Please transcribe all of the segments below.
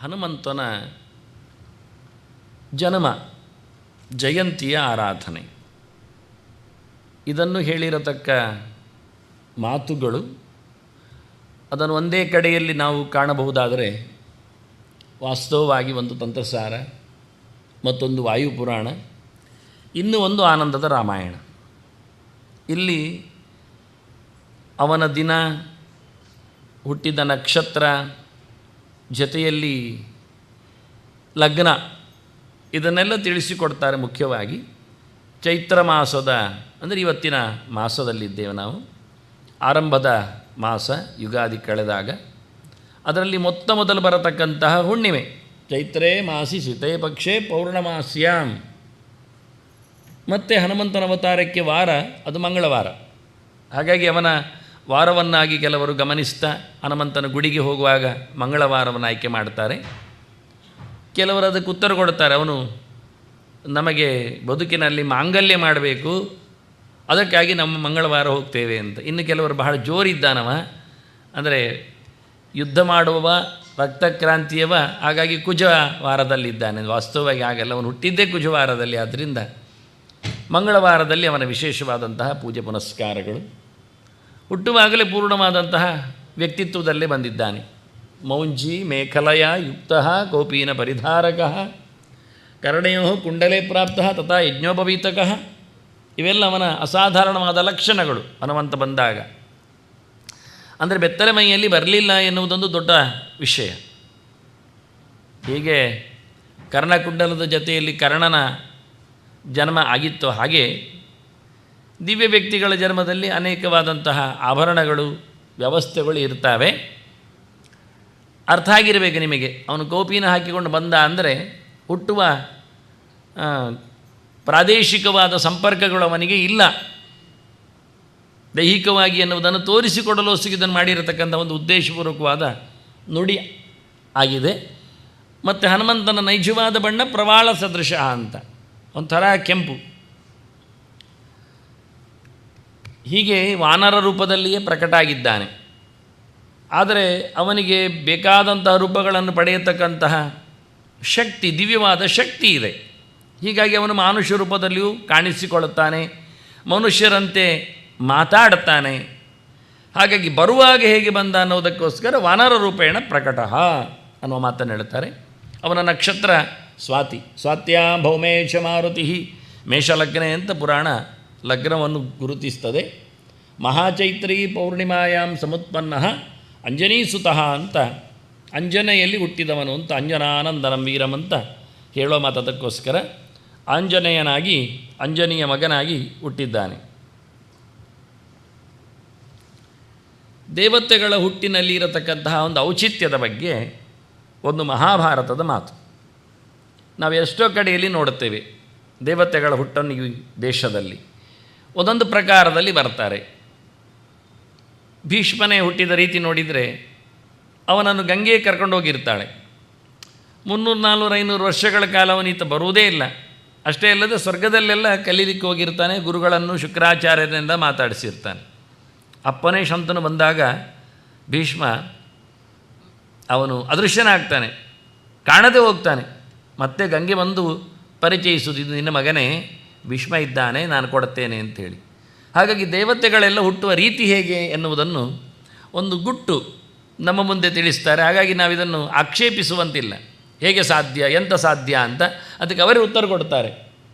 ಹನುಮಂತನ ಜನ್ಮ ಜಯಂತಿಯ ಆರಾಧನೆ. ಇದನ್ನು ಹೇಳಿರತಕ್ಕ ಮಾತುಗಳು ಅದನ್ನು ಒಂದೇ ಕಡೆಯಲ್ಲಿ ನಾವು ಕಾಣಬಹುದಾದರೆ ವಾಸ್ತವವಾಗಿ ಒಂದು ತಂತ್ರಸಾರ, ಮತ್ತೊಂದು ವಾಯುಪುರಾಣ, ಇನ್ನೂ ಒಂದು ಆನಂದದ ರಾಮಾಯಣ. ಇಲ್ಲಿ ಅವನ ದಿನ, ಹುಟ್ಟಿದ ನಕ್ಷತ್ರ, ಜೊತೆಯಲ್ಲಿ ಲಗ್ನ, ಇದನ್ನೆಲ್ಲ ತಿಳಿಸಿಕೊಡ್ತಾರೆ. ಮುಖ್ಯವಾಗಿ ಚೈತ್ರ ಮಾಸದ ಅಂದರೆ ಇವತ್ತಿನ ಮಾಸದಲ್ಲಿದ್ದೇವೆ ನಾವು, ಆರಂಭದ ಮಾಸ, ಯುಗಾದಿ ಕಳೆದಾಗ ಅದರಲ್ಲಿ ಮೊದಲು ಬರತಕ್ಕಂತಹ ಹುಣ್ಣಿಮೆ. ಚೈತ್ರೇ ಮಾಸಿ ಶಿತೇ ಪಕ್ಷೇ ಪೌರ್ಣಮಾಸ್ಯಾಂ. ಮತ್ತು ಹನುಮಂತನ ಅವತಾರಕ್ಕೆ ವಾರ ಅದು ಮಂಗಳವಾರ. ಹಾಗಾಗಿ ಅವನ ವಾರವನ್ನಾಗಿ ಕೆಲವರು ಗಮನಿಸ್ತಾ ಹನುಮಂತನ ಗುಡಿಗೆ ಹೋಗುವಾಗ ಮಂಗಳವಾರವನ್ನು ಆಯ್ಕೆ ಮಾಡ್ತಾರೆ. ಕೆಲವರು ಅದಕ್ಕೆ ಉತ್ತರ ಕೊಡ್ತಾರೆ, ಅವನು ನಮಗೆ ಬದುಕಿನಲ್ಲಿ ಮಾಂಗಲ್ಯ ಮಾಡಬೇಕು, ಅದಕ್ಕಾಗಿ ನಮ್ಮ ಮಂಗಳವಾರ ಹೋಗ್ತೇವೆ ಅಂತ. ಇನ್ನು ಕೆಲವರು ಬಹಳ ಜೋರಿದ್ದಾನವ, ಅಂದರೆ ಯುದ್ಧ ಮಾಡುವವ, ರಕ್ತಕ್ರಾಂತಿಯವ, ಹಾಗಾಗಿ ಕುಜ ವಾರದಲ್ಲಿದ್ದಾನೆ. ವಾಸ್ತವವಾಗಿ ಆಗಲ್ಲ, ಅವನು ಹುಟ್ಟಿದ್ದೇ ಕುಜವಾರದಲ್ಲಿ. ಆದ್ದರಿಂದ ಮಂಗಳವಾರದಲ್ಲಿ ಅವನ ವಿಶೇಷವಾದಂತಹ ಪೂಜೆ ಪುನಸ್ಕಾರಗಳು. ಹುಟ್ಟುವಾಗಲೇ ಪೂರ್ಣವಾದಂತಹ ವ್ಯಕ್ತಿತ್ವದಲ್ಲೇ ಬಂದಿದ್ದಾನೆ. ಮೌಂಜಿ ಮೇಖಲಯ ಯುಕ್ತ ಕೋಪೀನ ಪರಿಧಾರಕ ಕರ್ಣಯೋ ಕುಂಡಲೇ ಪ್ರಾಪ್ತ ತಥಾ ಯಜ್ಞೋಪವೀತಕ. ಇವೆಲ್ಲ ಅವನ ಅಸಾಧಾರಣವಾದ ಲಕ್ಷಣಗಳು ಹನುಮಂತ ಬಂದಾಗ. ಅಂದರೆ ಬೆತ್ತಲೆ ಮೈಯಲ್ಲಿ ಬರಲಿಲ್ಲ ಎನ್ನುವುದೊಂದು ದೊಡ್ಡ ವಿಷಯ. ಹೀಗೆ ಕರ್ಣಕುಂಡಲದ ಜೊತೆಯಲ್ಲಿ ಕರ್ಣನ ಜನ್ಮ ಆಗಿತ್ತು, ಹಾಗೆ ದಿವ್ಯ ವ್ಯಕ್ತಿಗಳ ಜನ್ಮದಲ್ಲಿ ಅನೇಕವಾದಂತಹ ಆಭರಣಗಳು, ವ್ಯವಸ್ಥೆಗಳು ಇರ್ತವೆ. ಅರ್ಥ ಆಗಿರಬೇಕು ನಿಮಗೆ. ಅವನು ಕೋಪಿನ ಹಾಕಿಕೊಂಡು ಬಂದ ಅಂದರೆ ಹುಟ್ಟುವ ಪ್ರಾದೇಶಿಕವಾದ ಸಂಪರ್ಕಗಳು ಅವನಿಗೆ ಇಲ್ಲ. ದೈಹಿಕವಾಗಿ ಎನ್ನುವುದನ್ನು ತೋರಿಸಿಕೊಡಲು ಇದನ್ನು ಮಾಡಿರತಕ್ಕಂಥ ಒಂದು ಉದ್ದೇಶಪೂರ್ವಕವಾದ ನುಡಿ ಆಗಿದೆ. ಮತ್ತು ಹನುಮಂತನ ನೈಜವಾದ ಬಣ್ಣ ಪ್ರವಾಳ ಸದೃಶ ಅಂತ, ಒಂಥರ ಕೆಂಪು. ಹೀಗೆ ವಾನರ ರೂಪದಲ್ಲಿಯೇ ಪ್ರಕಟ ಆಗಿದ್ದಾನೆ. ಆದರೆ ಅವನಿಗೆ ಬೇಕಾದಂತಹ ರೂಪಗಳನ್ನು ಪಡೆಯತಕ್ಕಂತಹ ಶಕ್ತಿ, ದಿವ್ಯವಾದ ಶಕ್ತಿ ಇದೆ. ಹೀಗಾಗಿ ಅವನು ಮಾನುಷ ರೂಪದಲ್ಲಿಯೂ ಕಾಣಿಸಿಕೊಳ್ಳುತ್ತಾನೆ, ಮನುಷ್ಯರಂತೆ ಮಾತಾಡುತ್ತಾನೆ. ಹಾಗಾಗಿ ಬರುವಾಗ ಹೇಗೆ ಬಂದ ಅನ್ನೋದಕ್ಕೋಸ್ಕರ ವಾನರ ರೂಪೇಣ ಪ್ರಕಟ ಅನ್ನುವ ಮಾತನ್ನು ಹೇಳ್ತಾರೆ. ಅವನ ನಕ್ಷತ್ರ ಸ್ವಾತಿ, ಸ್ವಾತ್ಯಾ ಭೌಮೇಶ ಮಾರುತಿ ಮೇಷಲಗ್ನೆ ಅಂತ ಪುರಾಣ ಲಗ್ನವನ್ನು ಗುರುತಿಸ್ತದೆ. ಮಹಾಚೈತ್ರಿ ಪೌರ್ಣಿಮಾಯಾಂ ಸಮುತ್ಪನ್ನ ಅಂಜನೀಸುತಃ ಅಂತ, ಅಂಜನೆಯಲ್ಲಿ ಹುಟ್ಟಿದವನು ಅಂತ, ಅಂಜನಾನಂದನಂ ವೀರಂ ಅಂತ ಹೇಳೋ ಮಾತದಕ್ಕೋಸ್ಕರ ಆಂಜನೇಯನಾಗಿ, ಅಂಜನಿಯ ಮಗನಾಗಿ ಹುಟ್ಟಿದ್ದಾನೆ. ದೇವತೆಗಳ ಹುಟ್ಟಿನಲ್ಲಿ ಇರತಕ್ಕಂತಹ ಒಂದು ಔಚಿತ್ಯದ ಬಗ್ಗೆ ಒಂದು ಮಹಾಭಾರತದ ಮಾತು ನಾವು ಎಷ್ಟೋ ಕಡೆಯಲ್ಲಿ ನೋಡುತ್ತೇವೆ. ದೇವತೆಗಳ ಹುಟ್ಟನ್ನು ಈ ದೇಶದಲ್ಲಿ ಒಂದೊಂದು ಪ್ರಕಾರದಲ್ಲಿ ಬರ್ತಾರೆ. ಭೀಷ್ಮನೇ ಹುಟ್ಟಿದ ರೀತಿ ನೋಡಿದರೆ ಅವನನ್ನು ಗಂಗೆ ಕರ್ಕೊಂಡು ಹೋಗಿರ್ತಾಳೆ. 300, 400, 500 ವರ್ಷಗಳ ಕಾಲ ಅವನೀತ ಬರುವುದೇ ಇಲ್ಲ. ಅಷ್ಟೇ ಅಲ್ಲದೆ ಸ್ವರ್ಗದಲ್ಲೆಲ್ಲ ಕಲೀಲಿಕ್ಕೆ ಹೋಗಿರ್ತಾನೆ. ಗುರುಗಳನ್ನು ಶುಕ್ರಾಚಾರ್ಯರಿಂದ ಮಾತಾಡಿಸಿರ್ತಾನೆ. ಅಪ್ಪನೇ ಶಂತನು ಬಂದಾಗ ಭೀಷ್ಮ ಅವನು ಅದೃಶ್ಯನಾಗ್ತಾನೆ, ಕಾಣದೇ ಹೋಗ್ತಾನೆ. ಮತ್ತೆ ಗಂಗೆ ಬಂದು ಪರಿಚಯಿಸುವುದು, ಇದು ನಿನ್ನ ಮಗನೇ ಭೀಷ್ಮ ಇದ್ದಾನೆ, ನಾನು ಕೊಡುತ್ತೇನೆ ಅಂಥೇಳಿ. ಹಾಗಾಗಿ ದೇವತೆಗಳೆಲ್ಲ ಹುಟ್ಟುವ ರೀತಿ ಹೇಗೆ ಎನ್ನುವುದನ್ನು ಒಂದು ಗುಟ್ಟು ನಮ್ಮ ಮುಂದೆ ತಿಳಿಸ್ತಾರೆ. ಹಾಗಾಗಿ ನಾವಿದನ್ನು ಆಕ್ಷೇಪಿಸುವಂತಿಲ್ಲ. ಹೇಗೆ ಸಾಧ್ಯ, ಎಂಥ ಸಾಧ್ಯ ಅಂತ ಅದಕ್ಕೆ ಅವರೇ ಉತ್ತರ ಕೊಡ್ತಾರೆ.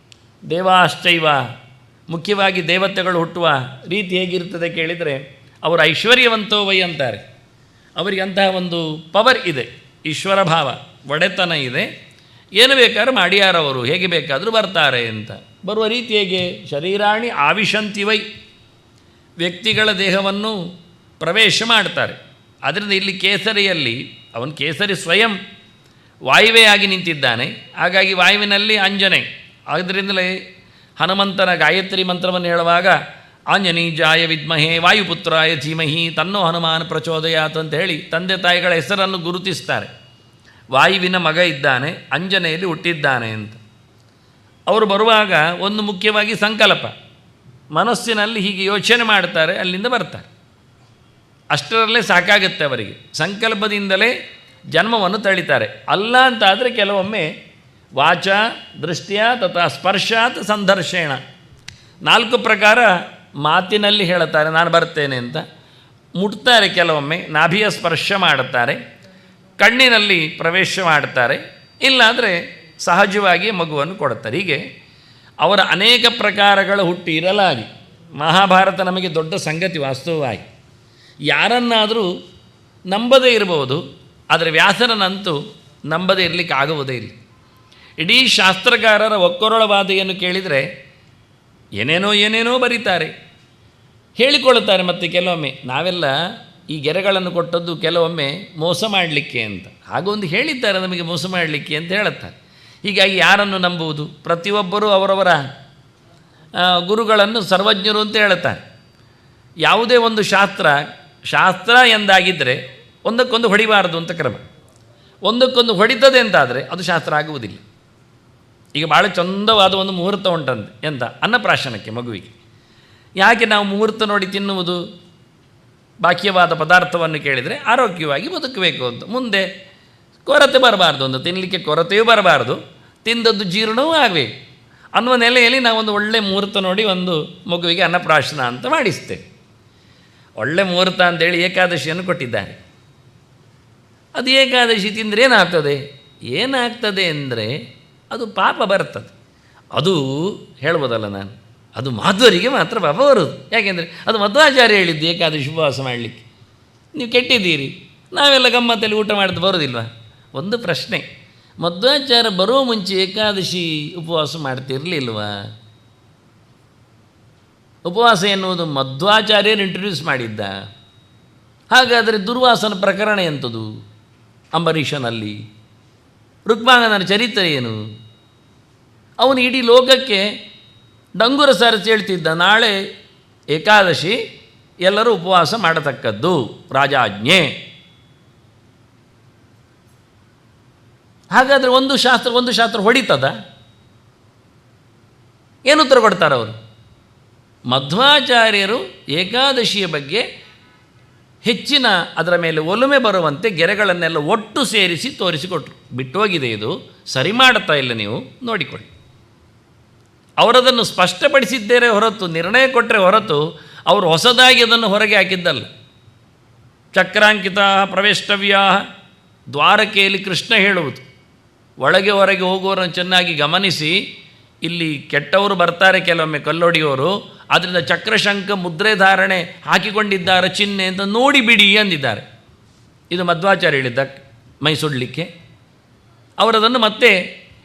ದೇವಾಶ್ಚೈವ, ಮುಖ್ಯವಾಗಿ ದೇವತೆಗಳು ಹುಟ್ಟುವ ರೀತಿ ಹೇಗಿರ್ತದೆ ಕೇಳಿದರೆ ಅವರು ಐಶ್ವರ್ಯವಂತೋ ವೈ ಅಂತಾರೆ. ಅವರಿಗೆ ಅಂತಹ ಒಂದು ಪವರ್ ಇದೆ, ಈಶ್ವರ ಭಾವ, ಒಡೆತನ ಇದೆ. ಏನು ಬೇಕಾದ್ರೂ ಮಾಡಿಯಾರವರು, ಹೇಗೆ ಬೇಕಾದರೂ ಬರ್ತಾರೆ ಅಂತ. ಬರುವ ರೀತಿ ಹೇಗೆ? ಶರೀರಾಣಿ ಆವಿಶಂತಿ ವೈ, ವ್ಯಕ್ತಿಗಳ ದೇಹವನ್ನು ಪ್ರವೇಶ ಮಾಡ್ತಾರೆ. ಆದ್ದರಿಂದ ಇಲ್ಲಿ ಕೇಸರಿಯಲ್ಲಿ ಅವನು ಕೇಸರಿ ಸ್ವಯಂ ವಾಯುವೇ ಆಗಿ ನಿಂತಿದ್ದಾನೆ. ಹಾಗಾಗಿ ವಾಯುವಿನಲ್ಲಿ ಅಂಜನೆ. ಆದ್ದರಿಂದಲೇ ಹನುಮಂತನ ಗಾಯತ್ರಿ ಮಂತ್ರವನ್ನು ಹೇಳುವಾಗ ಆಂಜನೀಜಾಯ ವಿದ್ಮಹೇ ವಾಯುಪುತ್ರಾಯ ಧೀಮಹಿ ತನ್ನೋ ಹನುಮಾನ್ ಪ್ರಚೋದಯಾತ್ ಅಂತ ಹೇಳಿ ತಂದೆ ತಾಯಿಗಳ ಹೆಸರನ್ನು ಗುರುತಿಸ್ತಾರೆ. ವಾಯುವಿನ ಮಗ ಇದ್ದಾನೆ, ಅಂಜನೆಯಲ್ಲಿ ಹುಟ್ಟಿದ್ದಾನೆ ಅಂತ. ಅವರು ಬರುವಾಗ ಒಂದು ಮುಖ್ಯವಾಗಿ ಸಂಕಲ್ಪ, ಮನಸ್ಸಿನಲ್ಲಿ ಹೀಗೆ ಯೋಚನೆ ಮಾಡ್ತಾರೆ, ಅಲ್ಲಿಂದ ಬರ್ತಾರೆ. ಅಷ್ಟರಲ್ಲೇ ಸಾಕಾಗುತ್ತೆ ಅವರಿಗೆ. ಸಂಕಲ್ಪದಿಂದಲೇ ಜನ್ಮವನ್ನು ತಳಿತಾರೆ. ಅಲ್ಲ ಅಂತಾದರೆ ಕೆಲವೊಮ್ಮೆ ವಾಚ ದೃಷ್ಟಿಯ ತಥಾ ಸ್ಪರ್ಶಾತ್ ಸಂದರ್ಶೇಣ 4 ಪ್ರಕಾರ ಮಾತಿನಲ್ಲಿ ಹೇಳುತ್ತಾರೆ ನಾನು ಬರ್ತೇನೆ ಅಂತ. ಮುಟ್ತಾರೆ, ಕೆಲವೊಮ್ಮೆ ನಾಭಿಯ ಸ್ಪರ್ಶ ಮಾಡುತ್ತಾರೆ, ಕಣ್ಣಿನಲ್ಲಿ ಪ್ರವೇಶ ಮಾಡುತ್ತಾರೆ, ಇಲ್ಲಾಂದರೆ ಸಹಜವಾಗಿ ಮಗುವನ್ನು ಕೊಡುತ್ತಾರೆ. ಹೀಗೆ ಅವರ ಅನೇಕ ಪ್ರಕಾರಗಳ ಹುಟ್ಟಿ ಇರಲಾಗಿ ಮಹಾಭಾರತ ನಮಗೆ ದೊಡ್ಡ ಸಂಗತಿ. ವಾಸ್ತವವಾಗಿ ಯಾರನ್ನಾದರೂ ನಂಬದೇ ಇರಬಹುದು, ಆದರೆ ವ್ಯಾಸರನಂತೂ ನಂಬದೇ ಇರಲಿಕ್ಕೆ ಆಗುವುದೇ ಇಲ್ಲ. ಇಡೀ ಶಾಸ್ತ್ರಕಾರರ ಒಕ್ಕೊರಳವಾದೆಯನ್ನು ಕೇಳಿದರೆ ಏನೇನೋ ಬರೀತಾರೆ, ಹೇಳಿಕೊಳ್ಳುತ್ತಾರೆ. ಮತ್ತು ಕೆಲವೊಮ್ಮೆ ನಾವೆಲ್ಲ ಈ ಗೆರೆಗಳನ್ನು ಕೊಟ್ಟದ್ದು ಕೆಲವೊಮ್ಮೆ ಮೋಸ ಮಾಡಲಿಕ್ಕೆ ಅಂತ, ಹಾಗೊಂದು ಹೇಳಿದ್ದಾರೆ ನಮಗೆ ಮೋಸ ಮಾಡಲಿಕ್ಕೆ ಅಂತ ಹೇಳುತ್ತಾರೆ. ಹೀಗಾಗಿ ಯಾರನ್ನು ನಂಬುವುದು? ಪ್ರತಿಯೊಬ್ಬರೂ ಅವರವರ ಗುರುಗಳನ್ನು ಸರ್ವಜ್ಞರು ಅಂತ ಹೇಳುತ್ತಾರೆ. ಯಾವುದೇ ಒಂದು ಶಾಸ್ತ್ರ ಎಂದಾಗಿದ್ದರೆ ಒಂದಕ್ಕೊಂದು ಹೊಡಿಬಾರದು ಅಂತ ಕ್ರಮ. ಒಂದಕ್ಕೊಂದು ಹೊಡಿತದೆ ಅಂತಾದರೆ ಅದು ಶಾಸ್ತ್ರ ಆಗುವುದಿಲ್ಲ. ಈಗ ಭಾಳ ಚಂದವಾದ ಒಂದು ಮುಹೂರ್ತ ಉಂಟಂತೆ, ಎಂತ ಅನ್ನಪ್ರಾಶನಕ್ಕೆ ಮಗುವಿಗೆ. ಯಾಕೆ ನಾವು ಮುಹೂರ್ತ ನೋಡಿ ತಿನ್ನುವುದು? ಬಾಕ್ಯವಾದ ಪದಾರ್ಥವನ್ನು ಕೇಳಿದರೆ ಆರೋಗ್ಯವಾಗಿ ಬದುಕಬೇಕು ಅಂತ, ಮುಂದೆ ಕೊರತೆ ಬರಬಾರ್ದು ಅಂತ, ತಿನ್ನಲಿಕ್ಕೆ ಕೊರತೆಯೂ ಬರಬಾರ್ದು, ತಿಂದದ್ದು ಜೀರ್ಣವೂ ಆಗಬೇಕು ಅನ್ನುವ ನೆಲೆಯಲ್ಲಿ ನಾವೊಂದು ಒಳ್ಳೆ ಮುಹೂರ್ತ ನೋಡಿ ಒಂದು ಮಗುವಿಗೆ ಅನ್ನಪ್ರಾಶನ ಅಂತ ಮಾಡಿಸ್ತೇವೆ. ಒಳ್ಳೆ ಮುಹೂರ್ತ ಅಂತೇಳಿ ಏಕಾದಶಿಯನ್ನು ಕೊಟ್ಟಿದ್ದಾರೆ. ಅದು ಏಕಾದಶಿ ತಿಂದರೆ ಏನಾಗ್ತದೆ ಅಂದರೆ ಅದು ಪಾಪ ಬರ್ತದೆ. ಅದು ಹೇಳ್ಬೋದಲ್ಲ ನಾನು, ಅದು ಮಾಧ್ವರಿಗೆ ಮಾತ್ರ ಪಾಪ ಬರೋದು. ಯಾಕೆಂದರೆ ಅದು ಮಧ್ವಾಚಾರ್ಯ ಹೇಳಿದ್ದು ಏಕಾದಶಿ ಉಪವಾಸ ಮಾಡಲಿಕ್ಕೆ. ನೀವು ಕೆಟ್ಟಿದ್ದೀರಿ, ನಾವೆಲ್ಲ ಗಮ್ಮತ್ತಲ್ಲಿ ಊಟ ಮಾಡಿದ್ದು ಬರೋದಿಲ್ವ? ಒಂದು ಪ್ರಶ್ನೆ, ಮಧ್ವಾಚಾರ್ಯ ಬರೋ ಮುಂಚೆ ಏಕಾದಶಿ ಉಪವಾಸ ಮಾಡ್ತಿರಲಿಲ್ವಾ? ಉಪವಾಸ ಎನ್ನುವುದು ಮಧ್ವಾಚಾರ್ಯರು ಇಂಟ್ರೊಡ್ಯೂಸ್ ಮಾಡಿದ್ದ. ಹಾಗಾದರೆ ದುರ್ವಾಸನ ಪ್ರಕರಣ ಎಂಥದ್ದು? ಅಂಬರೀಷನಲ್ಲಿ ರುಕ್ಮಾಂಗದನ ಚರಿತ್ರೆ ಏನು? ಅವನು ಇಡೀ ಲೋಕಕ್ಕೆ ಡಂಗುರ ಸಾರಿಸಿ ಹೇಳ್ತಿದ್ದ, ನಾಳೆ ಏಕಾದಶಿ, ಎಲ್ಲರೂ ಉಪವಾಸ ಮಾಡತಕ್ಕದ್ದು, ರಾಜಾಜ್ಞೆ. ಹಾಗಾದರೆ ಒಂದು ಶಾಸ್ತ್ರ ಹೊಡಿತದ? ಏನು ಉತ್ತರ ಕೊಡ್ತಾರೆ ಅವರು? ಮಧ್ವಾಚಾರ್ಯರು ಏಕಾದಶಿಯ ಬಗ್ಗೆ ಹೆಚ್ಚಿನ ಅದರ ಮೇಲೆ ಒಲುಮೆ ಬರುವಂತೆ ಗೆರೆಗಳನ್ನೆಲ್ಲ ಒಟ್ಟು ಸೇರಿಸಿ ತೋರಿಸಿಕೊಟ್ರು. ಬಿಟ್ಟೋಗಿದೆ, ಇದು ಸರಿ ಮಾಡುತ್ತಾ ಇಲ್ಲ, ನೀವು ನೋಡಿಕೊಳ್ಳಿ. ಅವರದನ್ನು ಸ್ಪಷ್ಟಪಡಿಸಿದ್ದೇರೆ ಹೊರತು, ನಿರ್ಣಯ ಕೊಟ್ಟರೆ ಹೊರತು ಅವರು ಹೊಸದಾಗಿ ಅದನ್ನು ಹೊರಗೆ ಹಾಕಿದ್ದಲ್ಲ. ಚಕ್ರಾಂಕಿತ ಪ್ರವೇಷ್ಟವ್ಯ, ದ್ವಾರಕೆಯಲ್ಲಿ ಕೃಷ್ಣ ಹೇಳುವುದು, ಒಳಗೆ ಹೊರಗೆ ಹೋಗುವವರನ್ನು ಚೆನ್ನಾಗಿ ಗಮನಿಸಿ, ಇಲ್ಲಿ ಕೆಟ್ಟವರು ಬರ್ತಾರೆ ಕೆಲವೊಮ್ಮೆ ಕಲ್ಲೊಡೆಯೋರು, ಆದ್ದರಿಂದ ಚಕ್ರಶಂಕ ಮುದ್ರೆ ಧಾರಣೆ ಹಾಕಿಕೊಂಡಿದ್ದಾರೆ ಚಿಹ್ನೆ ಅಂತ ನೋಡಿಬಿಡಿ ಅಂದಿದ್ದಾರೆ. ಇದು ಮಧ್ವಾಚಾರ್ಯ ಹೇಳಿದ್ದ ಮೈ ಸುಡಲಿಕ್ಕೆ. ಅವರದನ್ನು ಮತ್ತೆ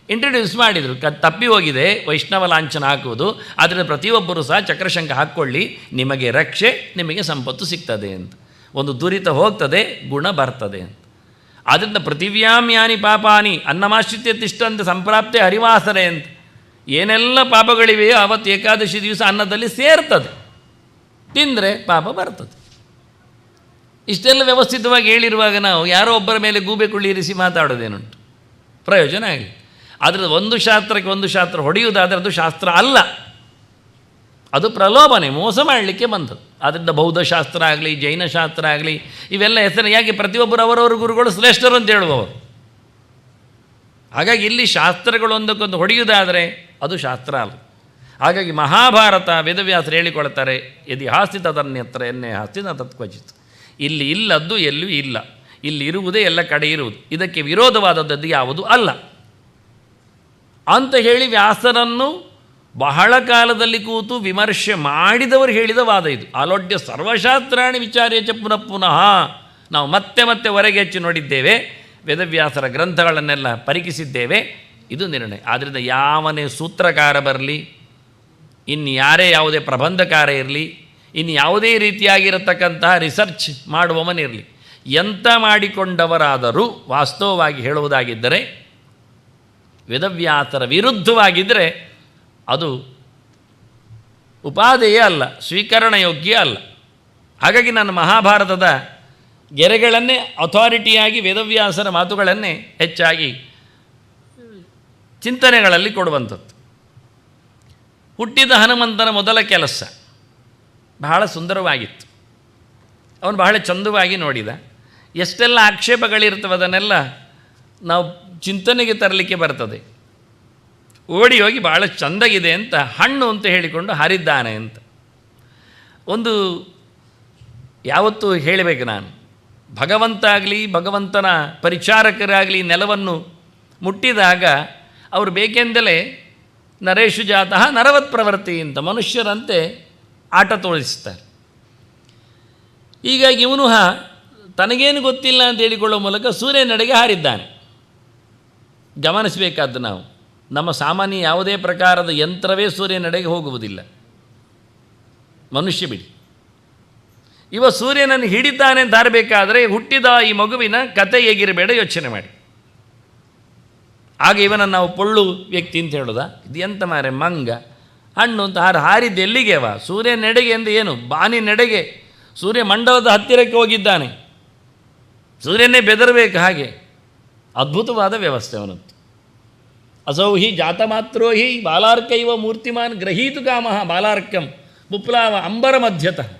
ಇಂಟ್ರೊಡ್ಯೂಸ್ ಮಾಡಿದರು. ತಪ್ಪಿ ಹೋಗಿದೆ ವೈಷ್ಣವ ಲಾಂಛನ ಹಾಕುವುದು, ಆದ್ದರಿಂದ ಪ್ರತಿಯೊಬ್ಬರೂ ಸಹ ಚಕ್ರಶಂಕ ಹಾಕ್ಕೊಳ್ಳಿ, ನಿಮಗೆ ರಕ್ಷೆ, ನಿಮಗೆ ಸಂಪತ್ತು ಸಿಗ್ತದೆ ಅಂತ. ಒಂದು ದುರಿತ ಹೋಗ್ತದೆ, ಗುಣ ಬರ್ತದೆ ಅಂತ. ಆದ್ದರಿಂದ ಪೃಥಿವ್ಯಾಮ್ಯಾನಿ ಪಾಪಾನಿ ಅನ್ನಮಾಶ್ರಿತ್ಯ ತಿಷ್ಟಂತೆ ಸಂಪ್ರಾಪ್ತೆ ಹರಿವಾಸರೆ ಅಂತ. ಏನೆಲ್ಲ ಪಾಪಗಳಿವೆಯೋ ಆವತ್ತು ಏಕಾದಶಿ ದಿವಸ ಅನ್ನದಲ್ಲಿ ಸೇರ್ತದೆ, ತಿಂದರೆ ಪಾಪ ಬರ್ತದೆ. ಇಷ್ಟೆಲ್ಲ ವ್ಯವಸ್ಥಿತವಾಗಿ ಹೇಳಿರುವಾಗ ನಾವು ಯಾರೋ ಒಬ್ಬರ ಮೇಲೆ ಗೂಬೆ ಕುಳ್ಳಿರಿಸಿ ಮಾತಾಡೋದೇನುಂಟು? ಪ್ರಯೋಜನ ಆಗಲಿ. ಆದರೆ ಒಂದು ಶಾಸ್ತ್ರಕ್ಕೆ ಒಂದು ಶಾಸ್ತ್ರ ಹೊಡೆಯುವುದಾದರೆ ಅದು ಶಾಸ್ತ್ರ ಅಲ್ಲ, ಅದು ಪ್ರಲೋಭನೆ, ಮೋಸ ಮಾಡಲಿಕ್ಕೆ ಬಂದದ್ದು. ಆದ್ದರಿಂದ ಬೌದ್ಧಶಾಸ್ತ್ರ ಆಗಲಿ, ಜೈನಶಾಸ್ತ್ರ ಆಗಲಿ, ಇವೆಲ್ಲ ಹೆಸರು ಯಾಕೆ? ಪ್ರತಿಯೊಬ್ಬರು ಅವರವರ ಗುರುಗಳು ಶ್ರೇಷ್ಠರು ಅಂತ ಹೇಳುವವರು. ಹಾಗಾಗಿ ಇಲ್ಲಿ ಶಾಸ್ತ್ರಗಳು ಒಂದಕ್ಕೊಂದು ಹೊಡೆಯುವುದಾದರೆ ಅದು ಶಾಸ್ತ್ರ ಅಲ್ಲ. ಹಾಗಾಗಿ ಮಹಾಭಾರತ ವೇದವ್ಯಾಸರು ಹೇಳಿಕೊಳ್ತಾರೆ, ಯದಿ ಹಾಸ್ತಿ ತದನ್ಯತ್ರ ಎನ್ನೇ ಹಾಸ್ತಿ ನ ತತ್ಕ್ವಚಿತ್. ಇಲ್ಲಿ ಇಲ್ಲದ್ದು ಎಲ್ಲೂ ಇಲ್ಲ, ಇಲ್ಲಿ ಇರುವುದೇ ಎಲ್ಲ ಕಡೆ ಇರುವುದು, ಇದಕ್ಕೆ ವಿರೋಧವಾದದ್ದು ಯಾವುದು ಅಲ್ಲ ಅಂತ ಹೇಳಿ ವ್ಯಾಸರನ್ನು ಬಹಳ ಕಾಲದಲ್ಲಿ ಕೂತು ವಿಮರ್ಶೆ ಮಾಡಿದವರು ಹೇಳಿದ ವಾದ ಇದು. ಆಲೋಡ್ಯ ಸರ್ವಶಾಸ್ತ್ರಾಣಿ ವಿಚಾರ್ಯ ಚ ಪುನಃ ಪುನಃ. ನಾವು ಮತ್ತೆ ಮತ್ತೆ ಹೊರಗೆ ಹೆಚ್ಚು ನೋಡಿದ್ದೇವೆ, ವೇದವ್ಯಾಸರ ಗ್ರಂಥಗಳನ್ನೆಲ್ಲ ಪರೀಕ್ಷಿಸಿದ್ದೇವೆ, ಇದು ನಿರ್ಣಯ. ಆದ್ದರಿಂದ ಯಾವನೇ ಸೂತ್ರಕಾರ ಬರಲಿ, ಇನ್ನು ಯಾರೇ ಯಾವುದೇ ಪ್ರಬಂಧಕಾರ ಇರಲಿ, ಇನ್ನು ಯಾವುದೇ ರೀತಿಯಾಗಿರತಕ್ಕಂತಹ ರಿಸರ್ಚ್ ಮಾಡುವವನಿರಲಿ, ಎಂಥ ಮಾಡಿಕೊಂಡವರಾದರೂ ವಾಸ್ತವವಾಗಿ ಹೇಳುವುದಾಗಿದ್ದರೆ ವೇದವ್ಯಾಸರ ವಿರುದ್ಧವಾಗಿದ್ದರೆ ಅದು ಉಪಾದೇಯ ಅಲ್ಲ, ಸ್ವೀಕರಣಯೋಗ್ಯ ಅಲ್ಲ. ಹಾಗಾಗಿ ನಾನು ಮಹಾಭಾರತದ ಗೆರೆಗಳನ್ನೇ ಅಥಾರಿಟಿಯಾಗಿ ವೇದವ್ಯಾಸರ ಮಾತುಗಳನ್ನೇ ಹೆಚ್ಚಾಗಿ ಚಿಂತನೆಗಳಲ್ಲಿ ಕೊಡುವಂಥದ್ದು. ಹುಟ್ಟಿದ ಹನುಮಂತನ ಮೊದಲ ಕೆಲಸ ಬಹಳ ಸುಂದರವಾಗಿತ್ತು. ಅವನು ಬಹಳ ಚಂದವಾಗಿ ನೋಡಿದ. ಎಷ್ಟೆಲ್ಲ ಆಕ್ಷೇಪಗಳಿರ್ತವೆ ಅದನ್ನೆಲ್ಲ ನಾವು ಚಿಂತನೆಗೆ ತರಲಿಕ್ಕೆ ಬರ್ತದೆ. ಓಡಿ ಹೋಗಿ ಭಾಳ ಚೆಂದಾಗಿದೆ ಅಂತ ಹಣ್ಣು ಅಂತ ಹೇಳಿಕೊಂಡು ಹಾರಿದ್ದಾನೆ ಅಂತ. ಒಂದು ಯಾವತ್ತೂ ಹೇಳಬೇಕು ನಾನು, ಭಗವಂತ ಆಗಲಿ ಭಗವಂತನ ಪರಿಚಾರಕರಾಗಲಿ ನೆಲವನ್ನು ಮುಟ್ಟಿದಾಗ ಅವರು ಬೇಕೆಂದಲೇ ನರೇಶು ಜಾತಃ ನರವತ್ ಪ್ರವೃತ್ತಿ ಅಂತ ಮನುಷ್ಯರಂತೆ ಆಟ ತೋರಿಸ್ತಾರೆ. ಹೀಗಾಗಿ ಇವನು ತನಗೇನು ಗೊತ್ತಿಲ್ಲ ಅಂತ ಹೇಳಿಕೊಳ್ಳುವ ಮೂಲಕ ಸೂರ್ಯನೆಡೆಗೆ ಹಾರಿದ್ದಾನೆ. ಗಮನಿಸಬೇಕಾದ್ದು ನಾವು, ನಮ್ಮ ಸಾಮಾನ್ಯ ಯಾವುದೇ ಪ್ರಕಾರದ ಯಂತ್ರವೇ ಸೂರ್ಯನೆಡೆಗೆ ಹೋಗುವುದಿಲ್ಲ, ಮನುಷ್ಯ ಬಿಡಿ. ಇವ ಸೂರ್ಯನನ್ನು ಹಿಡಿತಾನೆ ಅಂತ ಹಾರಬೇಕಾದರೆ ಹುಟ್ಟಿದ ಈ ಮಗುವಿನ ಕತೆ ಹೇಗಿರಬೇಡ ಯೋಚನೆ ಮಾಡಿ. ಆಗ ಇವನನ್ನು ನಾವು ಪೊಳ್ಳು ವ್ಯಕ್ತಿ ಅಂತ ಹೇಳೋದಾ? ಇದು ಎಂತ ಮಾರೆ ಮಂಗ ಹಣ್ಣು ಅಂತ ಹಾರಿದ್ದು ಎಲ್ಲಿಗೆ? ಸೂರ್ಯನೆಡೆಗೆ ಎಂದು ಏನು ಬಾನಿನೆಡೆಗೆ, ಸೂರ್ಯ ಮಂಡಲದ ಹತ್ತಿರಕ್ಕೆ ಹೋಗಿದ್ದಾನೆ. ಸೂರ್ಯನೇ ಬೆದರಬೇಕು ಹಾಗೆ. ಅದ್ಭುತವಾದ ವ್ಯವಸ್ಥೆ ಅವನದ್ದು. ಅಸೌ ಹಿ ಜಾತಮಾತ್ರೋ ಹಿ ಬಾಲಾರ್ಕೈವ ಮೂರ್ತಿಮಾನ್ ಗ್ರಹೀತು ಕಾಮಃ ಬಾಲಾರ್ಕಂ ಪುಪ್ಲಾವ ಅಂಬರ ಮಧ್ಯತಃ.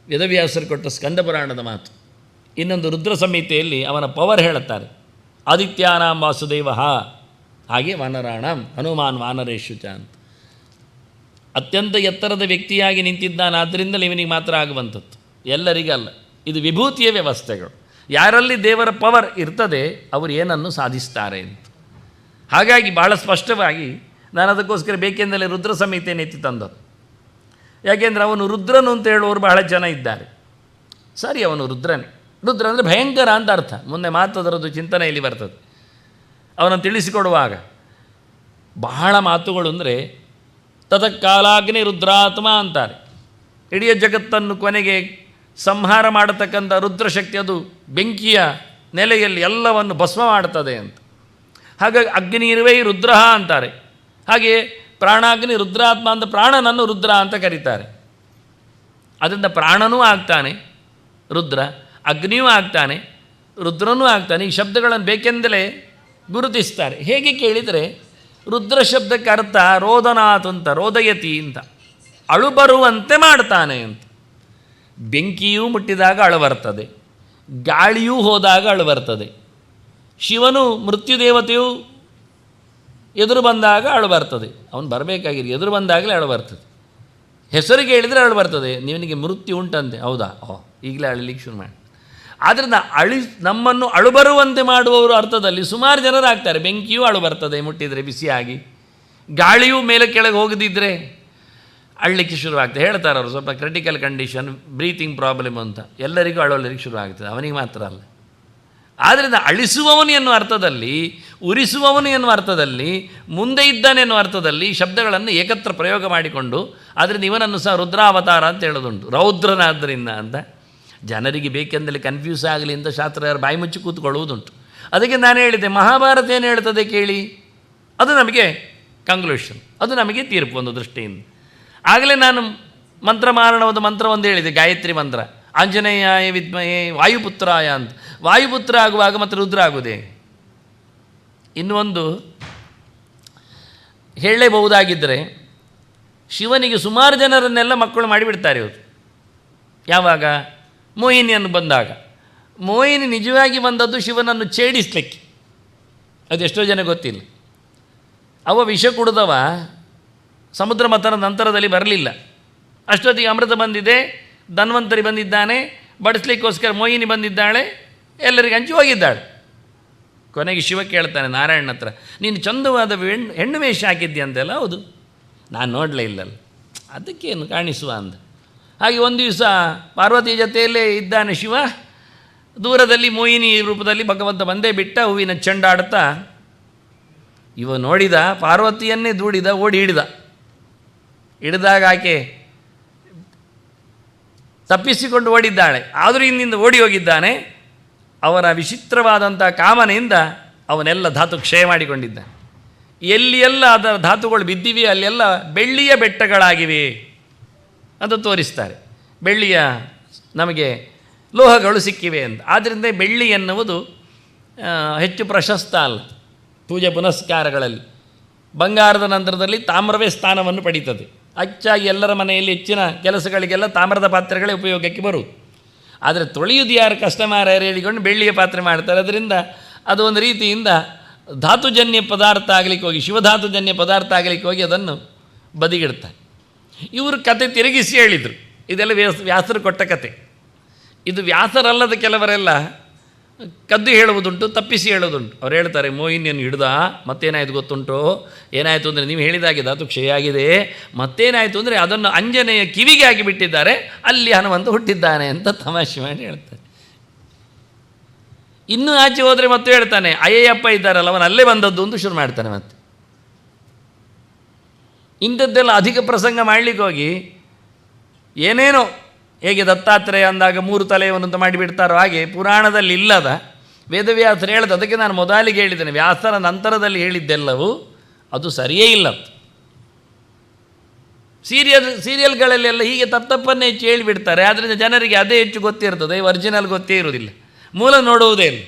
ವೇದವ್ಯಾಸರು ಕೊಟ್ಟ ಸ್ಕಂದ ಪುರಾಣದ ಮಾತು. ಇನ್ನೊಂದು ರುದ್ರ ಸಂಹಿತೆಯಲ್ಲಿ ಅವನ ಪವರ್ ಹೇಳುತ್ತಾರೆ, ಆದಿತ್ಯಾನಾಂ ವಾಸುದೇವ, ಹಾಗೆ ವಾನರಾಣಂ ಹನುಮಾನ್ ವಾನರೇಶು ಚ ಅಂತ. ಅತ್ಯಂತ ಎತ್ತರದ ವ್ಯಕ್ತಿಯಾಗಿ ನಿಂತಿದ್ದಾನೆ, ಆದ್ದರಿಂದಲೇ ಇವನಿಗೆ ಮಾತ್ರ ಆಗುವಂಥದ್ದು, ಎಲ್ಲರಿಗಲ್ಲ. ಇದು ವಿಭೂತಿಯ ವ್ಯವಸ್ಥೆಗಳು. ಯಾರಲ್ಲಿ ದೇವರ ಪವರ್ ಇರ್ತದೆ ಅವರು ಏನನ್ನು ಸಾಧಿಸ್ತಾರೆ ಅಂತ. ಹಾಗಾಗಿ ಭಾಳ ಸ್ಪಷ್ಟವಾಗಿ ನಾನು ಅದಕ್ಕೋಸ್ಕರ ಬೇಕೆಂದಲೇ ರುದ್ರ ಸಂಹಿತೆಯನ್ನು ಎತ್ತಿ ತಂದದ್ದು. ಯಾಕೆಂದರೆ ಅವನು ರುದ್ರನು ಅಂತ ಹೇಳುವವರು ಬಹಳ ಜನ ಇದ್ದಾರೆ. ಸರಿ, ಅವನು ರುದ್ರನೇ. ರುದ್ರ ಅಂದರೆ ಭಯಂಕರ ಅಂತ ಅರ್ಥ. ಮುಂದೆ ಮಾತದರದ್ದು ಚಿಂತನೆಯಲ್ಲಿ ಬರ್ತದೆ. ಅವನನ್ನು ತಿಳಿಸಿಕೊಡುವಾಗ ಬಹಳ ಮಾತುಗಳು ಅಂದರೆ ತತಃಕಾಲಾಗ್ನಿ ರುದ್ರಾತ್ಮ ಅಂತಾರೆ. ಇಡೀ ಜಗತ್ತನ್ನು ಕೊನೆಗೆ ಸಂಹಾರ ಮಾಡತಕ್ಕಂಥ ರುದ್ರಶಕ್ತಿ, ಅದು ಬೆಂಕಿಯ ನೆಲೆಯಲ್ಲಿ ಎಲ್ಲವನ್ನು ಭಸ್ಮ ಮಾಡ್ತದೆ ಅಂತ. ಹಾಗಾಗಿ ಅಗ್ನಿರ್ವೈ ರುದ್ರ ಅಂತಾರೆ. ಹಾಗೆ ಪ್ರಾಣಾಗ್ನಿ ರುದ್ರಾತ್ಮ ಅಂತ ಪ್ರಾಣನನ್ನು ರುದ್ರ ಅಂತ ಕರೀತಾರೆ. ಅದರಿಂದ ಪ್ರಾಣನೂ ಆಗ್ತಾನೆ ರುದ್ರ, ಅಗ್ನಿಯೂ ಆಗ್ತಾನೆ, ರುದ್ರನೂ ಆಗ್ತಾನೆ. ಈ ಶಬ್ದಗಳನ್ನು ಬೇಕೆಂದಲೇ ಗುರುತಿಸ್ತಾರೆ. ಹೇಗೆ ಕೇಳಿದರೆ ರುದ್ರ ಶಬ್ದಕ್ಕೆ ಅರ್ಥ ರೋದನಾಥ್ ಅಂತ, ರೋದಯತಿ ಅಂತ, ಅಳು ಬರುವಂತೆ ಮಾಡ್ತಾನೆ ಅಂತ. ಬೆಂಕಿಯೂ ಮುಟ್ಟಿದಾಗ ಅಳು ಬರ್ತದೆ, ಗಾಳಿಯೂ ಹೋದಾಗ ಅಳು ಬರ್ತದೆ. ಶಿವನು ಮೃತ್ಯುದೇವತೆಯು ಎದುರು ಬಂದಾಗ ಅಳು ಬರ್ತದೆ. ಅವನು ಬರಬೇಕಾಗಿರಿ, ಎದುರು ಬಂದಾಗಲೇ ಅಳು ಬರ್ತದೆ. ಹೆಸರಿಗೆ ಹೇಳಿದರೆ ಅಳು ಬರ್ತದೆ. ನಿವನಿಗೆ ಮೃತ್ಯು ಉಂಟಂತೆ, ಹೌದಾ? ಈಗಲೇ ಅಳಲಿಕ್ಕೆ ಶುರು ಮಾಡಿ. ಆದ್ದರಿಂದ ನಮ್ಮನ್ನು ಅಳು ಬರುವಂತೆ ಮಾಡುವವರು ಅರ್ಥದಲ್ಲಿ ಸುಮಾರು ಜನರಾಗ್ತಾರೆ. ಬೆಂಕಿಯೂ ಅಳು ಬರ್ತದೆ ಮುಟ್ಟಿದರೆ ಬಿಸಿಯಾಗಿ, ಗಾಳಿಯೂ ಮೇಲೆ ಕೆಳಗೆ ಹೋಗದಿದ್ದರೆ ಅಳಲಿಕ್ಕೆ ಶುರುವಾಗ್ತದೆ. ಹೇಳ್ತಾರೆ ಅವರು, ಸ್ವಲ್ಪ ಕ್ರಿಟಿಕಲ್ ಕಂಡೀಷನ್, ಬ್ರೀತಿಂಗ್ ಪ್ರಾಬ್ಲಮ್ ಅಂತ, ಎಲ್ಲರಿಗೂ ಅಳೋಲಿಕ್ಕೆ ಶುರು ಆಗ್ತದೆ, ಅವನಿಗೆ ಮಾತ್ರ ಅಲ್ಲ. ಆದ್ದರಿಂದ ಅಳಿಸುವವನು ಎನ್ನುವ ಅರ್ಥದಲ್ಲಿ, ಉರಿಸುವವನು ಎನ್ನುವ ಅರ್ಥದಲ್ಲಿ, ಮುಂದೆ ಇದ್ದಾನೆ ಎನ್ನುವ ಅರ್ಥದಲ್ಲಿ ಶಬ್ದಗಳನ್ನು ಏಕತ್ರ ಪ್ರಯೋಗ ಮಾಡಿಕೊಂಡು, ಆದ್ದರಿಂದ ಇವನನ್ನು ಸಹ ರುದ್ರಾವತಾರ ಅಂತ ಹೇಳೋದುಂಟು, ರೌದ್ರನಾದ್ದರಿಂದ ಅಂತ. ಜನರಿಗೆ ಬೇಕೆಂದಲ್ಲಿ ಕನ್ಫ್ಯೂಸ್ ಆಗಲಿ ಅಂತ ಶಾಸ್ತ್ರಗಾರರು ಬಾಯಿ ಮುಚ್ಚಿ ಕೂತ್ಕೊಳ್ಳುವುದುಂಟು. ಅದಕ್ಕೆ ನಾನು ಹೇಳಿದೆ, ಮಹಾಭಾರತ ಏನು ಹೇಳ್ತದೆ ಕೇಳಿ, ಅದು ನಮಗೆ ಕಂಕ್ಲೂಷನ್, ಅದು ನಮಗೆ ತೀರ್ಪು ಒಂದು ದೃಷ್ಟಿಯಿಂದ. ಆಗಲೇ ನಾನು ಮಂತ್ರಮಾರಣವಾದ ಮಂತ್ರ ಒಂದು ಹೇಳಿದೆ, ಗಾಯತ್ರಿ ಮಂತ್ರ, ಆಂಜನೇಯಾಯ ವಿದ್ಮಯೇ ವಾಯುಪುತ್ರಾಯ ಅಂತ. ವಾಯುಪುತ್ರ ಆಗುವಾಗ ಮತ್ತು ರುದ್ರ ಆಗುವುದೇ? ಇನ್ನೂ ಒಂದು ಹೇಳಲೇಬಹುದಾಗಿದ್ದರೆ, ಶಿವನಿಗೆ ಸುಮಾರು ಜನರನ್ನೆಲ್ಲ ಮಕ್ಕಳು ಮಾಡಿಬಿಡ್ತಾರೆ ಇವರು. ಯಾವಾಗ? ಮೋಹಿನಿಯನ್ನು ಬಂದಾಗ. ಮೋಹಿನಿ ನಿಜವಾಗಿ ಬಂದದ್ದು ಶಿವನನ್ನು ಛೇಡಿಸಲಿಕ್ಕೆ, ಅದೆಷ್ಟೋ ಜನ ಗೊತ್ತಿಲ್ಲ. ಅವ ವಿಷ ಕುಡಿದವ ಸಮುದ್ರ ಮಥನ ನಂತರದಲ್ಲಿ ಬರಲಿಲ್ಲ. ಅಷ್ಟೊತ್ತಿಗೆ ಅಮೃತ ಬಂದಿದೆ, ಧನ್ವಂತರಿ ಬಂದಿದ್ದಾನೆ, ಬಡಿಸ್ಲಿಕ್ಕೋಸ್ಕರ ಮೋಹಿನಿ ಬಂದಿದ್ದಾಳೆ, ಎಲ್ಲರಿಗೆ ಹಂಚಿ ಹೋಗಿದ್ದಾಳೆ. ಕೊನೆಗೆ ಶಿವ ಕೇಳ್ತಾನೆ ನಾರಾಯಣನ ಹತ್ರ, ನೀನು ಚಂದವಾದ ಹೆಣ್ಣು ವೇಷ ಹಾಕಿದ್ಯಂತೆಲ್ಲ. ಹೌದು, ನಾನು ನೋಡಲೇ ಇಲ್ಲಲ್ಲ, ಅದಕ್ಕೇನು ಕಾಣಿಸುವ ಅಂದ. ಹಾಗೆ ಒಂದು ದಿವಸ ಪಾರ್ವತಿ ಜೊತೆಯಲ್ಲೇ ಇದ್ದಾನೆ ಶಿವ, ದೂರದಲ್ಲಿ ಮೋಹಿನಿ ರೂಪದಲ್ಲಿ ಭಗವಂತ ಬಂದೇ ಬಿಟ್ಟ, ಹೂವಿನ ಚೆಂಡಾಡ್ತಾ. ಇವ ನೋಡಿದ, ಪಾರ್ವತಿಯನ್ನೇ ದೂಡಿದ, ಓಡಿ ಹಿಡಿದಾಗ ಆಕೆ ತಪ್ಪಿಸಿಕೊಂಡು ಓಡಿದ್ದಾಳೆ. ಆದರೂ ಇನ್ನಿಂದ ಓಡಿ ಹೋಗಿದ್ದಾನೆ. ಅವರ ವಿಚಿತ್ರವಾದಂಥ ಕಾಮನೆಯಿಂದ ಅವನೆಲ್ಲ ಧಾತು ಕ್ಷಯ ಮಾಡಿಕೊಂಡಿದ್ದ. ಎಲ್ಲಿಯೆಲ್ಲ ಅದರ ಧಾತುಗಳು ಬಿದ್ದಿವೆ ಅಲ್ಲೆಲ್ಲ ಬೆಳ್ಳಿಯ ಬೆಟ್ಟಗಳಾಗಿವೆ ಅಂತ ತೋರಿಸ್ತಾರೆ. ಬೆಳ್ಳಿಯ ನಮಗೆ ಲೋಹಗಳು ಸಿಕ್ಕಿವೆ ಅಂತ. ಆದ್ದರಿಂದ ಬೆಳ್ಳಿ ಎನ್ನುವುದು ಹೆಚ್ಚು ಪ್ರಶಸ್ತ ಅಲ್ಲ ಪೂಜೆ ಪುನಸ್ಕಾರಗಳಲ್ಲಿ. ಬಂಗಾರದ ನಂತರದಲ್ಲಿ ತಾಮ್ರವೇ ಸ್ಥಾನವನ್ನು ಪಡೀತದೆ. ಹೆಚ್ಚಾಗಿ ಎಲ್ಲರ ಮನೆಯಲ್ಲಿ ಹೆಚ್ಚಿನ ಕೆಲಸಗಳಿಗೆಲ್ಲ ತಾಮ್ರದ ಪಾತ್ರೆಗಳೇ ಉಪಯೋಗಕ್ಕೆ ಬರುವುದು. ಆದರೆ ತೊಳೆಯುವುದು ಯಾರು ಕಸ್ಟಮರ್ ಹೇಳಿಕೊಂಡು ಬೆಳ್ಳಿಯ ಪಾತ್ರೆ ಮಾಡ್ತಾರೆ. ಅದರಿಂದ ಅದು ಒಂದು ರೀತಿಯಿಂದ ಧಾತುಜನ್ಯ ಪದಾರ್ಥ ಆಗಲಿಕ್ಕೆ ಹೋಗಿ, ಶಿವಧಾತುಜನ್ಯ ಪದಾರ್ಥ ಆಗಲಿಕ್ಕೆ ಹೋಗಿ ಅದನ್ನು ಬದಿಗಿಡ್ತಾರೆ. ಇವರು ಕತೆ ತಿರುಗಿಸಿ ಹೇಳಿದರು. ಇದೆಲ್ಲ ವ್ಯಾಸರು ಕೊಟ್ಟ ಕತೆ. ಇದು ವ್ಯಾಸರಲ್ಲದ ಕೆಲವರೆಲ್ಲ ಕದ್ದು ಹೇಳುವುದುಂಟು, ತಪ್ಪಿಸಿ ಹೇಳುವುದುಂಟು. ಅವ್ರು ಹೇಳ್ತಾರೆ, ಮೋಹಿನಿಯನ್ನು ಹಿಡ್ದ ಮತ್ತೇನಾಯಿತು ಗೊತ್ತುಂಟು, ಏನಾಯಿತು ಅಂದರೆ ನೀವು ಹೇಳಿದಾಗೆ ಧಾತು ಕ್ಷಯ ಆಗಿದೆ, ಮತ್ತೇನಾಯಿತು ಅಂದರೆ ಅದನ್ನು ಅಂಜನೆಯ ಕಿವಿಗೆ ಹಾಕಿಬಿಟ್ಟಿದ್ದಾರೆ, ಅಲ್ಲಿ ಹನುಮಂತ ಹುಟ್ಟಿದ್ದಾನೆ ಅಂತ ತಮಾಷೆ ಮಾಡಿ ಹೇಳ್ತಾರೆ. ಇನ್ನೂ ಆಚೆ ಹೋದರೆ ಮತ್ತೆ ಹೇಳ್ತಾನೆ, ಅಯ್ಯಪ್ಪ ಇದ್ದಾರಲ್ಲ ಅವನು ಅಲ್ಲೇ ಬಂದದ್ದು ಅಂತ ಶುರು ಮಾಡ್ತಾನೆ. ಮತ್ತೆ ಇಂಥದ್ದೆಲ್ಲ ಅಧಿಕ ಪ್ರಸಂಗ ಮಾಡಲಿಕ್ಕೆ ಹೋಗಿ ಏನೇನೋ, ಹೇಗೆ ದತ್ತಾತ್ರೇಯ ಅಂದಾಗ 3 ತಲೆಯವನ್ನಂತ ಮಾಡಿಬಿಡ್ತಾರೋ ಹಾಗೆ ಪುರಾಣದಲ್ಲಿ ಇಲ್ಲದ ವೇದವ್ಯಾಸರು ಹೇಳೋದು. ಅದಕ್ಕೆ ನಾನು ಮೊದಲಿಗೆ ಹೇಳಿದ್ದೇನೆ, ವ್ಯಾಸರ ನಂತರದಲ್ಲಿ ಹೇಳಿದ್ದೆಲ್ಲವೂ ಅದು ಸರಿಯೇ ಇಲ್ಲ. ಸೀರಿಯಲ್ಗಳಲ್ಲೆಲ್ಲ ಹೀಗೆ ತಪ್ಪನ್ನೇ ಹೆಚ್ಚು ಹೇಳಿಬಿಡ್ತಾರೆ. ಆದ್ದರಿಂದ ಜನರಿಗೆ ಅದೇ ಹೆಚ್ಚು ಗೊತ್ತಿರ್ತದೆ, ಒರಿಜಿನಲ್ ಗೊತ್ತೇ ಇರೋದಿಲ್ಲ, ಮೂಲ ನೋಡುವುದೇ ಇಲ್ಲ.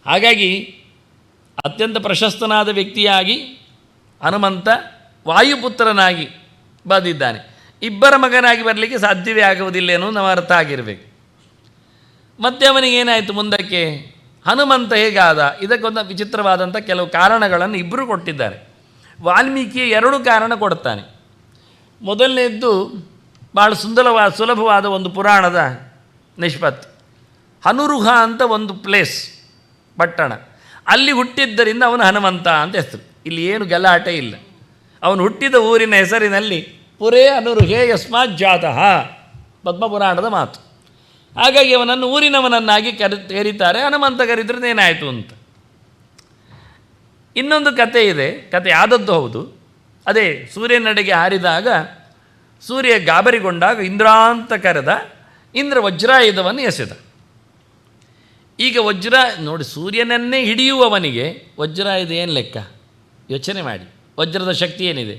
ಹಾಗಾಗಿ ಅತ್ಯಂತ ಪ್ರಶಸ್ತನಾದ ವ್ಯಕ್ತಿಯಾಗಿ ಹನುಮಂತ ವಾಯುಪುತ್ರನಾಗಿ ಬಂದಿದ್ದಾನೆ. ಇಬ್ಬರ ಮಗನಾಗಿ ಬರಲಿಕ್ಕೆ ಸಾಧ್ಯವೇ ಆಗುವುದಿಲ್ಲ ಅನ್ನೋದು ನಾವು ಅರ್ಥ ಆಗಿರಬೇಕು. ಮತ್ತೆ ಅವನಿಗೇನಾಯಿತು ಮುಂದಕ್ಕೆ, ಹನುಮಂತ ಹೇಗಾದ, ಇದಕ್ಕೊಂದು ವಿಚಿತ್ರವಾದಂಥ ಕೆಲವು ಕಾರಣಗಳನ್ನು ಇಬ್ಬರು ಕೊಟ್ಟಿದ್ದಾರೆ. ವಾಲ್ಮೀಕಿ 2 ಕಾರಣ ಕೊಡ್ತಾನೆ. ಮೊದಲನೇದ್ದು ಭಾಳ ಸುಲಭವಾದ ಒಂದು ಪುರಾಣದ ನಿಷ್ಪತ್ತಿ. ಹನುರುಹ ಅಂತ ಒಂದು ಪ್ಲೇಸ್, ಪಟ್ಟಣ, ಅಲ್ಲಿ ಹುಟ್ಟಿದ್ದರಿಂದ ಅವನು ಹನುಮಂತ ಅಂತ ಹೆಸರು. ಇಲ್ಲಿ ಏನು ಗಲಾಟೆ ಇಲ್ಲ. ಅವನು ಹುಟ್ಟಿದ ಊರಿನ ಹೆಸರಿನಲ್ಲಿ ಪುರೇ ಅನುರುಹೇ ಯಸ್ಮಾತ್ ಜಾತಃ, ಪದ್ಮಪುರಾಣದ ಮಾತು. ಹಾಗಾಗಿ ಅವನನ್ನು ಊರಿನವನನ್ನಾಗಿ ಕರೀತಾರೆ. ಹನುಮಂತ ಕರೀದ್ರದ್ದು ಏನಾಯಿತು ಅಂತ. ಇನ್ನೊಂದು ಕತೆ ಇದೆ, ಕತೆ ಆದದ್ದು ಹೌದು. ಅದೇ ಸೂರ್ಯನಡೆಗೆ ಹಾರಿದಾಗ ಸೂರ್ಯ ಗಾಬರಿಗೊಂಡಾಗ ಇಂದ್ರ ಅಂತ ಕರೆದ, ಇಂದ್ರ ವಜ್ರಾಯುಧವನ್ನು ಎಸೆದ. ಈಗ ನೋಡಿ, ಸೂರ್ಯನನ್ನೇ ಹಿಡಿಯುವವನಿಗೆ ವಜ್ರಾಯುಧ ಏನು ಲೆಕ್ಕ, ಯೋಚನೆ ಮಾಡಿ. ವಜ್ರದ ಶಕ್ತಿ ಏನಿದೆ,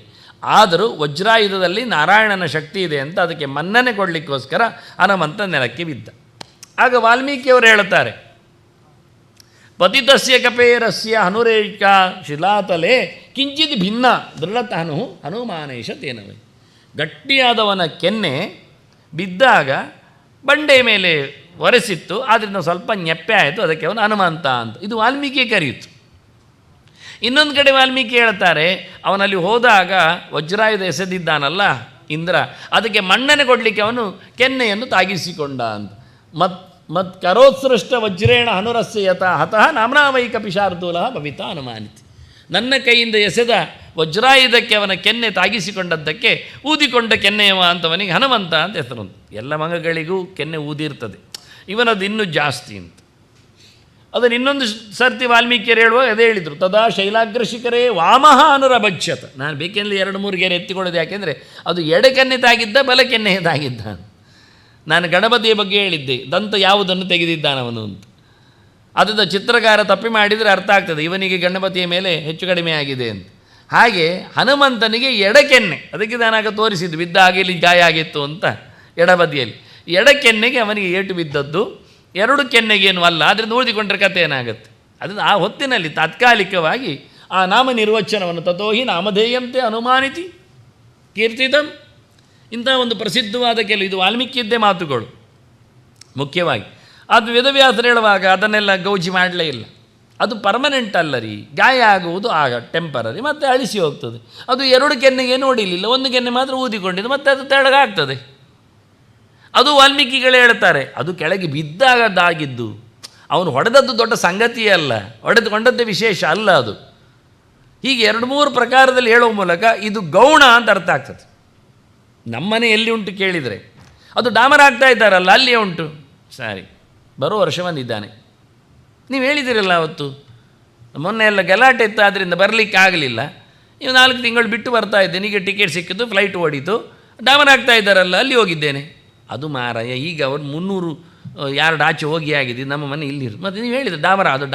ಆದರೂ ವಜ್ರಾಯುಧದಲ್ಲಿ ನಾರಾಯಣನ ಶಕ್ತಿ ಇದೆ ಅಂತ ಅದಕ್ಕೆ ಮನ್ನಣೆ ಕೊಡಲಿಕ್ಕೋಸ್ಕರ ಹನುಮಂತ ನೆಲಕ್ಕೆ ಬಿದ್ದ. ಆಗ ವಾಲ್ಮೀಕಿಯವರು ಹೇಳುತ್ತಾರೆ, ಪತಿತಸ್ಯ ಕಪೇರಸ್ಯ ಹನುರೇಕ ಶಿಲಾತಲೆ ಕಿಂಚಿತ್ ಭಿನ್ನ ದೃಢತನು ಹನುಮಾನೇಶ ತೇನವೇ. ಗಟ್ಟಿಯಾದವನ ಕೆನ್ನೆ ಬಿದ್ದಾಗ ಬಂಡೆ ಮೇಲೆ ಒರೆಸಿತ್ತು, ಆದ್ದರಿಂದ ಸ್ವಲ್ಪ ನೆಪ್ಪೆ ಆಯಿತು, ಅದಕ್ಕೆ ಅವನು ಹನುಮಂತ ಅಂತ. ಇದು ವಾಲ್ಮೀಕಿ ಕರೆಯಿತು. ಇನ್ನೊಂದು ಕಡೆ ವಾಲ್ಮೀಕಿ ಹೇಳ್ತಾರೆ, ಅವನಲ್ಲಿ ಹೋದಾಗ ವಜ್ರಾಯುಧ ಎಸೆದಿದ್ದಾನಲ್ಲ ಇಂದ್ರ, ಅದಕ್ಕೆ ಮನ್ನಣೆ ಕೊಡಲಿಕ್ಕೆ ಅವನು ಕೆನ್ನೆಯನ್ನು ತಾಗಿಸಿಕೊಂಡ ಅಂತ. ಮತ್ ಕರೋತ್ಸೃಷ್ಟ ವಜ್ರೇಣ ಹನುರಸ್ಯ ಯತಃ ಹತಃ ನಾಮ್ನಾವೈಕ ಪಿಶಾರ್ದೂಲ ಭವಿತ ಅನುಮಾನಿತಿ. ನನ್ನ ಕೈಯಿಂದ ಎಸೆದ ವಜ್ರಾಯುಧಕ್ಕೆ ಅವನ ಕೆನ್ನೆ ತಾಗಿಸಿಕೊಂಡದ್ದಕ್ಕೆ ಊದಿಕೊಂಡ ಕೆನ್ನೆಯವ ಅಂತವನಿಗೆ ಹನುಮಂತ ಅಂತ ಹೆಸರು. ಎಲ್ಲ ಮಗಗಳಿಗೂ ಕೆನ್ನೆ ಊದಿರ್ತದೆ, ಇವನದು ಇನ್ನೂ ಜಾಸ್ತಿ ಅಂತ. ಅದನ್ನು ಇನ್ನೊಂದು ಸರ್ತಿ ವಾಲ್ಮೀಕಿಯರು ಹೇಳುವಾಗ ಅದೇ ಹೇಳಿದರು, ತದಾ ಶೈಲಾಗ್ರ ಶಿಖರೇ ವಾಮಹ ಅನುರಭಜ್ಯತ. ನಾನು ಬೇಕೆಂದರೆ 2-3 ಗೆರೆ ಎತ್ತಿಕೊಳ್ಳೋದು, ಯಾಕೆಂದರೆ ಅದು ಎಡಕೆನ್ನೆ ತಾಗಿದ್ದ ಬಲಕೆನ್ನೆ ತಾಗಿದ್ದ. ನಾನು ಗಣಪತಿಯ ಬಗ್ಗೆ ಹೇಳಿದ್ದೆ, ದಂತ ಯಾವುದನ್ನು ತೆಗೆದಿದ್ದಾನವನು ಅಂತ. ಅದನ್ನು ಚಿತ್ರಕಾರ ತಪ್ಪಿ ಮಾಡಿದರೆ ಅರ್ಥ ಆಗ್ತದೆ, ಇವನಿಗೆ ಗಣಪತಿಯ ಮೇಲೆ ಹೆಚ್ಚು ಕಡಿಮೆ ಆಗಿದೆ ಅಂತ. ಹಾಗೆ ಹನುಮಂತನಿಗೆ ಎಡಕೆನ್ನೆ, ಅದಕ್ಕೆ ನಾನಾಗ ತೋರಿಸಿದ್ದು, ಬಿದ್ದ ಹಾಗೆ ಇಲ್ಲಿ ಗಾಯ ಆಗಿತ್ತು ಅಂತ ಎಡಬದಿಯಲ್ಲಿ. ಎಡಕೆನ್ನೆಗೆ ಅವನಿಗೆ ಏಟು ಬಿದ್ದದ್ದು, 2 ಕೆನ್ನೆಗೇನು ಅಲ್ಲ. ಅದರಿಂದ ಉಳಿದುಕೊಂಡ್ರೆ ಕಥೆ ಏನಾಗುತ್ತೆ. ಅದನ್ನು ಆ ಹೊತ್ತಿನಲ್ಲಿ ತಾತ್ಕಾಲಿಕವಾಗಿ ಆ ನಾಮ ನಿರ್ವಚನವನ್ನು ತಥೋಹಿ ನಾಮಧೇಯಂತೆ ಅನುಮಾನಿತಿ ಕೀರ್ತಿತಂ, ಇಂಥ ಒಂದು ಪ್ರಸಿದ್ಧವಾದ ಕೆಲವು, ಇದು ವಾಲ್ಮೀಕಿಯದ್ದೇ ಮಾತುಗಳು ಮುಖ್ಯವಾಗಿ. ಅದು ವೇದವ್ಯಾಸರು ಹೇಳುವಾಗ ಅದನ್ನೆಲ್ಲ ಗೌಜಿ ಮಾಡಲೇ ಇಲ್ಲ. ಅದು ಪರ್ಮನೆಂಟ್ ಅಲ್ಲ ರೀ, ಗಾಯ ಆಗುವುದು ಆಗ ಟೆಂಪರರಿ, ಮತ್ತು ಅಳಿಸಿ ಹೋಗ್ತದೆ. ಅದು 2 ಕೆನ್ನೆಗೆ ನೋಡಿಲಿಲ್ಲ, 1 ಕೆನ್ನೆ ಮಾತ್ರ ಊದಿಕೊಂಡಿದ್ದು, ಮತ್ತು ಅದು ತೆಳಗಾಗ್ತದೆ. ಅದು ವಾಲ್ಮೀಕಿಗಳೇ ಹೇಳ್ತಾರೆ, ಅದು ಕೆಳಗೆ ಬಿದ್ದಾಗದ್ದಾಗಿದ್ದು, ಅವನು ಹೊಡೆದದ್ದು ದೊಡ್ಡ ಸಂಗತಿಯೇ ಅಲ್ಲ, ಹೊಡೆದುಕೊಂಡದ್ದೇ ವಿಶೇಷ ಅಲ್ಲ ಅದು. ಹೀಗೆ 2-3 ಪ್ರಕಾರದಲ್ಲಿ ಹೇಳುವ ಮೂಲಕ ಇದು ಗೌಣ ಅಂತ ಅರ್ಥ ಆಗ್ತದೆ. ನಮ್ಮನೆ ಎಲ್ಲಿ ಉಂಟು ಕೇಳಿದರೆ, ಅದು ಡಾಮರ್ ಆಗ್ತಾ ಇದ್ದಾರಲ್ಲ ಅಲ್ಲಿಯೇ ಉಂಟು. ಸರಿ, ಬರೋ ವರ್ಷ ಬಂದಿದ್ದಾನೆ. ನೀವು ಹೇಳಿದಿರಲ್ಲ ಅವತ್ತು, ಮೊನ್ನೆ ಎಲ್ಲ ಗಲಾಟೆ ಇತ್ತು, ಆದ್ದರಿಂದ ಬರಲಿಕ್ಕೆ ಆಗಲಿಲ್ಲ. ನೀವು 4 ತಿಂಗಳು ಬಿಟ್ಟು ಬರ್ತಾ ಇದ್ದೇನೆ, ಈಗ ಟಿಕೆಟ್ ಸಿಕ್ಕಿತು, ಫ್ಲೈಟ್ ಓಡಿತು, ಡಾಮರ್ ಆಗ್ತಾ ಇದ್ದಾರಲ್ಲ ಅಲ್ಲಿ ಹೋಗಿದ್ದೇನೆ. ಅದು ಮಾರಾಯ, ಈಗ ಅವ್ರು 300 ಯಾರ್ಡ್ ಆಚೆ ಹೋಗಿ ಆಗಿದೆ, ನಮ್ಮ ಮನೆ ಇಲ್ಲಿರು. ಮತ್ತು ನೀವು ಹೇಳಿದರೆ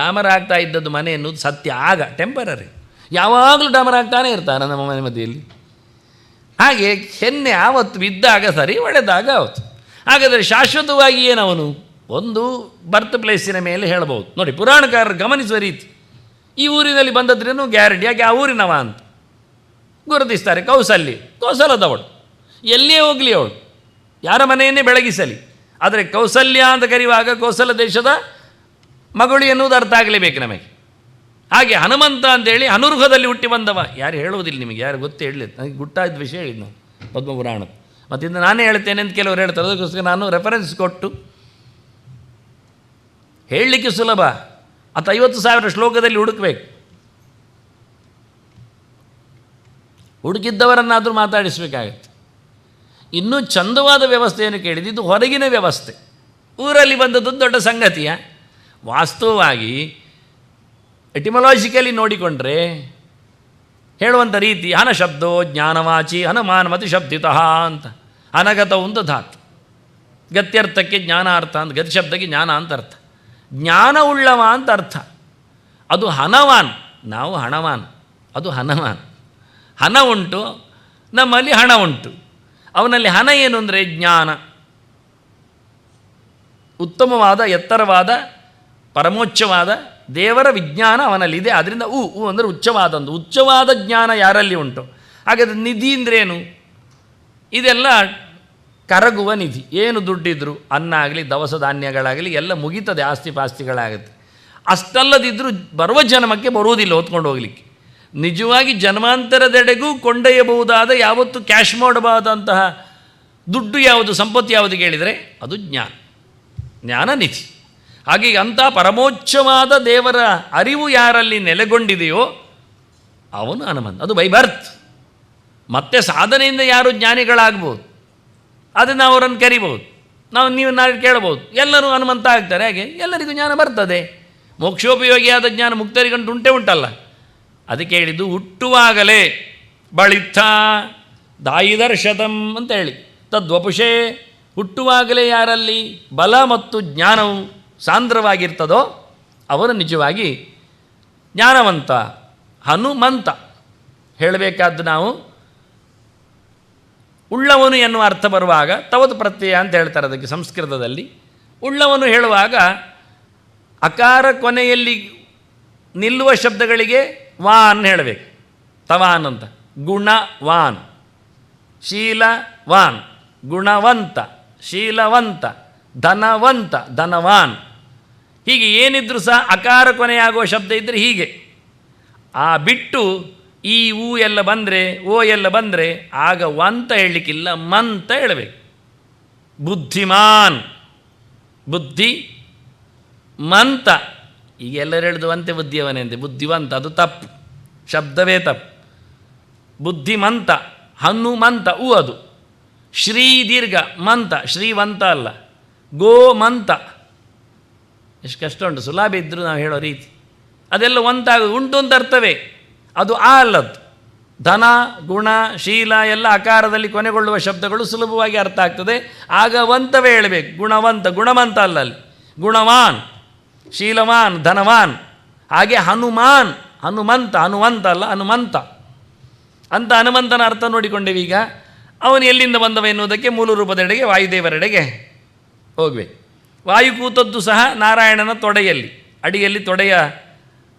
ಡಾಮರ್ ಆಗ್ತಾ ಇದ್ದದ್ದು ಮನೆ ಎನ್ನುವುದು ಸತ್ಯ, ಆಗ ಟೆಂಪರರಿ, ಯಾವಾಗಲೂ ಡಾಮರ್ ಆಗ್ತಾನೆ ಇರ್ತಾರೆ ನಮ್ಮ ಮನೆ ಮಧ್ಯೆಯಲ್ಲಿ. ಹಾಗೆ ಕೆನ್ನೆ ಆವತ್ತು ಬಿದ್ದಾಗ ಸರಿ, ಒಡೆದಾಗ ಅವತ್ತು. ಹಾಗಾದರೆ ಶಾಶ್ವತವಾಗಿ ಏನವನು, ಒಂದು ಬರ್ತ್ ಪ್ಲೇಸಿನ ಮೇಲೆ ಹೇಳ್ಬೋದು. ನೋಡಿ, ಪುರಾಣಕಾರರು ಗಮನಿಸುವ ರೀತಿ, ಈ ಊರಿನಲ್ಲಿ ಬಂದದ್ರೇನು ಗ್ಯಾರಂಟಿ, ಯಾಕೆ ಆ ಊರಿನವ ಅಂತ ಗುರುತಿಸ್ತಾರೆ. ಕೌಸಲ್ಯದವಳು, ಎಲ್ಲಿಯೇ ಹೋಗಲಿ ಅವಳು, ಯಾರ ಮನೆಯನ್ನೇ ಬೆಳಗಿಸಲಿ, ಆದರೆ ಕೌಸಲ್ಯ ಅಂತ ಕರೆಯುವಾಗ ಕೌಸಲ ದೇಶದ ಮಗಳು ಎನ್ನುವುದು ಅರ್ಥ ಆಗಲೇಬೇಕು ನಮಗೆ. ಹಾಗೆ ಹನುಮಂತ ಅಂತೇಳಿ ಅನುರ್ಹದಲ್ಲಿ ಹುಟ್ಟಿ ಬಂದವ. ಯಾರು ಹೇಳುವುದಿಲ್ಲ ನಿಮಗೆ, ಯಾರು ಗೊತ್ತೇ ಹೇಳಲಿಲ್ಲ. ನನಗೆ ಗುಟ್ಟಾದ ವಿಷಯ ಹೇಳಿದ್ದು ನಾವು ಪದ್ಮಪುರಾಣದ. ಮತ್ತಿಂದ ನಾನೇ ಹೇಳ್ತೇನೆ ಅಂತ ಕೆಲವರು ಹೇಳ್ತಾರೆ. ಅದಕ್ಕೋಸ್ಕರ ನಾನು ರೆಫರೆನ್ಸ್ ಕೊಟ್ಟು ಹೇಳಲಿಕ್ಕೆ ಸುಲಭ. ಅದು 50,000 ಶ್ಲೋಕದಲ್ಲಿ ಹುಡುಕಬೇಕು. ಹುಡುಕಿದ್ದವರನ್ನಾದರೂ ಮಾತಾಡಿಸಬೇಕಾಗತ್ತೆ. ಇನ್ನೂ ಚಂದವಾದ ವ್ಯವಸ್ಥೆಯನ್ನು ಕೇಳಿದ್ದು ಇದು ಹೊರಗಿನ ವ್ಯವಸ್ಥೆ. ಊರಲ್ಲಿ ಬಂದದ್ದು ದೊಡ್ಡ ಸಂಗತಿಯ. ವಾಸ್ತವವಾಗಿ ಎಟಿಮೊಲಾಜಿಕಲಿ ನೋಡಿಕೊಂಡ್ರೆ ಹೇಳುವಂಥ ರೀತಿ ಹನ ಶಬ್ದೋ ಜ್ಞಾನವಾಚಿ ಹನುಮಾನಮತಿ ಶಬ್ದಿತಃ ಅಂತ. ಅನಗತ ಒಂದು ಧಾತು, ಗತ್ಯರ್ಥಕ್ಕೆ ಜ್ಞಾನಾರ್ಥ ಅಂತ, ಗತಿ ಶಬ್ದಕ್ಕೆ ಜ್ಞಾನ ಅಂತ ಅರ್ಥ. ಜ್ಞಾನ ಉಳ್ಳವ ಅಂತ ಅರ್ಥ. ಅದು ಹನವಾನ್, ನಾವು ಹಣವಾನ್, ಅದು ಹನವಾನ್. ಹನ ಉಂಟು, ನಮ್ಮಲ್ಲಿ ಹಣ ಉಂಟು. ಅವನಲ್ಲಿ ಹನ ಏನು ಅಂದರೆ ಜ್ಞಾನ, ಉತ್ತಮವಾದ ಎತ್ತರವಾದ ಪರಮೋಚ್ಚವಾದ ದೇವರ ವಿಜ್ಞಾನ ಅವನಲ್ಲಿದೆ. ಅದರಿಂದ ಉ ಅಂದರೆ ಉಚ್ಚವಾದಂದು, ಉಚ್ಚವಾದ ಜ್ಞಾನ ಯಾರಲ್ಲಿ ಉಂಟು. ಹಾಗಾದರೆ ನಿಧಿ ಅಂದ್ರೇನು? ಇದೆಲ್ಲ ಕರಗುವ ನಿಧಿ. ಏನು ದುಡ್ಡಿದ್ರು, ಅನ್ನ ಆಗಲಿ ದವಸ ಧಾನ್ಯಗಳಾಗಲಿ ಎಲ್ಲ ಮುಗಿತದೆ, ಆಸ್ತಿ ಪಾಸ್ತಿಗಳಾಗುತ್ತೆ. ಅಷ್ಟಲ್ಲದಿದ್ದರೂ ಬರುವ ಜನ್ಮಕ್ಕೆ ಬರುವುದಿಲ್ಲ ಹೊತ್ಕೊಂಡು ಹೋಗಲಿಕ್ಕೆ. ನಿಜವಾಗಿ ಜನ್ಮಾಂತರದೆಡೆಗೂ ಕೊಂಡೊಯ್ಯಬಹುದಾದ, ಯಾವತ್ತು ಕ್ಯಾಶ್ ಮಾಡಬಹುದಂತಹ ದುಡ್ಡು ಯಾವುದು, ಸಂಪತ್ತು ಯಾವುದು ಕೇಳಿದರೆ ಅದು ಜ್ಞಾನ, ಜ್ಞಾನ ನಿಧಿ. ಹಾಗೆ ಅಂಥ ಪರಮೋಚ್ಚವಾದ ದೇವರ ಅರಿವು ಯಾರಲ್ಲಿ ನೆಲೆಗೊಂಡಿದೆಯೋ ಅವನು ಹನುಮಂತ. ಅದು ಬೈ ಬರ್ತ್. ಮತ್ತೆ ಸಾಧನೆಯಿಂದ ಯಾರು ಜ್ಞಾನಿಗಳಾಗ್ಬೋದು, ಅದನ್ನು ನಾವು ಅವರನ್ನು ಕರಿಬೋದು. ನೀವು ನಾಳೆ ಕೇಳ್ಬೋದು, ಎಲ್ಲರೂ ಹನುಮಂತ ಆಗ್ತಾರೆ. ಹಾಗೆ ಎಲ್ಲರಿಗೂ ಜ್ಞಾನ ಬರ್ತದೆ. ಮೋಕ್ಷೋಪಯೋಗಿಯಾದ ಜ್ಞಾನ ಮುಕ್ತರಿಗಂಟು ಉಂಟೇ ಉಂಟಲ್ಲ. ಅದಕ್ಕೆ ಹೇಳಿದ್ದು ಹುಟ್ಟುವಾಗಲೇ ಬಳಿತ್ಥ ದಾಯಿದರ್ಶತಂ ಅಂತ ಹೇಳಿ ತದ್ವಪುಷೇ. ಹುಟ್ಟುವಾಗಲೇ ಯಾರಲ್ಲಿ ಬಲ ಮತ್ತು ಜ್ಞಾನವು ಸಾಂದ್ರವಾಗಿರ್ತದೋ ಅವರು ನಿಜವಾಗಿ ಜ್ಞಾನವಂತ, ಹನುಮಂತ. ಹೇಳಬೇಕಾದ್ದು ನಾವು ಉಳ್ಳವನು ಎನ್ನುವ ಅರ್ಥ ಬರುವಾಗ ತವದು ಪ್ರತ್ಯಯ ಅಂತ ಹೇಳ್ತಾರೆ ಅದಕ್ಕೆ ಸಂಸ್ಕೃತದಲ್ಲಿ. ಉಳ್ಳವನು ಹೇಳುವಾಗ ಅಕಾರ ಕೊನೆಯಲ್ಲಿ ನಿಲ್ಲುವ ಶಬ್ದಗಳಿಗೆ ವಾನ್ ಹೇಳಬೇಕು. ತವಾನ್ ಅಂತ. ಗುಣವಾನ್, ಶೀಲವಾನ್, ಗುಣವಂತ, ಶೀಲವಂತ, ಧನವಂತ, ಧನವಾನ್. ಹೀಗೆ ಏನಿದ್ರೂ ಸಹ ಅಕಾರ ಕೊನೆಯಾಗುವ ಶಬ್ದ ಇದ್ದರೆ ಹೀಗೆ. ಆ ಬಿಟ್ಟು ಈ ಊ ಎಲ್ಲ ಬಂದರೆ, ಓ ಎಲ್ಲ ಬಂದರೆ ಆಗ ವಂತ ಹೇಳಲಿಕ್ಕಿಲ್ಲ, ಮಂತ ಹೇಳಬೇಕು. ಬುದ್ಧಿಮಾನ್, ಬುದ್ಧಿ ಮಂತ. ಈಗ ಎಲ್ಲರೂ ಹೇಳಿದು ಅಂತೆ ಬುದ್ಧಿಯವನೇ ಅಂತೆ, ಬುದ್ಧಿವಂತ ಅದು ತಪ್ಪು, ಶಬ್ದವೇ ತಪ್ಪು. ಬುದ್ಧಿಮಂತ, ಹನುಮಂತ ಉ ಅದು. ಶ್ರೀ ದೀರ್ಘ ಮಂತ, ಶ್ರೀವಂತ ಅಲ್ಲ. ಗೋಮಂತ. ಎಷ್ಟು ಕಷ್ಟ ಉಂಟು, ಸುಲಭ ಇದ್ದರೂ ನಾವು ಹೇಳೋ ರೀತಿ ಅದೆಲ್ಲ ಒಂತಾಗೋದು ಉಂಟು ಅಂತ ಅರ್ಥವೇ. ಅದು ಆ ಅಲ್ಲದ್ದು. ಧನ, ಗುಣ, ಶೀಲ ಎಲ್ಲ ಅಕಾರದಲ್ಲಿ ಕೊನೆಗೊಳ್ಳುವ ಶಬ್ದಗಳು ಸುಲಭವಾಗಿ ಅರ್ಥ ಆಗ್ತದೆ. ಆಗ ವಂತವೇ ಹೇಳಬೇಕು. ಗುಣವಂತ, ಗುಣವಂತ ಅಲ್ಲ ಅಲ್ಲಿ. ಗುಣವಾನ್, ಶೀಲವಾನ್, ಧನವಾನ್. ಹಾಗೆ ಹನುಮಾನ್, ಹನುಮಂತ, ಹನುವಂತ ಅಲ್ಲ ಹನುಮಂತ ಅಂತ. ಹನುಮಂತನ ಅರ್ಥ ನೋಡಿಕೊಂಡೇವೆ. ಈಗ ಅವನು ಎಲ್ಲಿಂದ ಬಂದವ ಎನ್ನುವುದಕ್ಕೆ ಮೂಲ ರೂಪದೆಡೆಗೆ ವಾಯುದೇವರೆಡೆಗೆ ಹೋಗಬೇಕು. ವಾಯು ಕೂತದ್ದು ಸಹ ನಾರಾಯಣನ ತೊಡೆಯಲ್ಲಿ, ಅಡಿಯಲ್ಲಿ ತೊಡೆಯ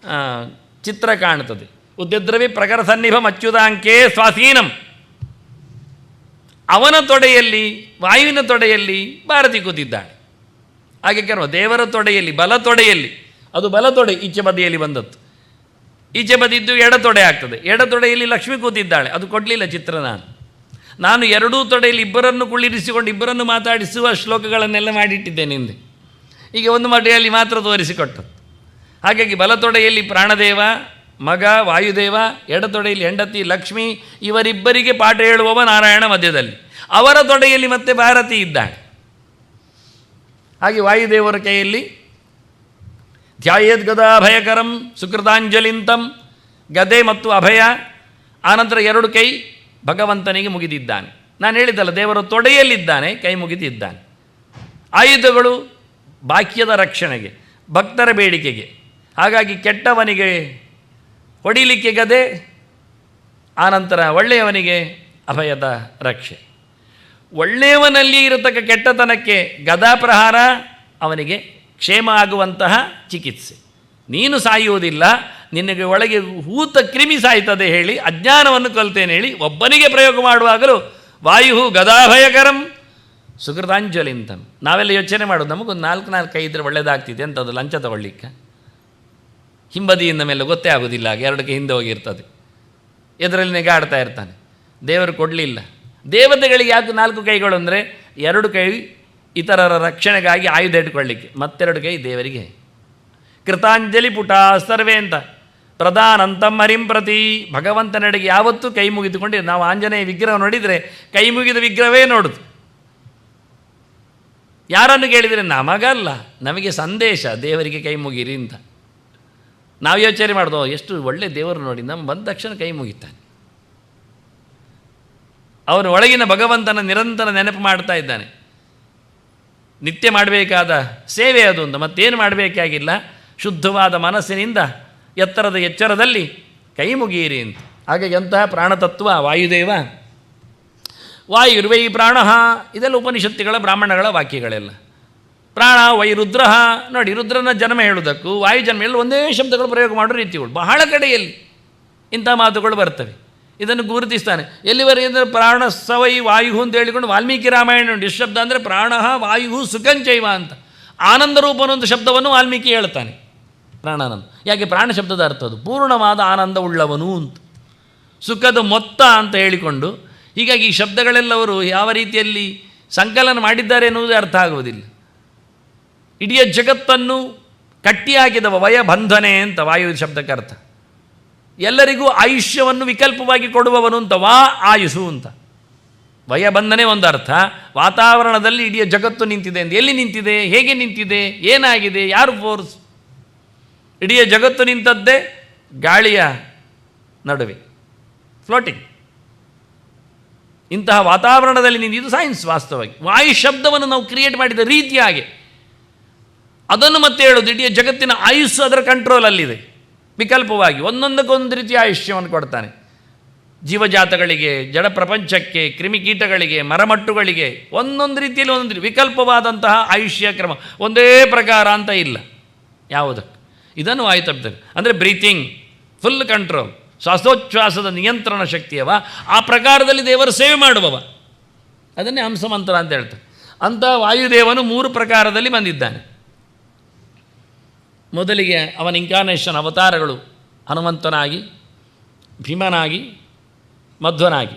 ಚಿತ್ರ ಕಾಣ್ತದೆ. ಉದ್ಯದ್ರವಿ ಪ್ರಕರ ಸನ್ನಿಭಂ ಅಚ್ಯುತಾಂಕೇ ಸ್ವಾಸೀನಂ. ಅವನ ತೊಡೆಯಲ್ಲಿ, ವಾಯುವಿನ ತೊಡೆಯಲ್ಲಿ ಭಾರತಿ ಕೂತಿದ್ದಾಳೆ. ಹಾಗೆ ಕರ್ಮ ದೇವರ ತೊಡೆಯಲ್ಲಿ, ಬಲ ತೊಡೆಯಲ್ಲಿ, ಅದು ಬಲ ತೊಡೆ ಈಚೆ ಬದಿಯಲ್ಲಿ ಬಂದದ್ದು. ಈಚೆ ಬದಿದ್ದು ಎಡ ತೊಡೆ ಆಗ್ತದೆ. ಎಡ ತೊಡೆಯಲ್ಲಿ ಲಕ್ಷ್ಮಿ ಕೂತಿದ್ದಾಳೆ. ಅದು ಕೊಡಲಿಲ್ಲ ಚಿತ್ರ. ನಾನು ಎರಡೂ ತೊಡೆಯಲ್ಲಿ ಇಬ್ಬರನ್ನು ಕುಳ್ಳಿರಿಸಿಕೊಂಡು ಇಬ್ಬರನ್ನು ಮಾತಾಡಿಸುವ ಶ್ಲೋಕಗಳನ್ನೆಲ್ಲ ಮಾಡಿಟ್ಟಿದ್ದೇನೆ ಹಿಂದೆ. ಈಗ ಒಂದು ಮಡಿಯಲ್ಲಿ ಮಾತ್ರ ತೋರಿಸಿಕೊಟ್ಟದ್ದು. ಹಾಗಾಗಿ ಬಲತೊಡೆಯಲ್ಲಿ ಪ್ರಾಣದೇವ ಮಗ ವಾಯುದೇವ, ಎಡತೊಡೆಯಲ್ಲಿ ಹೆಂಡತಿ ಲಕ್ಷ್ಮಿ, ಇವರಿಬ್ಬರಿಗೆ ಪಾಠ ಹೇಳುವವ ನಾರಾಯಣ ಮಧ್ಯದಲ್ಲಿ. ಅವರ ತೊಡೆಯಲ್ಲಿ ಮತ್ತೆ ಭಾರತಿ ಇದ್ದಾಳೆ. ಹಾಗೆ ವಾಯುದೇವರ ಕೈಯಲ್ಲಿ ಧ್ಯಾಯೇದ್ ಗದಾಭಯಕರಂ ಸುಕೃತಾಂಜಲಿಂತಂ, ಗದೆ ಮತ್ತು ಅಭಯ. ಆನಂತರ ಎರಡು ಕೈ ಭಗವಂತನಿಗೆ ಮುಗಿದಿದ್ದಾನೆ. ನಾನು ಹೇಳಿದ್ದಲ್ಲ, ದೇವರ ತೊಡೆಯಲ್ಲಿದ್ದಾನೆ, ಕೈ ಮುಗಿದಿದ್ದಾನೆ. ಆಯುಧಗಳು ಬಾಕ್ಯದ ರಕ್ಷಣೆಗೆ, ಭಕ್ತರ ಬೇಡಿಕೆಗೆ. ಹಾಗಾಗಿ ಕೆಟ್ಟವನಿಗೆ ಹೊಡಿಲಿಕ್ಕೆ ಗದೆ, ಆನಂತರ ಒಳ್ಳೆಯವನಿಗೆ ಅಭಯದ ರಕ್ಷೆ. ಒಳ್ಳೆಯವನಲ್ಲಿ ಇರತಕ್ಕ ಕೆಟ್ಟತನಕ್ಕೆ ಗದಾಪ್ರಹಾರ, ಅವನಿಗೆ ಕ್ಷೇಮ ಆಗುವಂತಹ ಚಿಕಿತ್ಸೆ. ನೀನು ಸಾಯುವುದಿಲ್ಲ, ನಿನಗೆ ಒಳಗೆ ಹೂತ ಕ್ರಿಮಿ ಸಾಯ್ತದೆ ಹೇಳಿ ಅಜ್ಞಾನವನ್ನು ಕಲಿತೇನೆ ಹೇಳಿ ಒಬ್ಬನಿಗೆ ಪ್ರಯೋಗ ಮಾಡುವಾಗಲೂ ವಾಯು ಗದಾಭಯಕರಂ ಸುಕೃತಾಂಜಲಿ ಅಂತ ನಾವೆಲ್ಲ ಯೋಚನೆ ಮಾಡೋದು, ನಮಗೊಂದು 4 ಕೈ ಇದ್ದರೆ ಒಳ್ಳೆಯದಾಗ್ತಿದೆ ಅಂತದ್ದು ಲಂಚ ತಗೊಳ್ಳಿಕ್ಕೆ. ಹಿಂಬದಿಯಿಂದ ಮೇಲೆ ಗೊತ್ತೇ ಆಗೋದಿಲ್ಲ, 2 ಕೈ ಹಿಂದೆ ಹೋಗಿರ್ತದೆ, ಎದರಲ್ಲಿ ನೆಗಾಡ್ತಾ ಇರ್ತಾನೆ. ದೇವರು ಕೊಡಲಿಲ್ಲ. ದೇವತೆಗಳಿಗೆ ಯಾಕೆ 4 ಕೈಗಳು ಅಂದರೆ 2 ಕೈ ಇತರರ ರಕ್ಷಣೆಗಾಗಿ ಆಯುಧ ಇಟ್ಕೊಳ್ಳಿಕ್ಕೆ, ಮತ್ತೆರಡು ಕೈ ದೇವರಿಗೆ. ಕೃತಾಂಜಲಿ ಪುಟ ಸರ್ವೇ ಅಂತ ಪ್ರಧಾನಂತಂ ಹರಿಂ ಪ್ರತಿ. ಭಗವಂತನೆಡೆಗೆ ಯಾವತ್ತೂ ಕೈ ಮುಗಿದುಕೊಂಡು, ನಾವು ಆಂಜನೇಯ ವಿಗ್ರಹ ನೋಡಿದರೆ ಕೈ ಮುಗಿದ ವಿಗ್ರಹವೇ ನೋಡುದು. ಯಾರನ್ನು ಕೇಳಿದರೆ ನಮಗಲ್ಲ, ನಮಗೆ ಸಂದೇಶ ದೇವರಿಗೆ ಕೈ ಮುಗಿರಿ ಅಂತ. ನಾವು ಯೋಚನೆ ಮಾಡೋದು, ಎಷ್ಟು ಒಳ್ಳೆ ದೇವರು ನೋಡಿ, ನಮ್ಮ ಬಂದ ತಕ್ಷಣ ಕೈ ಮುಗಿತಾನೆ. ಅವನು ಒಳಗಿನ ಭಗವಂತನ ನಿರಂತರ ನೆನಪು ಮಾಡ್ತಾ ಇದ್ದಾನೆ. ನಿತ್ಯ ಮಾಡಬೇಕಾದ ಸೇವೆ ಅದು ಅಂತ, ಮತ್ತೇನು ಮಾಡಬೇಕಾಗಿಲ್ಲ. ಶುದ್ಧವಾದ ಮನಸ್ಸಿನಿಂದ ಎತ್ತರದ ಎಚ್ಚರದಲ್ಲಿ ಕೈ ಮುಗಿಯಿರಿ ಅಂತ. ಹಾಗಾಗಿ ಅಂತಹ ಪ್ರಾಣತತ್ವ ವಾಯುದೇವ. ವಾಯುರ್ವೈ ಪ್ರಾಣ, ಇದೆಲ್ಲ ಉಪನಿಷತ್ತುಗಳ ಬ್ರಾಹ್ಮಣಗಳ ವಾಕ್ಯಗಳೆಲ್ಲ. ಪ್ರಾಣ ವೈ ರುದ್ರ, ನೋಡಿ ರುದ್ರನ ಜನ್ಮ ಹೇಳುವುದಕ್ಕೂ ವಾಯು ಜನ್ಮ ಹೇಳಲು ಒಂದೇ ಶಬ್ದಗಳು ಪ್ರಯೋಗ ಮಾಡೋ ರೀತಿಗಳು ಬಹಳ ಕಡೆಯಲ್ಲಿ ಇಂಥ ಮಾತುಗಳು ಬರ್ತವೆ. ಇದನ್ನು ಗುರುತಿಸ್ತಾನೆ. ಎಲ್ಲಿವರೆಗೆ ಅಂದರೆ ಪ್ರಾಣ ಸವೈ ವಾಯು ಅಂತ ಹೇಳಿಕೊಂಡು ವಾಲ್ಮೀಕಿ ರಾಮಾಯಣ ಉಂಟು. ಎಷ್ಟು ಶಬ್ದ ಅಂದರೆ ಪ್ರಾಣ ವಾಯು ಸುಖಂಚೈವ ಅಂತ ಆನಂದ ರೂಪನೊಂದು ಶಬ್ದವನ್ನು ವಾಲ್ಮೀಕಿ ಹೇಳ್ತಾನೆ. ಪ್ರಾಣಾನಂದ ಯಾಕೆ? ಪ್ರಾಣ ಶಬ್ದದ ಅರ್ಥ ಅದು ಪೂರ್ಣವಾದ ಆನಂದ ಉಳ್ಳವನು ಅಂತ, ಸುಖದ ಮೊತ್ತ ಅಂತ ಹೇಳಿಕೊಂಡು. ಹೀಗಾಗಿ ಈ ಶಬ್ದಗಳೆಲ್ಲವರು ಯಾವ ರೀತಿಯಲ್ಲಿ ಸಂಕಲನ ಮಾಡಿದ್ದಾರೆ ಎನ್ನುವುದೇ ಅರ್ಥ ಆಗುವುದಿಲ್ಲ. ಇಡೀ ಜಗತ್ತನ್ನು ಕಟ್ಟಿಹಾಕಿದವ ವಯಬಂಧನೆ ಅಂತ ವಾಯು ಶಬ್ದಕ್ಕೆ ಅರ್ಥ. ಎಲ್ಲರಿಗೂ ಆಯುಷ್ಯವನ್ನು ವಿಕಲ್ಪವಾಗಿ ಕೊಡುವವನು ಅಂತ, ವಾ ಆಯುಷು ಅಂತ. ವಯಬಂಧನೆ ಒಂದು ಅರ್ಥ. ವಾತಾವರಣದಲ್ಲಿ ಇಡೀ ಜಗತ್ತು ನಿಂತಿದೆ ಅಂತ. ಎಲ್ಲಿ ನಿಂತಿದೆ, ಹೇಗೆ ನಿಂತಿದೆ, ಏನಾಗಿದೆ, ಯಾರು ಫೋರ್ಸ್? ಇಡೀ ಜಗತ್ತು ನಿಂತದ್ದೇ ಗಾಳಿಯ ನಡುವೆ, ಫ್ಲೋಟಿಂಗ್. ಇಂತಹ ವಾತಾವರಣದಲ್ಲಿ ನಿಂತಿದ್ದು ಸೈನ್ಸ್. ವಾಸ್ತವವಾಗಿ ವಾಯು ಶಬ್ದವನ್ನು ನಾವು ಕ್ರಿಯೇಟ್ ಮಾಡಿದ ರೀತಿ ಹಾಗೆ ಅದನ್ನು ಮತ್ತೆ ಹೇಳೋದು. ಇಡೀ ಜಗತ್ತಿನ ಆಯುಸ್ಸು ಅದರ ಕಂಟ್ರೋಲಲ್ಲಿದೆ. ವಿಕಲ್ಪವಾಗಿ ಒಂದೊಂದಕ್ಕೊಂದು ರೀತಿಯ ಆಯುಷ್ಯವನ್ನು ಕೊಡ್ತಾನೆ. ಜೀವಜಾತಗಳಿಗೆ, ಜಡ ಪ್ರಪಂಚಕ್ಕೆ, ಕ್ರಿಮಿಕೀಟಗಳಿಗೆ, ಮರಮಟ್ಟುಗಳಿಗೆ ಒಂದೊಂದು ರೀತಿಯಲ್ಲಿ ಒಂದೊಂದು ವಿಕಲ್ಪವಾದಂತಹ ಆಯುಷ್ಯ ಕ್ರಮ. ಒಂದೇ ಪ್ರಕಾರ ಅಂತ ಇಲ್ಲ ಯಾವುದಕ್ಕೆ. ಇದನ್ನು ವಾಯು ತಪ್ಪಿದ್ದಾರೆ ಅಂದರೆ ಬ್ರೀತಿಂಗ್, ಫುಲ್ ಕಂಟ್ರೋಲ್, ಶ್ವಾಸೋಚ್ಛ್ವಾಸದ ನಿಯಂತ್ರಣ ಶಕ್ತಿಯವ. ಆ ಪ್ರಕಾರದಲ್ಲಿ ದೇವರ ಸೇವೆ ಮಾಡುವವ, ಅದನ್ನೇ ಹಂಸಮಂತ್ರ ಅಂತ ಹೇಳ್ತಾರೆ. ಅಂಥ ವಾಯುದೇವನು 3 ಪ್ರಕಾರದಲ್ಲಿ ಬಂದಿದ್ದಾನೆ. ಮೊದಲಿಗೆ ಅವನ ಇನ್ಕಾರ್ನೇಷನ್ ಅವತಾರಗಳು ಹನುಮಂತನಾಗಿ, ಭೀಮನಾಗಿ, ಮಧ್ವನಾಗಿ.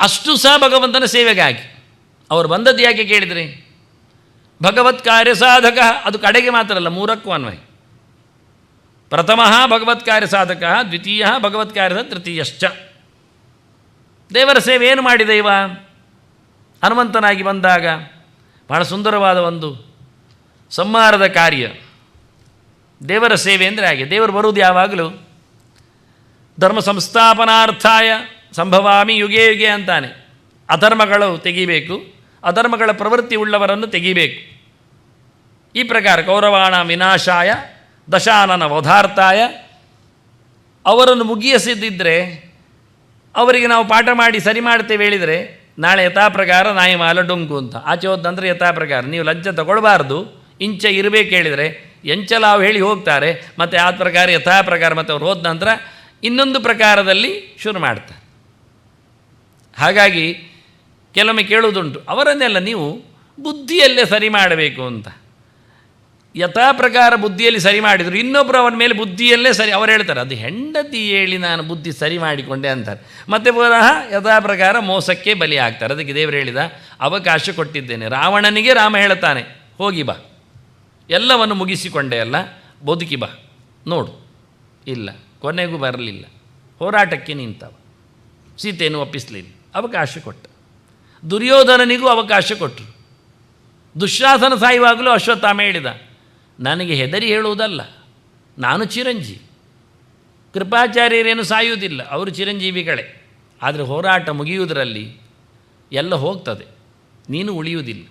ಅಷ್ಟು ಸಹ ಭಗವಂತನ ಸೇವೆಗಾಗಿ ಅವರು ಬಂದದ್ದು. ಯಾಕೆ ಕೇಳಿದರೆ ಭಗವತ್ ಕಾರ್ಯ ಸಾಧಕ, ಅದು ಕಡೆಗೆ ಮಾತ್ರ ಅಲ್ಲ, 3ಕ್ಕೂ ಅನ್ವಯ. ಪ್ರಥಮ ಭಗವತ್ ಕಾರ್ಯ ಸಾಧಕ, ದ್ವಿತೀಯ ಭಗವತ್ ಕಾರ್ಯ, ತೃತೀಯಶ್ಚ. ದೇವರ ಸೇವೆ ಏನು ಮಾಡಿದೆ ಇವ? ಹನುಮಂತನಾಗಿ ಬಂದಾಗ ಬಹಳ ಸುಂದರವಾದ ಒಂದು ಸಂಹಾರದ ಕಾರ್ಯ. ದೇವರ ಸೇವೆ ಅಂದರೆ ಹಾಗೆ. ದೇವರು ಬರುವುದು ಯಾವಾಗಲೂ ಧರ್ಮ ಸಂಸ್ಥಾಪನಾರ್ಥಾಯ ಸಂಭವಾಮಿ ಯುಗೆ ಯುಗೆ ಅಂತಾನೆ. ಅಧರ್ಮಗಳು ತೆಗಿಬೇಕು, ಅಧರ್ಮಗಳ ಪ್ರವೃತ್ತಿ ಉಳ್ಳವರನ್ನು ತೆಗಿಬೇಕು. ಈ ಪ್ರಕಾರ ಕೌರವಾಣ ವಿನಾಶಾಯ ದಶಾನನ ವಧಾರ್ಥಾಯ. ಅವರನ್ನು ಮುಗಿಸಿದ್ದಿದ್ದರೆ ಅವರಿಗೆ ನಾವು ಪಾಠ ಮಾಡಿ ಸರಿ ಮಾಡ್ತೇವೆ ಹೇಳಿದರೆ, ನಾಳೆ ಯಥಾ ಪ್ರಕಾರ ನಾಯಿಮಾಲ ಡೊಂಕು ಅಂತ ಆಚೆ ಹೋದ ನಂತರ ಯಥಾ ಪ್ರಕಾರ ನೀವು ಲಂಚ ತಗೊಳ್ಬಾರ್ದು, ಇಂಚ ಇರಬೇಕು ಹೇಳಿದರೆ ಎಂಚಲಾವು ಹೇಳಿ ಹೋಗ್ತಾರೆ. ಮತ್ತು ಆ ಪ್ರಕಾರ ಯಥಾ ಪ್ರಕಾರ ಮತ್ತು ಅವ್ರು ಹೋದ ನಂತರ ಇನ್ನೊಂದು ಪ್ರಕಾರದಲ್ಲಿ ಶುರು ಮಾಡ್ತಾರೆ. ಹಾಗಾಗಿ ಕೆಲವೊಮ್ಮೆ ಕೇಳುವುದುಂಟು, ಅವರನ್ನೆಲ್ಲ ನೀವು ಬುದ್ಧಿಯಲ್ಲೇ ಸರಿ ಮಾಡಬೇಕು ಅಂತ. ಯಥಾ ಪ್ರಕಾರ ಬುದ್ಧಿಯಲ್ಲಿ ಸರಿ ಮಾಡಿದರು, ಇನ್ನೊಬ್ಬರು ಅವನ ಮೇಲೆ ಬುದ್ಧಿಯಲ್ಲೇ ಸರಿ. ಅವರು ಹೇಳ್ತಾರೆ ಅದು ಹೆಂಡತಿ ಹೇಳಿ ನಾನು ಬುದ್ಧಿ ಸರಿ ಮಾಡಿಕೊಂಡೆ ಅಂತಾರೆ. ಮತ್ತು ಪುನಃ ಯಥಾ ಪ್ರಕಾರ ಮೋಸಕ್ಕೆ ಬಲಿ ಆಗ್ತಾರೆ. ಅದಕ್ಕೆ ದೇವರು ಹೇಳಿದ ಅವಕಾಶ ಕೊಟ್ಟಿದ್ದೇನೆ. ರಾವಣನಿಗೆ ರಾಮ ಹೇಳ್ತಾನೆ, ಹೋಗಿ ಬಾ, ಎಲ್ಲವನ್ನು ಮುಗಿಸಿಕೊಂಡೆ ಅಲ್ಲ, ಬದುಕಿ ಬಾ ನೋಡು. ಇಲ್ಲ, ಕೊನೆಗೂ ಬರಲಿಲ್ಲ, ಹೋರಾಟಕ್ಕೆ ನಿಂತವ, ಸೀತೆಯನ್ನು ಒಪ್ಪಿಸಲಿಲ್ಲ, ಅವಕಾಶ ಕೊಟ್ಟ. ದುರ್ಯೋಧನನಿಗೂ ಅವಕಾಶ ಕೊಟ್ಟರು. ದುಶ್ಯಾಸನ ಸಾಯುವಾಗಲೂ ಅಶ್ವತ್ಥಾಮ ಹೇಳಿದ, ನನಗೆ ಹೆದರಿ ಹೇಳುವುದಲ್ಲ, ನಾನು ಚಿರಂಜೀವಿ. ಕೃಪಾಚಾರ್ಯರೇನು ಸಾಯುವುದಿಲ್ಲ, ಅವರು ಚಿರಂಜೀವಿಗಳೇ. ಆದರೆ ಹೋರಾಟ ಮುಗಿಯುವುದರಲ್ಲಿ ಎಲ್ಲ ಹೋಗ್ತದೆ, ನೀನು ಉಳಿಯುವುದಿಲ್ಲ.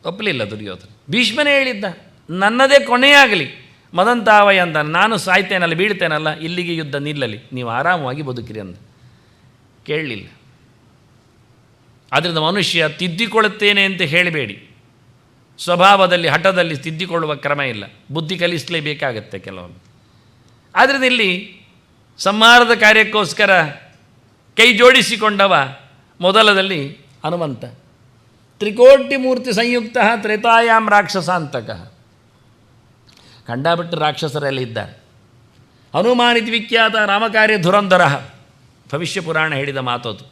ಒಪ್ಪಲಿಲ್ಲ ದುರ್ಯೋಧನ. ಭೀಷ್ಮನೇ ಹೇಳಿದ್ದ, ನನ್ನದೇ ಕೊನೆಯಾಗಲಿ ಮದಂತಾವಯ ಅಂತ, ನಾನು ಸಾಯ್ತೇನಲ್ಲ, ಬೀಳ್ತೇನಲ್ಲ, ಇಲ್ಲಿಗೆ ಯುದ್ಧ ನಿಲ್ಲಲಿ, ನೀವು ಆರಾಮವಾಗಿ ಬದುಕಿರಿ ಅಂದ. ಕೇಳಲಿಲ್ಲ. ಆದ್ದರಿಂದ ಮನುಷ್ಯ ತಿದ್ದಿಕೊಳ್ಳುತ್ತೇನೆ ಅಂತ ಹೇಳಬೇಡಿ. ಸ್ವಭಾವದಲ್ಲಿ ಹಠದಲ್ಲಿ ತಿದ್ದಿಕೊಳ್ಳುವ ಕ್ರಮ ಇಲ್ಲ, ಬುದ್ಧಿ ಕಲಿಸಲೇಬೇಕಾಗತ್ತೆ ಕೆಲವೊಮ್ಮೆ. ಆದ್ದರಿಂದ ಇಲ್ಲಿ ಸಂಹಾರದ ಕಾರ್ಯಕ್ಕೋಸ್ಕರ ಕೈ ಜೋಡಿಸಿಕೊಂಡವ ಮೊದಲದಲ್ಲಿ ಹನುಮಂತ. ತ್ರಿಕೋಟಿ ಮೂರ್ತಿ ಸಂಯುಕ್ತ ತ್ರೇತಾಯಾಮ್ ರಾಕ್ಷಸಾಂತಕ. ಕಂಡಾಬಿಟ್ಟು ರಾಕ್ಷಸರೆಲ್ಲ ಇದ್ದಾರೆ. ಹನುಮಾನಿತಿ ವಿಖ್ಯಾತ ರಾಮಕಾರ್ಯ ಧುರಂಧರ. ಭವಿಷ್ಯ ಪುರಾಣ ಹೇಳಿದ ಮಾತದು.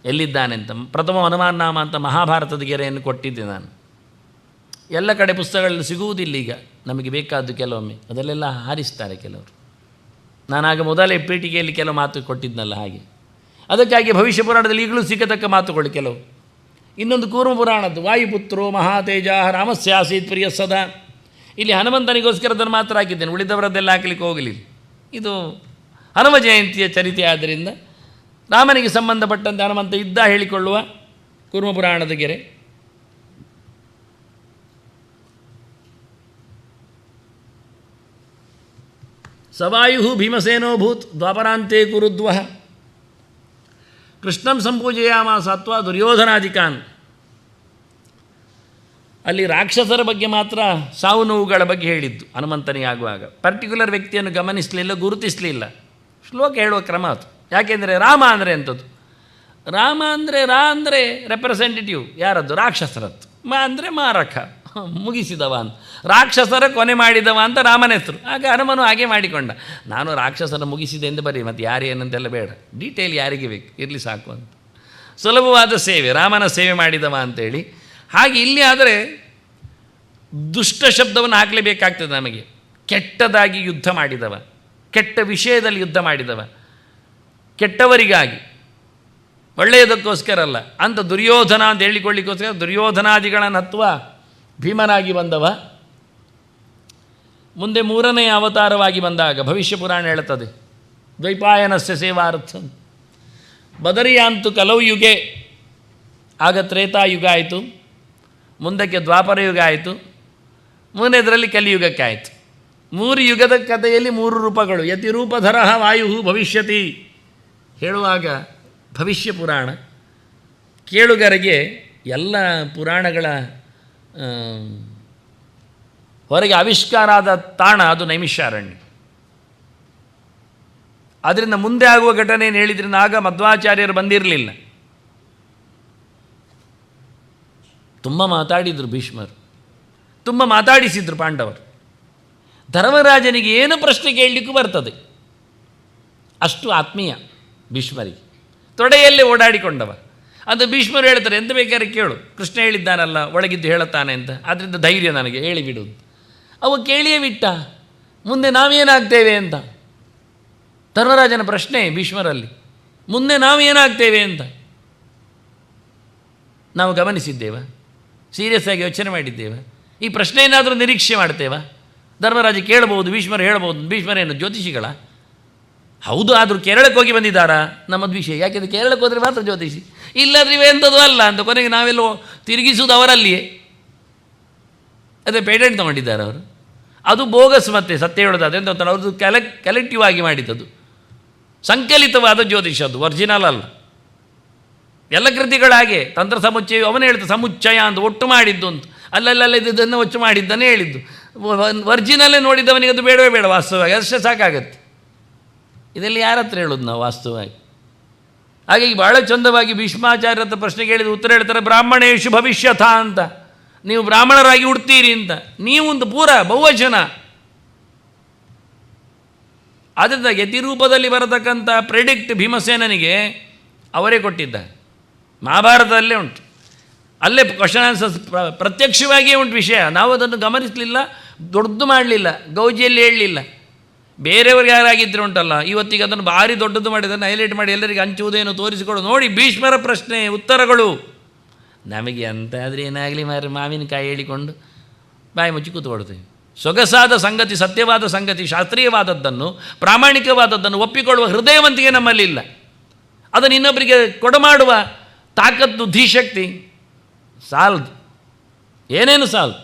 ಎಲ್ಲಿದ್ದಾನೆ ಅಂತ ಪ್ರಥಮ ಹನುಮಾನ್ ನಾಮ ಅಂತ ಮಹಾಭಾರತದ ಗೆರೆಯನ್ನು ಕೊಟ್ಟಿದ್ದೆ ನಾನು. ಎಲ್ಲ ಕಡೆ ಪುಸ್ತಕಗಳಲ್ಲಿ ಸಿಗುವುದಿಲ್ಲ ಈಗ ನಮಗೆ ಬೇಕಾದ್ದು. ಕೆಲವೊಮ್ಮೆ ಅದಲ್ಲೆಲ್ಲ ಹಾರಿಸ್ತಾರೆ ಕೆಲವರು. ನಾನಾಗ ಮೊದಲೇ ಪೀಠಿಕೆಯಲ್ಲಿ ಕೆಲವು ಮಾತು ಕೊಟ್ಟಿದ್ನಲ್ಲ ಹಾಗೆ. ಅದಕ್ಕಾಗಿ ಭವಿಷ್ಯ ಪುರಾಣದಲ್ಲಿ ಈಗಲೂ ಸಿಗತಕ್ಕ ಮಾತುಗಳು ಕೆಲವು. ಇನ್ನೊಂದು ಕೂರ್ಮ ಪುರಾಣದ್ದು ವಾಯುಪುತ್ರೋ ಮಹಾತೇಜ ರಾಮಸ್ಯಾಸೀತ್ ಪ್ರಿಯ ಸದಾ. ಇಲ್ಲಿ ಹನುಮಂತನಿಗೋಸ್ಕರ ಅದನ್ನು ಮಾತ್ರ ಹಾಕಿದ್ದೇನೆ, ಉಳಿದವರದ್ದೆಲ್ಲ ಹಾಕಲಿಕ್ಕೆ ಹೋಗಲಿಲ್ಲ. ಇದು ಹನುಮ ಜಯಂತಿಯ ಚರಿತೆ ಆದ್ದರಿಂದ ರಾಮನಿಗೆ ಸಂಬಂಧಪಟ್ಟಂತೆ ಹನುಮಂತ ಇದ್ದ ಹೇಳಿಕೊಳ್ಳುವ ಕೂರ್ಮ ಪುರಾಣದ ಗೆರೆ. ಸವಾಯು ಭೀಮಸೇನೋಭೂತ್ ದ್ವಾಪರಾಂತೆ ಕುರುದ್ವಃ ಕೃಷ್ಣಂ ಸಂಪೂಜಯಾಮಾಸ ಅಥವಾ ದುರ್ಯೋಧನಾಧಿಕಾನ್. ಅಲ್ಲಿ ರಾಕ್ಷಸರ ಬಗ್ಗೆ ಮಾತ್ರ ಸಾವು ನೋವುಗಳ ಬಗ್ಗೆ ಹೇಳಿದ್ದು ಹನುಮಂತನಿಗೆ ಆಗುವಾಗ. ಪರ್ಟಿಕ್ಯುಲರ್ ವ್ಯಕ್ತಿಯನ್ನು ಗಮನಿಸಲಿಲ್ಲ, ಗುರುತಿಸಲಿಲ್ಲ. ಶ್ಲೋಕ ಹೇಳುವ ಕ್ರಮ ಅದು. ಯಾಕೆಂದರೆ ರಾಮ ಅಂದರೆ ಅಂಥದ್ದು. ರಾಮ ಅಂದರೆ ಅಂದರೆ ರೆಪ್ರೆಸೆಂಟೇಟಿವ್ ಯಾರದ್ದು? ರಾಕ್ಷಸರದ್ದು. ಅಂದರೆ ಮಾರಕ, ಮುಗಿಸಿದವ ಅಂತ. ರಾಕ್ಷಸರ ಕೊನೆ ಮಾಡಿದವ ಅಂತ ರಾಮನ ಹೆಸರು. ಆಗ ಹನುಮನು ಹಾಗೆ ಮಾಡಿಕೊಂಡ. ನಾನು ರಾಕ್ಷಸರ ಮುಗಿಸಿದೆ ಎಂದು ಬರೀ, ಮತ್ತು ಯಾರೇನಂತೆಲ್ಲ ಬೇಡ, ಡೀಟೇಲ್ ಯಾರಿಗೆ ಬೇಕು ಇರಲಿ ಸಾಕು ಅಂತ. ಸುಲಭವಾದ ಸೇವೆ, ರಾಮನ ಸೇವೆ ಮಾಡಿದವ ಅಂತೇಳಿ. ಹಾಗೆ ಇಲ್ಲಿ ಆದರೆ ದುಷ್ಟ ಶಬ್ದವನ್ನು ಹಾಕಲೇಬೇಕಾಗ್ತದೆ ನಮಗೆ. ಕೆಟ್ಟದಾಗಿ ಯುದ್ಧ ಮಾಡಿದವ, ಕೆಟ್ಟ ವಿಷಯದಲ್ಲಿ ಯುದ್ಧ ಮಾಡಿದವ, ಕೆಟ್ಟವರಿಗಾಗಿ, ಒಳ್ಳೆಯದಕ್ಕೋಸ್ಕರ ಅಲ್ಲ ಅಂತ ದುರ್ಯೋಧನ ಅಂತ ಹೇಳಿಕೊಳ್ಳಿಕ್ಕೋಸ್ಕರ ದುರ್ಯೋಧನಾದಿಗಳನ್ನು ಹತ್ತುವ ಭೀಮನಾಗಿ ಬಂದವ. ಮುಂದೆ ಮೂರನೆಯ ಅವತಾರವಾಗಿ ಬಂದಾಗ ಭವಿಷ್ಯ ಪುರಾಣ ಹೇಳುತ್ತದೆ ದ್ವೈಪಾಯನಸ್ಯ ಸೇವಾರ್ಥಂ ಬದರಿಯಾಂತು ಕಲೌ ಯುಗೆ. ಆಗ ತ್ರೇತಾಯುಗ ಆಯಿತು, ಮುಂದಕ್ಕೆ ದ್ವಾಪರ ಯುಗ ಆಯಿತು, ಮೂರನೇದರಲ್ಲಿ ಕಲಿಯುಗಕ್ಕೆ ಆಯಿತು. ಮೂರು ಯುಗದ ಕಥೆಯಲ್ಲಿ ಮೂರು ರೂಪಗಳು. ಯತಿರೂಪಧರ ವಾಯು ಭವಿಷ್ಯತಿ ಹೇಳುವಾಗ ಭವಿಷ್ಯ ಪುರಾಣ ಕೇಳುಗರಿಗೆ ಎಲ್ಲ ಪುರಾಣಗಳ ಹೊರಗೆ ಆವಿಷ್ಕಾರ ಆದ ತಾಣ ಅದು ನೈಮಿಷಾರಣ್ಯ. ಅದರಿಂದ ಮುಂದೆ ಆಗುವ ಘಟನೆಯನ್ನು ಹೇಳಿದ್ರಿಂದ ಆಗ ಮಧ್ವಾಚಾರ್ಯರು ಬಂದಿರಲಿಲ್ಲ. ತುಂಬ ಮಾತಾಡಿದರು ಭೀಷ್ಮರು, ತುಂಬ ಮಾತಾಡಿಸಿದ್ರು ಪಾಂಡವರು. ಧರ್ಮರಾಜನಿಗೆ ಏನು ಪ್ರಶ್ನೆ ಕೇಳಲಿಕ್ಕೂ ಬರ್ತದೆ, ಅಷ್ಟು ಆತ್ಮೀಯ ಭೀಷ್ಮರಿಗೆ. ತೊಡೆಯಲ್ಲೇ ಓಡಾಡಿಕೊಂಡವ. ಅದು ಭೀಷ್ಮರು ಹೇಳ್ತಾರೆ ಎಂತ ಬೇಕಾದ್ರೆ ಕೇಳು, ಕೃಷ್ಣ ಹೇಳಿದ್ದಾನಲ್ಲ ಒಳಗಿದ್ದು ಹೇಳುತ್ತಾನೆ ಅಂತ, ಆದ್ದರಿಂದ ಧೈರ್ಯ ನನಗೆ ಹೇಳಿಬಿಡುವುದು. ಅವ ಕೇಳಿಯೇ ಬಿಟ್ಟ, ಮುಂದೆ ನಾವೇನಾಗ್ತೇವೆ ಅಂತ. ಧರ್ಮರಾಜನ ಪ್ರಶ್ನೆ ಭೀಷ್ಮರಲ್ಲಿ, ಮುಂದೆ ನಾವೇನಾಗ್ತೇವೆ ಅಂತ ನಾವು ಗಮನಿಸಿದ್ದೇವ? ಸೀರಿಯಸ್ ಆಗಿ ಯೋಚನೆ ಮಾಡಿದ್ದೇವೆ? ಈ ಪ್ರಶ್ನೆ ಏನಾದರೂ ನಿರೀಕ್ಷೆ ಮಾಡ್ತೇವ? ಧರ್ಮರಾಜ ಕೇಳಬಹುದು, ಭೀಷ್ಮರು ಹೇಳ್ಬೋದು. ಭೀಷ್ಮರೇನು ಜ್ಯೋತಿಷಿಗಳ? ಹೌದು, ಆದರೂ ಕೇರಳಕ್ಕೆ ಹೋಗಿ ಬಂದಿದ್ದಾರಾ ನಮ್ಮದು ವಿಷಯ. ಯಾಕೆಂದರೆ ಕೇರಳಕ್ಕೆ ಹೋದರೆ ಮಾತ್ರ ಜ್ಯೋತಿಷಿ, ಇಲ್ಲಾದ್ರೆ ಇವೆಂಥದ್ದು ಅಲ್ಲ ಅಂತ. ಕೊನೆಗೆ ನಾವೆಲ್ಲೋ ತಿರುಗಿಸುವುದು ಅವರಲ್ಲಿಯೇ. ಅದೇ ಪೇಟೆಂಟ್ ತೊಗೊಂಡಿದ್ದಾರೆ ಅವರು. ಅದು ಬೋಗಸ್. ಮತ್ತೆ ಸತ್ಯ ಹೇಳೋದಾದ್ರೆ ಅಂತ ಅವ್ರದ್ದು ಕಲೆಕ್ಟಿವ್ ಆಗಿ ಮಾಡಿದ್ದದು, ಸಂಕಲಿತವಾದ ಜ್ಯೋತಿಷ, ಅದು ಒರಿಜಿನಲ್ ಅಲ್ಲ. ಎಲ್ಲ ಕೃತಿಗಳಾಗೆ ತಂತ್ರ ಸಮುಚ್ಚಯ ಅವನೇ ಹೇಳ್ತು, ಸಮುಚ್ಚಯ ಅಂತ ಒಟ್ಟು ಮಾಡಿದ್ದು ಅಂತ. ಅಲ್ಲಲ್ಲ ಇದನ್ನು ಒಟ್ಟು ಮಾಡಿದ್ದನ್ನೇ ಹೇಳಿದ್ದು. ಒರಿಜಿನಲ್ಲೇ ನೋಡಿದ್ದವನಿಗೆ ಅದು ಬೇಡವೇ ಬೇಡ ವಾಸ್ತವವಾಗಿ, ಅಷ್ಟೇ ಸಾಕಾಗತ್ತೆ. ಇದೆಲ್ಲ ಯಾರ ಹತ್ರ ಹೇಳೋದು ನಾವು ವಾಸ್ತವವಾಗಿ? ಹಾಗಾಗಿ ಭಾಳ ಚಂದವಾಗಿ ಭೀಷ್ಮಾಚಾರ್ಯ ಹತ್ರ ಪ್ರಶ್ನೆ ಕೇಳಿದ ಉತ್ತರ ಹೇಳ್ತಾರೆ, ಬ್ರಾಹ್ಮಣೇಶು ಭವಿಷ್ಯಥ ಅಂತ. ನೀವು ಬ್ರಾಹ್ಮಣರಾಗಿ ಹುಡ್ತೀರಿ ಅಂತ. ನೀವು ಒಂದು ಪೂರ ಬಹುವಚನ. ಆದ್ದರಿಂದ ಯತಿರೂಪದಲ್ಲಿ ಬರತಕ್ಕಂಥ ಪ್ರೆಡಿಕ್ಟ್ ಭೀಮಸೇನನಿಗೆ ಅವರೇ ಕೊಟ್ಟಿದ್ದಾರೆ. ಮಹಾಭಾರತದಲ್ಲೇ ಉಂಟು, ಅಲ್ಲೇ ಕ್ವಶನ್ ಆನ್ಸರ್ಸ್ ಪ್ರತ್ಯಕ್ಷವಾಗಿಯೇ ಉಂಟು ವಿಷಯ. ನಾವು ಅದನ್ನು ಗಮನಿಸಲಿಲ್ಲ, ದೊಡ್ಡದು ಮಾಡಲಿಲ್ಲ, ಗೌಜಿಯಲ್ಲಿ ಹೇಳಲಿಲ್ಲ. ಬೇರೆಯವ್ರಿಗೆ ಯಾರಾಗಿದ್ದರೆ ಉಂಟಲ್ಲ, ಇವತ್ತಿಗೆ ಅದನ್ನು ಭಾರಿ ದೊಡ್ಡದು ಮಾಡಿ ಅದನ್ನು ಹೈಲೈಟ್ ಮಾಡಿ ಎಲ್ಲರಿಗೆ ಹಂಚುವುದೇನು ತೋರಿಸಿಕೊಡು. ನೋಡಿ ಭೀಷ್ಮರ ಪ್ರಶ್ನೆ ಉತ್ತರಗಳು. ನಮಗೆ ಅಂತ ಆದರೆ ಏನಾಗಲಿ ಮಾವಿನಕಾಯಿ ಹೇಳಿಕೊಂಡು ಬಾಯಿ ಮುಚ್ಚಿ ಕೂತ್ಕೊಳ್ತೇವೆ. ಸೊಗಸಾದ ಸಂಗತಿ, ಸತ್ಯವಾದ ಸಂಗತಿ, ಶಾಸ್ತ್ರೀಯವಾದದ್ದನ್ನು, ಪ್ರಾಮಾಣಿಕವಾದದ್ದನ್ನು ಒಪ್ಪಿಕೊಳ್ಳುವ ಹೃದಯವಂತಿಕೆ ನಮ್ಮಲ್ಲಿಲ್ಲ. ಅದನ್ನು ಇನ್ನೊಬ್ಬರಿಗೆ ಕೊಡಮಾಡುವ ತಾಕತ್ತು, ಧೀಶಕ್ತಿ ಸಾಲದು, ಏನೇನು ಸಾಲದು.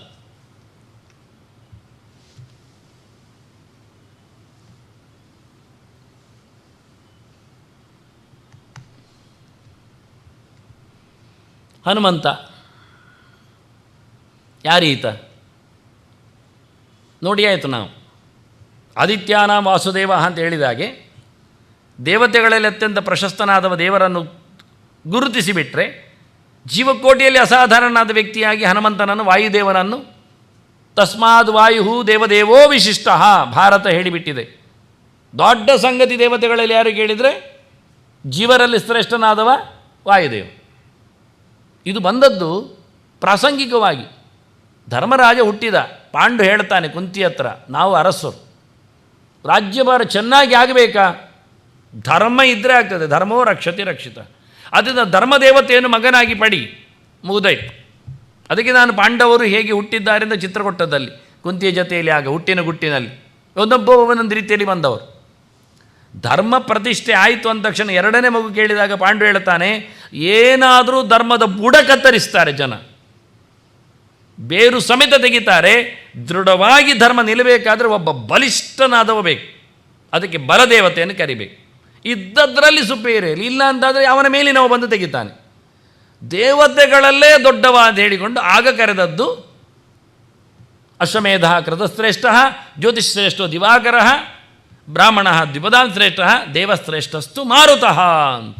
ಹನುಮಂತ ಯಾರೀತ ನೋಡಿ ಆಯಿತು. ನಾವು ಆದಿತ್ಯಾನ ವಾಸುದೇವ ಅಂತ ಹೇಳಿದ ಹಾಗೆ ದೇವತೆಗಳಲ್ಲಿ ಅತ್ಯಂತ ಪ್ರಶಸ್ತನಾದವ ದೇವರನ್ನು ಗುರುತಿಸಿಬಿಟ್ರೆ ಜೀವಕೋಟಿಯಲ್ಲಿ ಅಸಾಧಾರಣನಾದ ವ್ಯಕ್ತಿಯಾಗಿ ಹನುಮಂತನನ್ನು ವಾಯುದೇವನನ್ನು ತಸ್ಮಾದ್ ವಾಯು ದೇವದೇವೋ ವಿಶಿಷ್ಟ ಭಾರತ ಹೇಳಿಬಿಟ್ಟಿದೆ. ದೊಡ್ಡ ಸಂಗತಿ ದೇವತೆಗಳಲ್ಲಿ ಯಾರು ಕೇಳಿದರೆ ಜೀವರಲ್ಲಿ ಶ್ರೇಷ್ಠನಾದವ ವಾಯುದೇವ. ಇದು ಬಂದದ್ದು ಪ್ರಾಸಂಗಿಕವಾಗಿ. ಧರ್ಮರಾಜ ಹುಟ್ಟಿದ, ಪಾಂಡು ಹೇಳ್ತಾನೆ ಕುಂತಿ ಹತ್ರ, ನಾವು ಅರಸರು, ರಾಜ್ಯಭಾರ ಚೆನ್ನಾಗಿ ಆಗಬೇಕಾ, ಧರ್ಮ ಇದ್ದರೆ ಆಗ್ತದೆ, ಧರ್ಮವೋ ರಕ್ಷತೆ ರಕ್ಷಿತ, ಅದರಿಂದ ಧರ್ಮದೇವತೆಯನ್ನು ಮಗನಾಗಿ ಪಡಿ, ಮುಗಿದೋಯ್ತು. ಅದಕ್ಕೆ ನಾನು ಪಾಂಡವರು ಹೇಗೆ ಹುಟ್ಟಿದ್ದಾರೆಂದು ಚಿತ್ರ ಕೊಟ್ಟದ್ದಲ್ಲಿ ಕುಂತಿಯ ಜೊತೆಯಲ್ಲಿ ಆಗ ಹುಟ್ಟಿನ ಗುಟ್ಟಿನಲ್ಲಿ ಒಂದೊಂದು ರೀತಿಯಲ್ಲಿ ಬಂದವರು. ಧರ್ಮ ಪ್ರತಿಷ್ಠೆ ಆಯಿತು ಅಂದ ತಕ್ಷಣ ಎರಡನೇ ಮಗು ಕೇಳಿದಾಗ ಪಾಂಡು ಹೇಳ್ತಾನೆ, ಏನಾದರೂ ಧರ್ಮದ ಬುಡ ಕತ್ತರಿಸ್ತಾರೆ ಜನ, ಬೇರು ಸಮೇತ ತೆಗಿತಾರೆ. ದೃಢವಾಗಿ ಧರ್ಮ ನಿಲ್ಲಬೇಕಾದ್ರೆ ಒಬ್ಬ ಬಲಿಷ್ಠನಾದವ ಬೇಕು, ಅದಕ್ಕೆ ಬಲದೇವತೆಯನ್ನು ಕರಿಬೇಕು. ಇದ್ದದ್ರಲ್ಲಿ ಸುಪೇರಿಯರ್, ಇಲ್ಲ ಅಂತಾದರೆ ಅವನ ಮೇಲಿನವ ಬಂದು ತೆಗಿತಾನೆ. ದೇವತೆಗಳಲ್ಲೇ ದೊಡ್ಡವ ಅಂತ ಹೇಳಿಕೊಂಡು ಆಗ ಕರೆದದ್ದು ಅಶ್ವಮೇಧ ಕೃತಶ್ರೇಷ್ಠ, ಜ್ಯೋತಿಶ್ರೇಷ್ಠೋ ದಿವಾಕರ, ಬ್ರಾಹ್ಮಣ ದ್ವಿಪದಾಂ ಶ್ರೇಷ್ಠ, ದೇವಶ್ರೇಷ್ಠಸ್ತು ಮಾರುತಃ ಅಂತ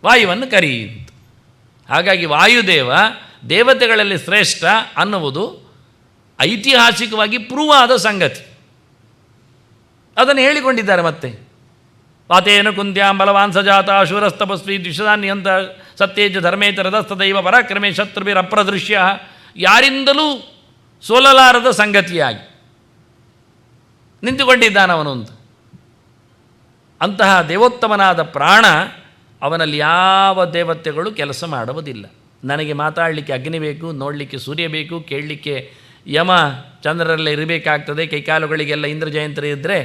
ವಾಯುವನ್ನು ಕರಿ ಅಂತ. ಹಾಗಾಗಿ ವಾಯುದೇವ ದೇವತೆಗಳಲ್ಲಿ ಶ್ರೇಷ್ಠ ಅನ್ನುವುದು ಐತಿಹಾಸಿಕವಾಗಿ ಪ್ರೂವ್ ಆದ ಸಂಗತಿ. ಅದನ್ನು ಹೇಳಿಕೊಂಡಿದ್ದಾರೆ. ಮತ್ತೆ ಪಾತೇನ ಕುಂತ್ಯಾಂ ಬಲವಾನ್ ಸಜಾತ ಶೂರಸ್ತಪಸ್ವಿ ದ್ವಿಷದಾನ್ಯಂತ ಸತ್ಯೇಜ ಧರ್ಮೇಚ ರಥಸ್ತದೈವ ಪರಾಕ್ರಮೇ ಶತ್ರುಭಿರಪ್ರದೃಶ್ಯ, ಯಾರಿಂದಲೂ ಸೋಲಲಾರದ ಸಂಗತಿಯಾಗಿ ನಿಂತುಕೊಂಡಿದ್ದಾನವನು ಅಂತ. ಅಂತಹ ದೇವೋತ್ತಮನಾದ ಪ್ರಾಣ, ಅವನಲ್ಲಿ ಯಾವ ದೇವತೆಗಳು ಕೆಲಸ ಮಾಡುವುದಿಲ್ಲ. ನನಗೆ ಮಾತಾಡಲಿಕ್ಕೆ ಅಗ್ನಿ ಬೇಕು, ನೋಡಲಿಕ್ಕೆ ಸೂರ್ಯ ಬೇಕು, ಕೇಳಲಿಕ್ಕೆ ಯಮ ಚಂದ್ರರಲ್ಲೇ ಇರಬೇಕಾಗ್ತದೆ, ಕೈಕಾಲುಗಳಿಗೆಲ್ಲ ಇಂದ್ರ ಜಯಂತ್ರ ಇದ್ದರೆ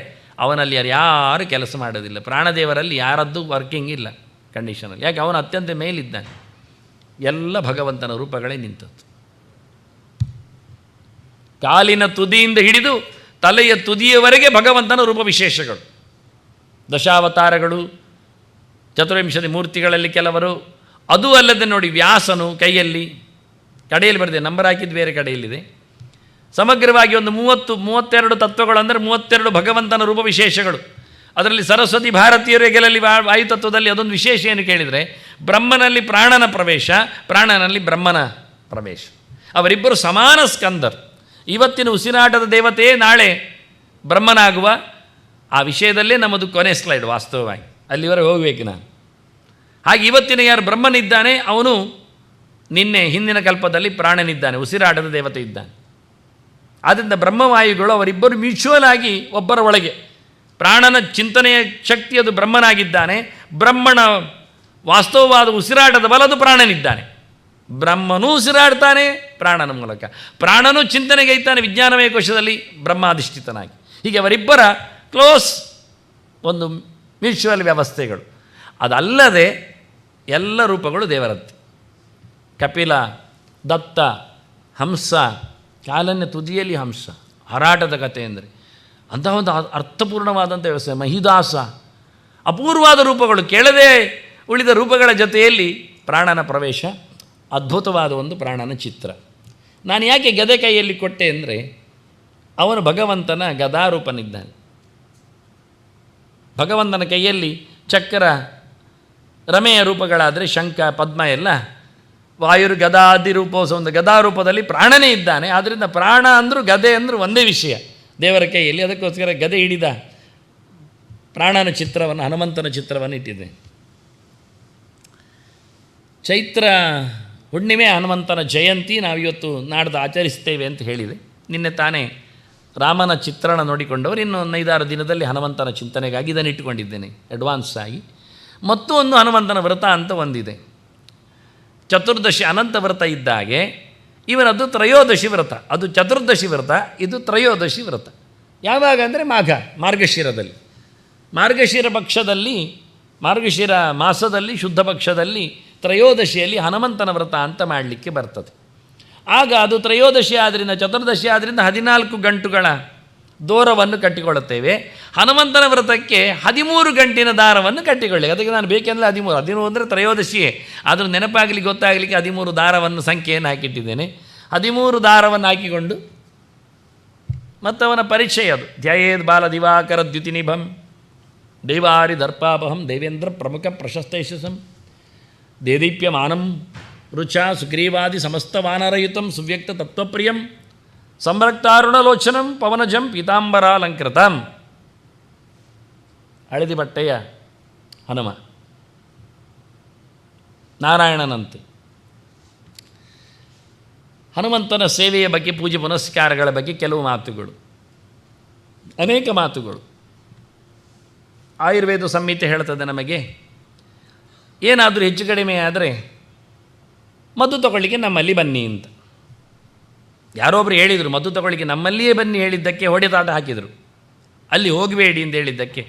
ಅವನಲ್ಲಿ ಯಾರು ಕೆಲಸ ಮಾಡೋದಿಲ್ಲ. ಪ್ರಾಣದೇವರಲ್ಲಿ ಯಾರದ್ದು ವರ್ಕಿಂಗ್ ಇಲ್ಲ ಕಂಡೀಷನಲ್ಲಿ. ಯಾಕೆ? ಅವನು ಅತ್ಯಂತ ಮೇಲಿದ್ದಾನೆ. ಎಲ್ಲ ಭಗವಂತನ ರೂಪಗಳೇ ನಿಂತದ್ದು. ಕಾಲಿನ ತುದಿಯಿಂದ ಹಿಡಿದು ತಲೆಯ ತುದಿಯವರೆಗೆ ಭಗವಂತನ ರೂಪ ವಿಶೇಷಗಳು. ದಶಾವತಾರಗಳು, ಚತುರ್ವಿಂಶತಿ ಮೂರ್ತಿಗಳಲ್ಲಿ ಕೆಲವರು. ಅದು ಅಲ್ಲದೆ ನೋಡಿ, ವ್ಯಾಸನು ಕೈಯಲ್ಲಿ, ಕಡೆಯಲ್ಲಿ ಬರೆದಿದೆ, ನಂಬರ್ ಹಾಕಿದ್ದು ಬೇರೆ ಕಡೆಯಲ್ಲಿದೆ, ಸಮಗ್ರವಾಗಿ ಒಂದು 32 ತತ್ವಗಳು, ಅಂದರೆ 32 ಭಗವಂತನ ರೂಪ ವಿಶೇಷಗಳು. ಅದರಲ್ಲಿ ಸರಸ್ವತಿ ಭಾರತೀಯರು ಹೆಗಲಲ್ಲಿ ವಾಯುತತ್ವದಲ್ಲಿ ಅದೊಂದು ವಿಶೇಷ ಏನು ಕೇಳಿದರೆ, ಬ್ರಹ್ಮನಲ್ಲಿ ಪ್ರಾಣನ ಪ್ರವೇಶ, ಪ್ರಾಣನಲ್ಲಿ ಬ್ರಹ್ಮನ ಪ್ರವೇಶ. ಅವರಿಬ್ಬರು ಸಮಾನ ಸ್ಕಂದರು. ಇವತ್ತಿನ ಉಸಿರಾಟದ ದೇವತೆಯೇ ನಾಳೆ ಬ್ರಹ್ಮನಾಗುವ ಆ ವಿಷಯದಲ್ಲೇ ನಮ್ಮದು ಕೊನೆ ಸ್ಲೈಡ್. ವಾಸ್ತವವಾಗಿ ಅಲ್ಲಿವರೆಗೆ ಹೋಗಬೇಕು ನಾನು. ಹಾಗೆ ಇವತ್ತಿನ ಯಾರು ಬ್ರಹ್ಮನಿದ್ದಾನೆ ಅವನು ನಿನ್ನೆ ಹಿಂದಿನ ಕಲ್ಪದಲ್ಲಿ ಪ್ರಾಣನಿದ್ದಾನೆ, ಉಸಿರಾಟದ ದೇವತೆ ಇದ್ದಾನೆ. ಆದ್ದರಿಂದ ಬ್ರಹ್ಮವಾಯುಗಳು ಅವರಿಬ್ಬರು ಮ್ಯೂಚುವಲ್ ಆಗಿ ಒಬ್ಬರ ಒಳಗೆ, ಪ್ರಾಣನ ಚಿಂತನೆಯ ಶಕ್ತಿ ಅದು ಬ್ರಹ್ಮನಾಗಿದ್ದಾನೆ, ಬ್ರಹ್ಮನ ವಾಸ್ತವವಾದ ಉಸಿರಾಟದ ಬಲದು ಪ್ರಾಣನಿದ್ದಾನೆ. ಬ್ರಹ್ಮನೂ ಉಸಿರಾಡ್ತಾನೆ ಪ್ರಾಣನ ಮೂಲಕ, ಪ್ರಾಣನೂ ಚಿಂತನೆಗೈತಾನೆ ವಿಜ್ಞಾನಮಯ ಕೋಶದಲ್ಲಿ ಬ್ರಹ್ಮಾಧಿಷ್ಠಿತನಾಗಿ. ಹೀಗೆ ಅವರಿಬ್ಬರ ಕ್ಲೋಸ್ ಒಂದು ಮ್ಯೂಚುವಲ್ ವ್ಯವಸ್ಥೆಗಳು. ಅದಲ್ಲದೆ ಎಲ್ಲ ರೂಪಗಳು ದೇವರದ್ದು. ಕಪಿಲ, ದತ್ತ, ಹಂಸ, ಕಾಲನ್ಯ ತುದಿಯಲ್ಲಿ ಹಂಸ, ಹಾರಾಟದ ಕಥೆ ಅಂದರೆ ಅಂತಹ ಒಂದು ಅರ್ಥಪೂರ್ಣವಾದಂಥ ವ್ಯವಸ್ಥೆ. ಮಹಿದಾಸ, ಅಪೂರ್ವವಾದ ರೂಪಗಳು, ಕೇಳದೆ ಉಳಿದ ರೂಪಗಳ ಜೊತೆಯಲ್ಲಿ ಪ್ರಾಣನ ಪ್ರವೇಶ, ಅದ್ಭುತವಾದ ಒಂದು ಪ್ರಾಣನ ಚಿತ್ರ. ನಾನು ಯಾಕೆ ಗದೆ ಕೈಯಲ್ಲಿ ಕೊಟ್ಟೆ ಅಂದರೆ, ಅವನು ಭಗವಂತನ ಗದಾರೂಪನಿದ್ದಾನೆ. ಭಗವಂತನ ಕೈಯಲ್ಲಿ ಚಕ್ರ, ರಮೆಯ ರೂಪಗಳಾದರೆ ಶಂಖ, ಪದ್ಮ ಎಲ್ಲ, ವಾಯುರು ಗದಾದಿ ರೂಪೋತ್ಸವ ಒಂದು ಗದಾರೂಪದಲ್ಲಿ ಪ್ರಾಣನೇ ಇದ್ದಾನೆ. ಆದ್ದರಿಂದ ಪ್ರಾಣ ಅಂದರೂ ಗದೆ ಅಂದರೂ ಒಂದೇ ವಿಷಯ ದೇವರ ಕೈಯಲ್ಲಿ. ಅದಕ್ಕೋಸ್ಕರ ಗದೆ ಹಿಡಿದ ಪ್ರಾಣನ ಚಿತ್ರವನ್ನು, ಹನುಮಂತನ ಚಿತ್ರವನ್ನು ಇಟ್ಟಿದೆ. ಚೈತ್ರ ಹುಣ್ಣಿಮೆ ಹನುಮಂತನ ಜಯಂತಿ ನಾವಿವತ್ತು ನಾಡ್ದು ಆಚರಿಸ್ತೇವೆ ಅಂತ ಹೇಳಿದೆ. ನಿನ್ನೆ ತಾನೇ ರಾಮನ ಚಿತ್ರಣ ನೋಡಿಕೊಂಡವರು ಇನ್ನು 5-6 ದಿನದಲ್ಲಿ ಹನುಮಂತನ ಚಿಂತನೆಗಾಗಿ ಇದನ್ನು ಇಟ್ಟುಕೊಂಡಿದ್ದೇನೆ ಅಡ್ವಾನ್ಸ್ ಆಗಿ. ಮತ್ತು ಒಂದು ಹನುಮಂತನ ವ್ರತ ಅಂತ ಒಂದಿದೆ. ಚತುರ್ದಶಿ ಅನಂತ ವ್ರತ ಇದ್ದಾಗೆ ಇವನದು ತ್ರಯೋದಶಿ ವ್ರತ. ಅದು ಚತುರ್ದಶಿ ವ್ರತ, ಇದು ತ್ರಯೋದಶಿ ವ್ರತ. ಯಾವಾಗ ಅಂದರೆ ಮಾರ್ಗಶಿರದಲ್ಲಿ, ಮಾರ್ಗಶಿರ ಪಕ್ಷದಲ್ಲಿ, ಮಾರ್ಗಶಿರ ಮಾಸದಲ್ಲಿ ಶುದ್ಧ ಪಕ್ಷದಲ್ಲಿ ತ್ರಯೋದಶಿಯಲ್ಲಿ ಹನುಮಂತನ ವ್ರತ ಅಂತ ಮಾಡಲಿಕ್ಕೆ ಬರ್ತದೆ. ಆಗ ಅದು ತ್ರಯೋದಶಿ ಆದ್ದರಿಂದ, ಚತುರ್ದಶಿ ಆದ್ದರಿಂದ 14 ಗಂಟುಗಳ ದೂರವನ್ನು ಕಟ್ಟಿಕೊಳ್ಳುತ್ತೇವೆ. ಹನುಮಂತನ ವ್ರತಕ್ಕೆ 13 ಗಂಟಿನ ದಾರವನ್ನು ಕಟ್ಟಿಕೊಳ್ಳಿ. ಅದಕ್ಕೆ ನಾನು ಬೇಕೆಂದರೆ 13 ಅಂದರೆ ತ್ರಯೋದಶಿಯೇ, ಆದರೂ ನೆನಪಾಗಲಿ ಗೊತ್ತಾಗಲಿಕ್ಕೆ 13 ದಾರವನ್ನು ಸಂಖ್ಯೆಯನ್ನು ಹಾಕಿಟ್ಟಿದ್ದೇನೆ. 13 ದಾರವನ್ನು ಹಾಕಿಕೊಂಡು ಮತ್ತವನ ಪರಿಚಯ ಅದು. ಧ್ಯಾಯೇದ್ ಬಾಲ ದಿವಾಕರ ದ್ಯುತಿನಿಭಂ ದೈವಾರಿ ದರ್ಪಾಪಹಂ ದೇವೇಂದ್ರ ಪ್ರಮುಖ ಪ್ರಶಸ್ತೈಶಸಂ ದೇದೀಪ್ಯಮಾನಂ ರುಚ ಸುಗ್ರೀವಾದಿ ಸಮಸ್ತ ವಾನರಯುತಂ ಸುವ್ಯಕ್ತ ತತ್ವಪ್ರಿಯಂ ಸಂರಕ್ತಾರುಣಲೋಚನಂ ಪವನಜಂ ಪೀತಾಂಬರಾಲಂಕೃತಂ. ಹಳದಿ ಬಟ್ಟೆಯ ಹನುಮ ನಾರಾಯಣನಂತೆ. ಹನುಮಂತನ ಸೇವೆಯ ಬಗ್ಗೆ, ಪೂಜೆ ಪುನಸ್ಕಾರಗಳ ಬಗ್ಗೆ ಕೆಲವು ಮಾತುಗಳು, ಅನೇಕ ಮಾತುಗಳು. ಆಯುರ್ವೇದ ಸಂಹಿತೆ ಹೇಳ್ತದೆ ನಮಗೆ, ಏನಾದರೂ ಹೆಚ್ಚು ಕಡಿಮೆ ಆದರೆ ಮದ್ದು ತಗೊಳ್ಳಿಕ್ಕೆ ನಮ್ಮಲ್ಲಿ ಬನ್ನಿ ಅಂತ. ಯಾರೊಬ್ಬರು ಹೇಳಿದರು, ಮದ್ದು ತಗೊಳ್ಳಿಕ್ಕೆ ನಮ್ಮಲ್ಲಿಯೇ ಬನ್ನಿ ಹೇಳಿದ್ದಕ್ಕೆ ಹೊಡೆದಾಟ ಹಾಕಿದರು. ಅಲ್ಲಿ ಹೋಗಬೇಡಿ ಅಂತ ಹೇಳಿದ್ದಕ್ಕೆ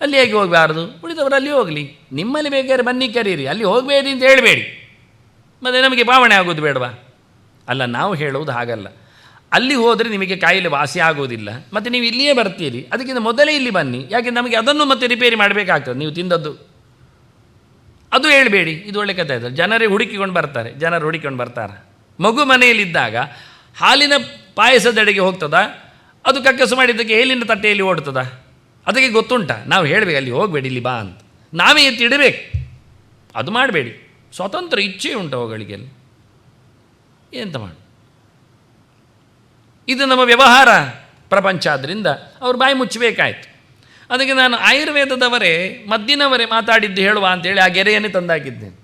ಅಲ್ಲಿ ಹೇಗೆ ಹೋಗಬಾರ್ದು, ಉಳಿದವರು ಅಲ್ಲಿ ಹೋಗಲಿ, ನಿಮ್ಮಲ್ಲಿ ಬೇಕಾದ್ರೆ ಬನ್ನಿ ಕರೀರಿ, ಅಲ್ಲಿ ಹೋಗಬೇಡಿ ಅಂತ ಹೇಳಬೇಡಿ, ಮತ್ತು ನಮಗೆ ಭಾವನೆ ಆಗೋದು ಬೇಡವಾ? ಅಲ್ಲ, ನಾವು ಹೇಳುವುದು ಹಾಗಲ್ಲ. ಅಲ್ಲಿ ಹೋದರೆ ನಿಮಗೆ ಕಾಯಿಲೆ ವಾಸಿ ಆಗೋದಿಲ್ಲ, ಮತ್ತು ನೀವು ಇಲ್ಲಿಯೇ ಬರ್ತೀರಿ, ಅದಕ್ಕಿಂತ ಮೊದಲೇ ಇಲ್ಲಿ ಬನ್ನಿ. ಯಾಕೆ ನಮಗೆ ಅದನ್ನು ಮತ್ತೆ ರಿಪೇರಿ ಮಾಡಬೇಕಾಗ್ತದೆ, ನೀವು ತಿಂದದ್ದು ಅದು ಹೇಳಬೇಡಿ. ಇದು ಒಳ್ಳೆ ಕಥೆ ಆಯ್ತದೆ. ಜನರೇ ಹುಡುಕಿಕೊಂಡು ಬರ್ತಾರೆ, ಜನರು ಹುಡುಕಿಕೊಂಡು ಬರ್ತಾರೆ. ಮಗು ಮನೆಯಲ್ಲಿದ್ದಾಗ ಹಾಲಿನ ಪಾಯಸದೆಡೆಗೆ ಹೋಗ್ತದ, ಅದು ಕಕ್ಕಸು ಮಾಡಿದ್ದಕ್ಕೆ ಏಲಿನ ತಟ್ಟೆಯಲ್ಲಿ ಓಡ್ತದ? ಅದಕ್ಕೆ ಗೊತ್ತುಂಟ, ನಾವು ಹೇಳಬೇಕು ಅಲ್ಲಿ ಹೋಗಬೇಡಿ, ಇಲ್ಲಿ ಬಾ ಅಂತ. ನಾವೇ ಎತ್ತಿಡಬೇಕು, ಅದು ಮಾಡಬೇಡಿ. ಸ್ವತಂತ್ರ ಇಚ್ಛೆ ಉಂಟು ಅವುಗಳಿಗೆಲ್ಲ, ಎಂತ ಮಾಡಿ. ಇದು ನಮ್ಮ ವ್ಯವಹಾರ ಪ್ರಪಂಚ, ಆದ್ದರಿಂದ ಅವ್ರು ಬಾಯಿ ಮುಚ್ಚಬೇಕಾಯ್ತು. ಅದಕ್ಕೆ ನಾನು ಆಯುರ್ವೇದದವರೇ ಮದ್ದಿನವರೇ ಮಾತಾಡಿದ್ದು ಹೇಳುವ ಅಂತೇಳಿ ಆ ಗೆರೆಯನ್ನೇ ತಂದಾಕಿದ್ದೇನೆ.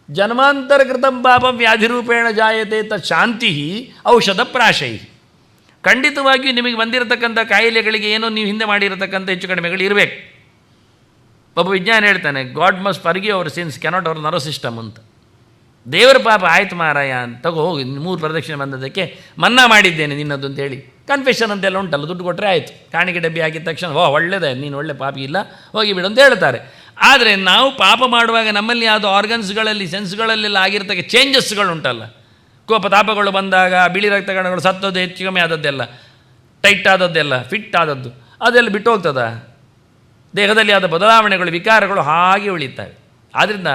ಜನ್ಮಾಂತರ ಕೃತಂ ಪಾಪಂ ವ್ಯಾಧಿರೂಪೇಣ ಜಾಯತೆ ತತ್ ಶಾಂತಿ ಔಷಧ ಪ್ರಾಶೈ. ಖಂಡಿತವಾಗಿಯೂ ನಿಮಗೆ ಬಂದಿರತಕ್ಕಂಥ ಕಾಯಿಲೆಗಳಿಗೆ ಏನೋ ನೀವು ಹಿಂದೆ ಮಾಡಿರತಕ್ಕಂಥ ಹೆಚ್ಚು ಕಡಿಮೆಗಳು ಇರಬೇಕು. ಒಬ್ಬ ವಿಜ್ಞಾನ ಹೇಳ್ತಾನೆ, God must forgive our sins cannot our nervous system ಅಂತ. ದೇವರ ಪಾಪ ಆಯ್ತು ಮಾರಾಯ ಅಂತ ತಗೋ ಹೋಗಿ, 3 ಪ್ರದಕ್ಷಿಣೆ ಬಂದದಕ್ಕೆ ಮನ್ನಾ ಮಾಡಿದ್ದೇನೆ ನಿನ್ನದು ಅಂತೇಳಿ ಕನ್ಫೆಷನ್ ಅಂತೆಲ್ಲ ಉಂಟಲ್ಲ, ದುಡ್ಡು ಕೊಟ್ಟರೆ ಆಯಿತು. ಕಾಣಿಕೆ ಡಬ್ಬಿ ಹಾಕಿದ ತಕ್ಷಣ ಒಳ್ಳೆಯದೇ, ನೀನು ಒಳ್ಳೆ ಪಾಪಿ ಇಲ್ಲ, ಹೋಗಿ ಬಿಡು ಅಂತ ಹೇಳ್ತಾರೆ. ಆದರೆ ನಾವು ಪಾಪ ಮಾಡುವಾಗ ನಮ್ಮಲ್ಲಿ ಯಾವುದೋ ಆರ್ಗನ್ಸ್ಗಳಲ್ಲಿ ಸೆನ್ಸ್ಗಳಲ್ಲೆಲ್ಲ ಆಗಿರ್ತಕ್ಕ ಚೇಂಜಸ್ಗಳುಂಟಲ್ಲ, ಕೋಪ ತಾಪಗಳು ಬಂದಾಗ ಬಿಳಿ ರಕ್ತ ಕಣಗಳು ಸತ್ತದ್ದು, ಹೆಚ್ಚು ಕಮ್ಮಿ ಆದದ್ದೆಲ್ಲ, ಟೈಟ್ ಆದದ್ದೆಲ್ಲ, ಫಿಟ್ ಆದದ್ದು ಅದೆಲ್ಲ ಬಿಟ್ಟು ಹೋಗ್ತದ? ದೇಹದಲ್ಲಿ ಆದ ಬದಲಾವಣೆಗಳು, ವಿಕಾರಗಳು ಹಾಗೆ ಉಳಿತವೆ. ಆದ್ದರಿಂದ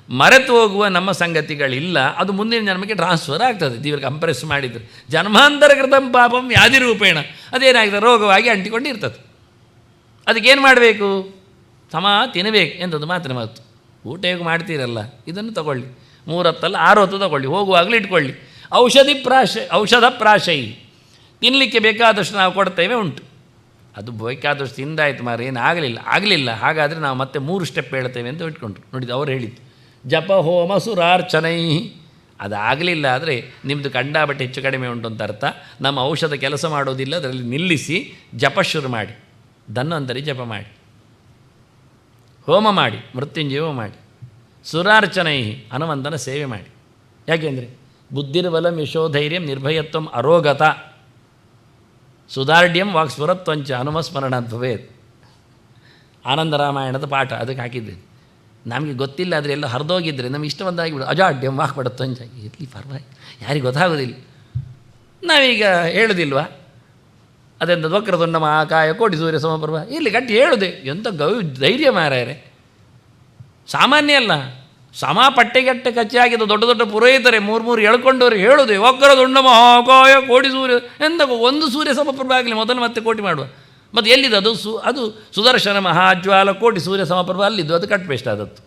ಮರೆತು ಹೋಗುವ ನಮ್ಮ ಸಂಗತಿಗಳಿಲ್ಲ, ಅದು ಮುಂದಿನ ಜನ್ಮಕ್ಕೆ ಟ್ರಾನ್ಸ್ಫರ್ ಆಗ್ತದೆ. ದೇವರಿಗೆ ಕಂಪ್ರೆಸ್ ಮಾಡಿದರೆ ಜನ್ಮಾಂತರ ಕೃತಂ ಪಾಪಂ ವ್ಯಾಧಿ ರೂಪೇಣ, ಅದೇನಾಗ್ತದೆ, ರೋಗವಾಗಿ ಅಂಟಿಕೊಂಡಿರ್ತದೆ. ಅದಕ್ಕೇನು ಮಾಡಬೇಕು? ಸಮ ತಿನ್ನಬೇಕು ಎಂಥದ್ದು ಮಾತಿನ ಮಾತು. ಊಟ ಹೇಗೆ ಮಾಡ್ತೀರಲ್ಲ, ಇದನ್ನು ತಗೊಳ್ಳಿ, 3 ಹೊತ್ತಲ್ಲ 6 ಹೊತ್ತು ತಗೊಳ್ಳಿ, ಹೋಗುವಾಗಲೂ ಇಟ್ಕೊಳ್ಳಿ. ಔಷಧ ಪ್ರಾಶೈ, ತಿನ್ನಲಿಕ್ಕೆ ಬೇಕಾದಷ್ಟು ನಾವು ಕೊಡ್ತೇವೆ ಉಂಟು. ಅದು ಬೇಕಾದಷ್ಟು ತಿಂದಾಯ್ತು ಮಾರ, ಏನು ಆಗಲಿಲ್ಲ, ಹಾಗಾದರೆ ನಾವು ಮತ್ತೆ 3 ಸ್ಟೆಪ್ ಹೇಳ್ತೇವೆ ಅಂತ ಇಟ್ಕೊಂಡ್ರು. ನೋಡಿದ್ದು ಅವ್ರು ಹೇಳಿದ್ದು, ಜಪ ಹೋಮ ಸುರಾರ್ಚನೈ. ಅದಾಗಲಿಲ್ಲ ಆದರೆ ನಿಮ್ಮದು ಕಂಡಾಬಟ್ಟೆ ಹೆಚ್ಚು ಕಡಿಮೆ ಉಂಟು ಅಂತ ಅರ್ಥ. ನಮ್ಮ ಔಷಧ ಕೆಲಸ ಮಾಡೋದಿಲ್ಲ, ಅದರಲ್ಲಿ ನಿಲ್ಲಿಸಿ ಜಪ ಶುರು ಮಾಡಿ, ಧನ್ವಂತರಿ ಜಪ ಮಾಡಿ, ಹೋಮ ಮಾಡಿ, ಮೃತ್ಯುಂಜಯ ಮಾಡಿ, ಸುರಾರ್ಚನೈ ಹನುಮಂತನ ಸೇವೆ ಮಾಡಿ. ಯಾಕೆಂದರೆ ಬುದ್ಧಿರ್ಬಲಂ ಯಶೋಧೈರ್ಯಂ ನಿರ್ಭಯತ್ವಂ ಅರೋಗತ ಸುಧಾರ್ಢ್ಯಂ ವಾಕ್ಸ್ಫುರತ್ವಂಚ ಹನುಮಸ್ಮರಣಾತ್ ಭವೇತ್. ಆನಂದ ರಾಮಾಯಣದ ಪಾಠ ಅದಕ್ಕೆ ಹಾಕಿದ್ದೆ. ನಮಗೆ ಗೊತ್ತಿಲ್ಲ ಆದರೆ ಎಲ್ಲ ಹರಿದೋಗಿದ್ದರೆ ನಮಗೆ ಇಷ್ಟ ಬಂದಾಗಿಬಿಡು, ಅಜಾಡ್ಯಂ ವಾಕ್ಪಡತ್ವಂಚ ಇರಲಿ, ಪರವಾಗಿ ಯಾರಿಗೆ ಗೊತ್ತಾಗೋದಿಲ್ಲ. ನಾವೀಗ ಹೇಳೋದಿಲ್ವಾ? ಅದೆಂಥ ವಕ್ರತುಂಡ ಮಹಾಕಾಯ ಕೋಟಿ ಸೂರ್ಯ ಸಮಪ್ರಭ, ಇಲ್ಲಿ ಗಟ್ಟಿ ಹೇಳುದೆ, ಎಂಥ ಧೈರ್ಯ ಮಾರಾಯರೆ, ಸಾಮಾನ್ಯ ಅಲ್ಲ. ಸಮ ಪಟ್ಟೆಗಟ್ಟೆ ಕಚ್ಚಾಗಿದ್ದು ದೊಡ್ಡ ದೊಡ್ಡ ಪುರೋಹಿತರೆ 3 ಎಳ್ಕೊಂಡವ್ರಿಗೆ ಹೇಳುದೆ, ವಕ್ರತುಂಡ ಮಹಾಕಾಯ ಕೋಟಿ ಸೂರ್ಯ, ಎಂತ ಒಂದು ಸೂರ್ಯ ಸಮಪ್ರಭ ಆಗಲಿ ಮೊದಲು ಮತ್ತೆ ಕೋಟಿ ಮಾಡುವ. ಮತ್ತು ಎಲ್ಲಿದ್ದು ಅದು? ಅದು ಸುದರ್ಶನ ಮಹಾಜ್ವಾಲ ಕೋಟಿ ಸೂರ್ಯ ಸಮಪ್ರಭ ಅಲ್ಲಿದ್ದು, ಅದು ಕಟ್ ಪೇಸ್ಟ್ ಆದದ್ದು.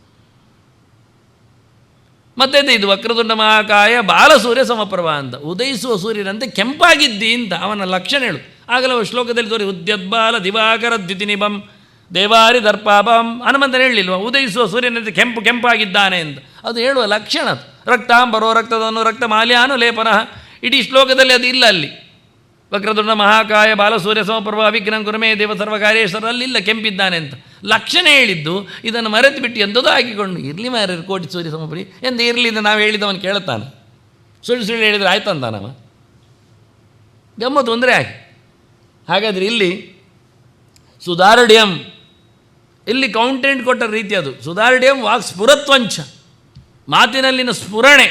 ಮತ್ತೆ ಇದು ವಕ್ರತುಂಡ ಮಹಾಕಾಯ ಬಾಲಸೂರ್ಯ ಸಮಪ್ರಭ ಅಂತ, ಉದಯಿಸುವ ಸೂರ್ಯನಂತೆ ಕೆಂಪಾಗಿದ್ದಿ ಅಂತ ಅವನ ಲಕ್ಷಣ ಹೇಳು. ಆಗಲೇ ಶ್ಲೋಕದಲ್ಲಿ ತೋರಿ ಉದ್ಯದ್ಬಾಲ ದಿವಾಕರ ದ್ಯುತಿನಿಭಂ ದೇವಾರಿ ದರ್ಪಾಭಂ. ಹನುಮಂತನ ಹೇಳಲಿಲ್ವ ಉದಯಿಸುವ ಸೂರ್ಯನಂತೆ ಕೆಂಪಾಗಿದ್ದಾನೆ ಅಂತ? ಅದು ಹೇಳುವ ಲಕ್ಷಣ. ರಕ್ತಾಂಬರೋ ರಕ್ತದನು ರಕ್ತ ಮಾಲ್ಯಾನು ಲೇಪನಃ, ಇಡೀ ಶ್ಲೋಕದಲ್ಲಿ ಅದು ಇಲ್ಲ. ಅಲ್ಲಿ ವಕ್ರತುಂಡ ಮಹಾಕಾಯ ಬಾಲಸೂರ್ಯ ಸಮಪ್ರಭ ವಿಘ್ನಂ ಕುರುಮೇ ದೇವ ಸರ್ವಕಾರ್ಯೇಶ್ವರ, ಅಲ್ಲಿಲ್ಲ ಕೆಂಪಿದ್ದಾನೆ ಅಂತ ಲಕ್ಷಣ ಹೇಳಿದ್ದು. ಇದನ್ನು ಮರೆತು ಬಿಟ್ಟು ಎಂಥದೋ ಹಾಕಿಕೊಂಡು ಇರಲಿ ಮಾರ್ಯರು ಕೋಟಿ ಸೂರ್ಯ ಸಮಪ್ರಭ ಎಂದು ಇರಲಿ ಅಂತ ನಾವು ಹೇಳಿದವನು ಕೇಳ್ತಾನೆ. ಸುಳ್ಳು ಹೇಳಿದರೆ ಆಯ್ತಂತಾನವ, ಗಮ್ಮ ತೊಂದರೆ ಆಗಿ. ಹಾಗಾದರೆ ಇಲ್ಲಿ ಸುಧಾರ್ಢ್ಯಂ, ಇಲ್ಲಿ ಕೌಂಟೆಂಟ್ ಕೊಟ್ಟ ರೀತಿ ಅದು. ಸುಧಾರ್ಢ್ಯಂ ವಾಕ್ ಸ್ಫುರತ್ವಂಚ, ಮಾತಿನಲ್ಲಿನ ಸ್ಫುರಣೆ,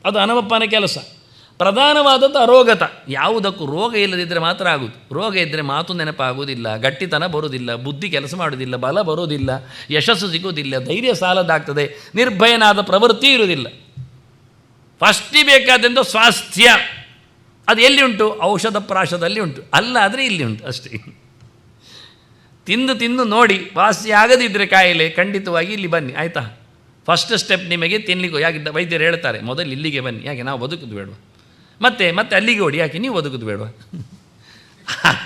ಅದು ಹನುಮಪ್ಪನ ಕೆಲಸ. ಪ್ರಧಾನವಾದದ್ದು ಅರೋಗತ, ಯಾವುದಕ್ಕೂ ರೋಗ ಇಲ್ಲದಿದ್ದರೆ ಮಾತ್ರ ಆಗುವುದು. ರೋಗ ಇದ್ದರೆ ಮಾತು ನೆನಪಾಗುವುದಿಲ್ಲ, ಗಟ್ಟಿತನ ಬರುವುದಿಲ್ಲ, ಬುದ್ಧಿ ಕೆಲಸ ಮಾಡುವುದಿಲ್ಲ, ಬಲ ಬರುವುದಿಲ್ಲ, ಯಶಸ್ಸು ಸಿಗುವುದಿಲ್ಲ, ಧೈರ್ಯ ಸಾಲದಾಗ್ತದೆ, ನಿರ್ಭಯನಾದ ಪ್ರವೃತ್ತಿ ಇರುವುದಿಲ್ಲ. ಫಸ್ಟಿ ಬೇಕಾದಂಥ ಸ್ವಾಸ್ಥ್ಯ ಅದು ಎಲ್ಲಿ ಉಂಟು? ಔಷಧ ಪ್ರಾಶದಲ್ಲಿ ಉಂಟು, ಅಲ್ಲ ಆದರೆ ಇಲ್ಲಿ ಉಂಟು ಅಷ್ಟೇ. ತಿಂದು ನೋಡಿ ವಾಸಿ ಆಗದಿದ್ದರೆ ಕಾಯಿಲೆ ಖಂಡಿತವಾಗಿ ಇಲ್ಲಿ ಬನ್ನಿ, ಆಯಿತಾ? ಫಸ್ಟ್ ಸ್ಟೆಪ್ ನಿಮಗೆ ತಿನ್ನಲಿಕ್ಕೆ ಯಾಕೆ ವೈದ್ಯರು ಹೇಳ್ತಾರೆ, ಮೊದಲು ಇಲ್ಲಿಗೆ ಬನ್ನಿ, ಯಾಕೆ ನಾವು ಬದುಕೋದು ಬೇಡವಾ, ಮತ್ತೆ ಅಲ್ಲಿಗೆ ಓಡಿ, ಯಾಕೆ ನೀವು ಬದುಕೋದು ಬೇಡವಾ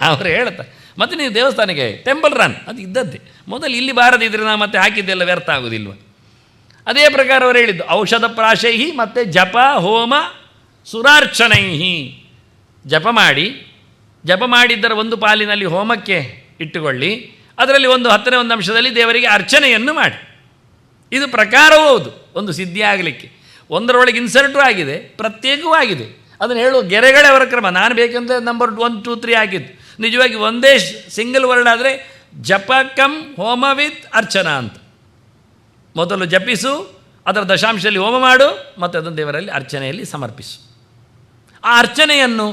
ಅವರು ಹೇಳ್ತಾರೆ. ಮತ್ತು ನೀವು ದೇವಸ್ಥಾನಕ್ಕೆ ಟೆಂಪಲ್ ರನ್, ಅದು ಇದ್ದದ್ದೇ, ಮೊದಲು ಇಲ್ಲಿ ಬಾರದಿದ್ದರೆ ನಾವು ಮತ್ತೆ ಹಾಕಿದ್ದೆಲ್ಲ ವ್ಯರ್ಥ ಆಗೋದಿಲ್ವ. ಅದೇ ಪ್ರಕಾರ ಅವರು ಹೇಳಿದ್ದು ಔಷಧ ಪ್ರಾಶೈಹಿ ಮತ್ತು ಜಪ ಹೋಮ ಸುರಾರ್ಚನೈಹಿ. ಜಪ ಮಾಡಿದ್ದರ ಒಂದು ಪಾಲಿನಲ್ಲಿ ಹೋಮಕ್ಕೆ ಇಟ್ಟುಕೊಳ್ಳಿ, ಅದರಲ್ಲಿ ಒಂದು 10ನೇ ಒಂದು ಅಂಶದಲ್ಲಿ ದೇವರಿಗೆ ಅರ್ಚನೆಯನ್ನು ಮಾಡಿ. ಇದು ಪ್ರಕಾರವೂ ಹೌದು, ಒಂದು ಸಿದ್ಧಿ ಆಗಲಿಕ್ಕೆ ಒಂದರೊಳಗೆ ಇನ್ಸರ್ಟು ಆಗಿದೆ, ಪ್ರತ್ಯೇಕವೂ ಆಗಿದೆ. ಅದನ್ನು ಹೇಳುವ ಗೆರೆಗಳೇ ಅವರ ಕ್ರಮ. ನಾನು ಬೇಕೆಂದರೆ ನಂಬರ್ 1, 2, 3 ಹಾಕಿದ್ದು, ನಿಜವಾಗಿ ಒಂದೇ ಸಿಂಗಲ್ ವರ್ಡ್ ಆದರೆ ಜಪ ಕಮ್ ಹೋಮ ವಿತ್ ಅರ್ಚನಾ ಅಂತ. ಮೊದಲು ಜಪಿಸು, ಅದರ ದಶಾಂಶದಲ್ಲಿ ಹೋಮ ಮಾಡು, ಮತ್ತು ಅದನ್ನು ದೇವರಲ್ಲಿ ಅರ್ಚನೆಯಲ್ಲಿ ಸಮರ್ಪಿಸು. ಆ ಅರ್ಚನೆಯನ್ನು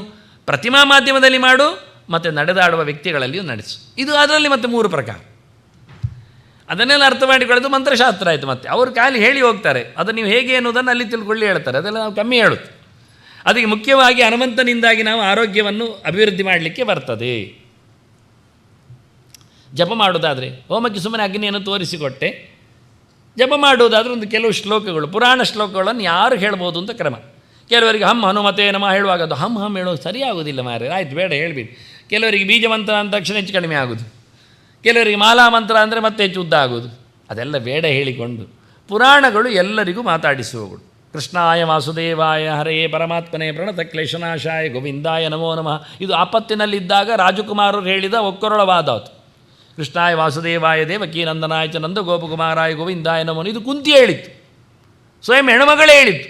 ಪ್ರತಿಮಾ ಮಾಧ್ಯಮದಲ್ಲಿ ಮಾಡು, ಮತ್ತು ನಡೆದಾಡುವ ವ್ಯಕ್ತಿಗಳಲ್ಲಿಯೂ ನಡೆಸು. ಇದು ಅದರಲ್ಲಿ ಮತ್ತೆ 3 ಪ್ರಕಾರ. ಅದನ್ನೆಲ್ಲ ಅರ್ಥ ಮಾಡಿಕೊಳ್ಳೋದು ಮಂತ್ರಶಾಸ್ತ್ರ ಆಯಿತು. ಮತ್ತು ಅವರು ಖಾಲಿ ಹೇಳಿ ಹೋಗ್ತಾರೆ, ಅದನ್ನು ನೀವು ಹೇಗೆ ಅನ್ನೋದನ್ನು ಅಲ್ಲಿ ತಿಳ್ಕೊಳ್ಳಿ ಹೇಳ್ತಾರೆ, ಅದೆಲ್ಲ ನಾವು ಕಮ್ಮಿ ಹೇಳುತ್ತೆ. ಅದಕ್ಕೆ ಮುಖ್ಯವಾಗಿ ಹನುಮಂತನಿಂದಾಗಿ ನಾವು ಆರೋಗ್ಯವನ್ನು ಅಭಿವೃದ್ಧಿ ಮಾಡಲಿಕ್ಕೆ ಬರ್ತದೆ. ಜಪ ಮಾಡೋದಾದರೆ ಹೋಮಕ್ಕೆ ಸುಮ್ಮನೆ ಅಗ್ನಿಯನ್ನು ತೋರಿಸಿಕೊಟ್ಟೆ, ಜಪ ಮಾಡುವುದಾದರೆ ಒಂದು ಕೆಲವು ಶ್ಲೋಕಗಳು, ಪುರಾಣ ಶ್ಲೋಕಗಳನ್ನು ಯಾರು ಹೇಳ್ಬೋದು ಅಂತ ಕ್ರಮ. ಕೆಲವರಿಗೆ ಹಮ್ ಹನುಮತೆ ನಮ ಹೇಳುವಾಗ ಅದು ಹಮ್ ಹೇಳೋದು ಸರಿಯಾಗೋದಿಲ್ಲ ಮಾರೆ, ಆಯ್ತು ಬೇಡ ಹೇಳಿಬಿಡಿ. ಕೆಲವರಿಗೆ ಬೀಜ ಮಂತ್ರ ಅಂದ ತಕ್ಷಣ ಹೆಚ್ಚು ಕಡಿಮೆ ಆಗೋದು, ಕೆಲವರಿಗೆ ಮಾಲಾ ಮಂತ್ರ ಅಂದರೆ ಮತ್ತೆ ಹೆಚ್ಚು ಉದ್ದ ಆಗೋದು. ಅದೆಲ್ಲ ಬೇಡ ಹೇಳಿಕೊಂಡು ಪುರಾಣಗಳು ಎಲ್ಲರಿಗೂ ಮಾತಾಡಿಸುವಗಳು. ಕೃಷ್ಣಾಯ ವಾಸುದೇವಾಯ ಹರೆಯೇ ಪರಮಾತ್ಮನೇ ಪ್ರಣತ ಕ್ಲೇಶನಾಶಾಯ ಗೋವಿಂದಾಯ ನಮೋ ನಮಃ. ಇದು ಆಪತ್ತಿನಲ್ಲಿದ್ದಾಗ ರಾಜಕುಮಾರರು ಹೇಳಿದ ಒಕ್ಕೊರಳವಾದ ಅದು. ಕೃಷ್ಣಾಯ ವಾಸುದೇವಾಯ ದೇವಕೀ ನಂದನಾಯ ಚ ನಂದ ಗೋಪಕುಮಾರಾಯ ಗೋವಿಂದಾಯ ನಮೋ. ಇದು ಕುಂತಿ ಹೇಳಿತ್ತು, ಸ್ವಯಂ ಹೆಣ್ಮಗಳೇ ಹೇಳಿತ್ತು.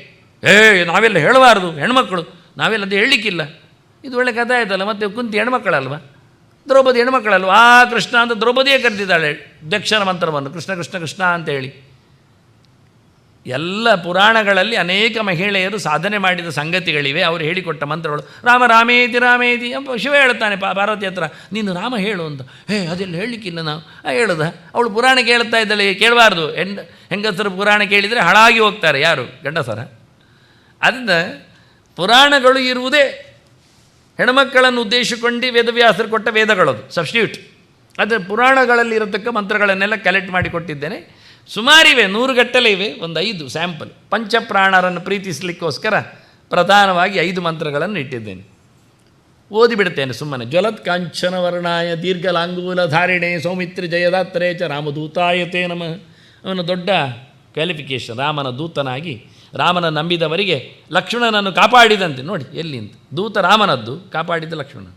ನಾವೆಲ್ಲ ಹೇಳಬಾರ್ದು, ಹೆಣ್ಮಕ್ಕಳು ನಾವೆಲ್ಲ ಅದು ಹೇಳಲಿಕ್ಕಿಲ್ಲ. ಇದು ಒಳ್ಳೆ ಕಥೆ ಆಯ್ತಲ್ಲ. ಮತ್ತು ಕುಂತಿ ಹೆಣ್ಮಕ್ಕಳಲ್ವ, ದ್ರೌಪದಿ ಹೆಣ್ಮಕ್ಕಳಲ್ವ. ಆ ಕೃಷ್ಣ ಅಂತ ದ್ರೌಪದಿಯೇ ಕರೆದಿದ್ದಾಳೆ ದಕ್ಷಿಣ ಮಂತ್ರವನ್ನು, ಕೃಷ್ಣ ಕೃಷ್ಣ ಕೃಷ್ಣ ಅಂತೇಳಿ. ಎಲ್ಲ ಪುರಾಣಗಳಲ್ಲಿ ಅನೇಕ ಮಹಿಳೆಯರು ಸಾಧನೆ ಮಾಡಿದ ಸಂಗತಿಗಳಿವೆ, ಅವರು ಹೇಳಿಕೊಟ್ಟ ಮಂತ್ರಗಳು. ರಾಮ ರಾಮೇತಿ ರಾಮೇತಿ ಶಿವ ಹೇಳ್ತಾನೆ ಪಾರ್ವತಿ ಹತ್ರ, ನೀನು ರಾಮ ಹೇಳು ಅಂತ. ಅದೆಲ್ಲ ಹೇಳಲಿಕ್ಕಿಲ್ಲ ನಾವು ಹೇಳೋದ. ಅವಳು ಪುರಾಣ ಕೇಳ್ತಾ ಇದ್ದಾಳೆ, ಕೇಳಬಾರ್ದು. ಹೆಂಗಸರು ಪುರಾಣ ಕೇಳಿದರೆ ಹಾಳಾಗಿ ಹೋಗ್ತಾರೆ. ಯಾರು? ಗಂಡಸರ. ಅದರಿಂದ ಪುರಾಣಗಳು ಇರುವುದೇ ಹೆಣ್ಮಕ್ಕಳನ್ನು ಉದ್ದೇಶಿಸಿಕೊಂಡು ವೇದವ್ಯಾಸರು ಕೊಟ್ಟ ವೇದಗಳದು ಸಬ್ಸ್ಟಿಟ್ಯೂಟ್. ಅದು ಪುರಾಣಗಳಲ್ಲಿ ಇರತಕ್ಕ ಮಂತ್ರಗಳನ್ನೆಲ್ಲ ಕಲೆಕ್ಟ್ ಮಾಡಿಕೊಟ್ಟಿದ್ದೇನೆ. ಸುಮಾರಿವೆ, 100 ಗಟ್ಟಲೆ ಇವೆ. ಒಂದು 5 ಸ್ಯಾಂಪಲ್. ಪಂಚಪ್ರಾಣರನ್ನು ಪ್ರೀತಿಸಲಿಕ್ಕೋಸ್ಕರ ಪ್ರಧಾನವಾಗಿ 5 ಮಂತ್ರಗಳನ್ನು ಇಟ್ಟಿದ್ದೇನೆ. ಓದಿಬಿಡ್ತೇನೆ ಸುಮ್ಮನೆ. ಜ್ವಲತ್ ಕಾಂಚನ ವರ್ಣಾಯ ದೀರ್ಘಲಾಂಗೂಲ ಧಾರಿಣೆ ಸೌಮಿತ್ರಿ ಜಯದಾತ್ರೇ ಚ ರಾಮದೂತಾಯತೆ ನಮಃ. ಅವನ ದೊಡ್ಡ ಕ್ವಾಲಿಫಿಕೇಷನ್, ರಾಮನ ದೂತನಾಗಿ ರಾಮನ ನಂಬಿದವರಿಗೆ ಲಕ್ಷ್ಮಣನನ್ನು ಕಾಪಾಡಿದಂತೆ. ನೋಡಿ ಎಲ್ಲಿಂತ ದೂತ ರಾಮನದ್ದು, ಕಾಪಾಡಿದ ಲಕ್ಷ್ಮಣ.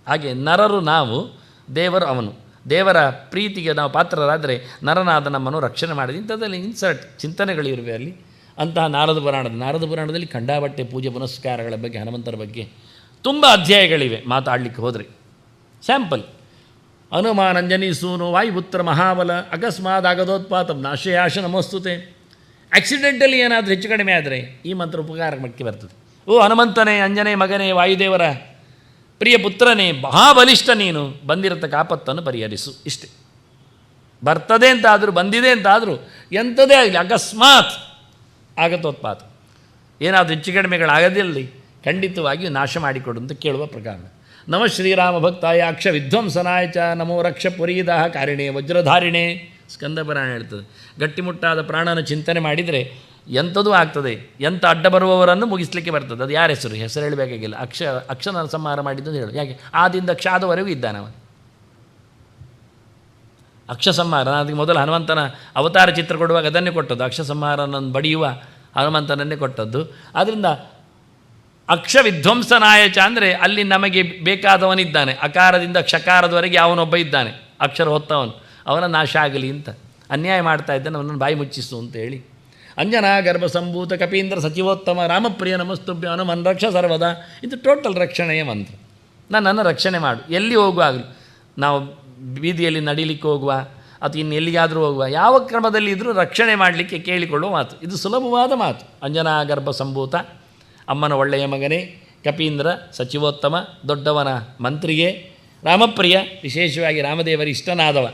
ಹಾಗೆ ನರರು ನಾವು, ದೇವರು ಅವನು. ದೇವರ ಪ್ರೀತಿಗೆ ನಾವು ಪಾತ್ರರಾದರೆ ನರನಾದ ನಮ್ಮನ್ನು ರಕ್ಷಣೆ ಮಾಡಿದೆ. ಇಂಥದ್ದಲ್ಲಿ ಇನ್ಸರ್ಟ್ ಚಿಂತನೆಗಳಿರುವೆ ಅಲ್ಲಿ. ಅಂತಹ ನಾರದ ಪುರಾಣದಲ್ಲಿ ಖಂಡಾಬಟ್ಟೆ ಪೂಜೆ ಪುನಸ್ಕಾರಗಳ ಬಗ್ಗೆ, ಹನುಮಂತರ ಬಗ್ಗೆ ತುಂಬ ಅಧ್ಯಾಯಗಳಿವೆ ಮಾತಾಡಲಿಕ್ಕೆ ಹೋದರೆ. ಸ್ಯಾಂಪಲ್: ಹನುಮಾನಂಜನಿ ಸೂನು ವಾಯುಪುತ್ರ ಮಹಾಬಲ ಅಕಸ್ಮಾತ್ ಆಗದೋತ್ಪಾತಂ ನಾಶಯಾಶ ನಮೋಸ್ತುತೆ. ಆಕ್ಸಿಡೆಂಟಲಿ ಏನಾದರೂ ಹೆಚ್ಚು ಕಡಿಮೆ ಆದರೆ ಈ ಮಂತ್ರ ಉಪಕಾರಕ್ಕೆ ಬರ್ತದೆ. ಓ ಹನುಮಂತನೇ, ಅಂಜನೇ ಮಗನೇ, ವಾಯುದೇವರ ಪ್ರಿಯ ಪುತ್ರನೇ, ಮಹಾಬಲಿಷ್ಠ ನೀನು, ಬಂದಿರತಕ್ಕ ಆಪತ್ತನ್ನು ಪರಿಹರಿಸು. ಇಷ್ಟೇ. ಬರ್ತದೆ ಅಂತಾದರೂ, ಬಂದಿದೆ ಅಂತಾದರೂ, ಎಂಥದೇ ಆಗಲಿ ಅಕಸ್ಮಾತ್ ಆಗತೋತ್ಪಾತ, ಏನಾದರೂ ಹೆಚ್ಚು ಕಡಿಮೆಗಳಾಗದಿರಲಿ, ಖಂಡಿತವಾಗಿಯೂ ನಾಶ ಮಾಡಿಕೊಡು ಅಂತ ಕೇಳುವ ಪ್ರಕಾರ. ನಮ ಶ್ರೀರಾಮ ಭಕ್ತಾಯ ಅಕ್ಷ ವಿಧ್ವಂಸನಾಯ ಚ ನಮೋ ರಕ್ಷ ಪುರೀದಃ ಕಾರಿಣೆ ವಜ್ರಧಾರಿಣೆ. ಸ್ಕಂದಪುರಾಣ ಹೇಳ್ತದೆ, ಗಟ್ಟಿಮುಟ್ಟಾದ ಪ್ರಾಣನ ಚಿಂತನೆ ಮಾಡಿದರೆ ಎಂಥದೂ ಆಗ್ತದೆ, ಎಂಥ ಅಡ್ಡ ಬರುವವರನ್ನು ಮುಗಿಸ್ಲಿಕ್ಕೆ ಬರ್ತದೆ. ಅದು ಯಾರ ಹೆಸರು ಹೇಳಬೇಕಾಗಿಲ್ಲ. ಅಕ್ಷನ ಸಂಹಾರ ಮಾಡಿದ್ದು ಹೇಳು. ಯಾಕೆ? ಆದಿಂದ ಕ್ಷಾದವರೆಗೂ ಇದ್ದಾನವ. ಅಕ್ಷ ಸಂಹಾರ ಅದಕ್ಕೆ ಮೊದಲು ಹನುಮಂತನ ಅವತಾರ ಚಿತ್ರ ಕೊಡುವಾಗ ಅದನ್ನೇ ಕೊಟ್ಟದ್ದು. ಅಕ್ಷ ಸಂಹಾರನನ್ನು ಬಡಿಯುವ ಹನುಮಂತನನ್ನೇ ಕೊಟ್ಟದ್ದು. ಆದ್ದರಿಂದ ಅಕ್ಷ ವಿಧ್ವಂಸನಾಯಚ ಅಂದರೆ ಅಲ್ಲಿ ನಮಗೆ ಬೇಕಾದವನಿದ್ದಾನೆ. ಅಕಾರದಿಂದ ಕ್ಷಕಾರದವರೆಗೆ ಅವನೊಬ್ಬ ಇದ್ದಾನೆ, ಅಕ್ಷರ ಹೊತ್ತವನು. ಅವನ ನಾಶ ಆಗಲಿ ಅಂತ. ಅನ್ಯಾಯ ಮಾಡ್ತಾ ಇದ್ದಾನೆ, ಅವನನ್ನು ಬಾಯಿ ಮುಚ್ಚಿಸು ಅಂತ ಹೇಳಿ. ಅಂಜನಾ ಗರ್ಭಸಂಭೂತ ಕಪೀಂದ್ರ ಸಚಿವೋತ್ತಮ ರಾಮಪ್ರಿಯ ನಮಸ್ತುಭ್ಯ ಹನುಮನ್ ರಕ್ಷ ಸರ್ವದ. ಇದು ಟೋಟಲ್ ರಕ್ಷಣೆಯ ಮಂತ್ರ. ನನ್ನನ್ನು ರಕ್ಷಣೆ ಮಾಡು. ಎಲ್ಲಿ ಹೋಗುವಾಗಲೂ, ನಾವು ಬೀದಿಯಲ್ಲಿ ನಡೀಲಿಕ್ಕೆ ಹೋಗುವ ಅಥವಾ ಇನ್ನು ಎಲ್ಲಿಗಾದರೂ ಹೋಗುವ, ಯಾವ ಕ್ರಮದಲ್ಲಿ ಇದ್ದರೂ ರಕ್ಷಣೆ ಮಾಡಲಿಕ್ಕೆ ಕೇಳಿಕೊಳ್ಳುವ ಮಾತು. ಇದು ಸುಲಭವಾದ ಮಾತು. ಅಂಜನಾ ಗರ್ಭ ಸಂಭೂತ, ಅಮ್ಮನ ಒಳ್ಳೆಯ ಮಗನೇ, ಕಪೀಂದ್ರ ಸಚಿವೋತ್ತಮ, ದೊಡ್ಡವನ ಮಂತ್ರಿಗೆ, ರಾಮಪ್ರಿಯ, ವಿಶೇಷವಾಗಿ ರಾಮದೇವರ ಇಷ್ಟನಾದವ,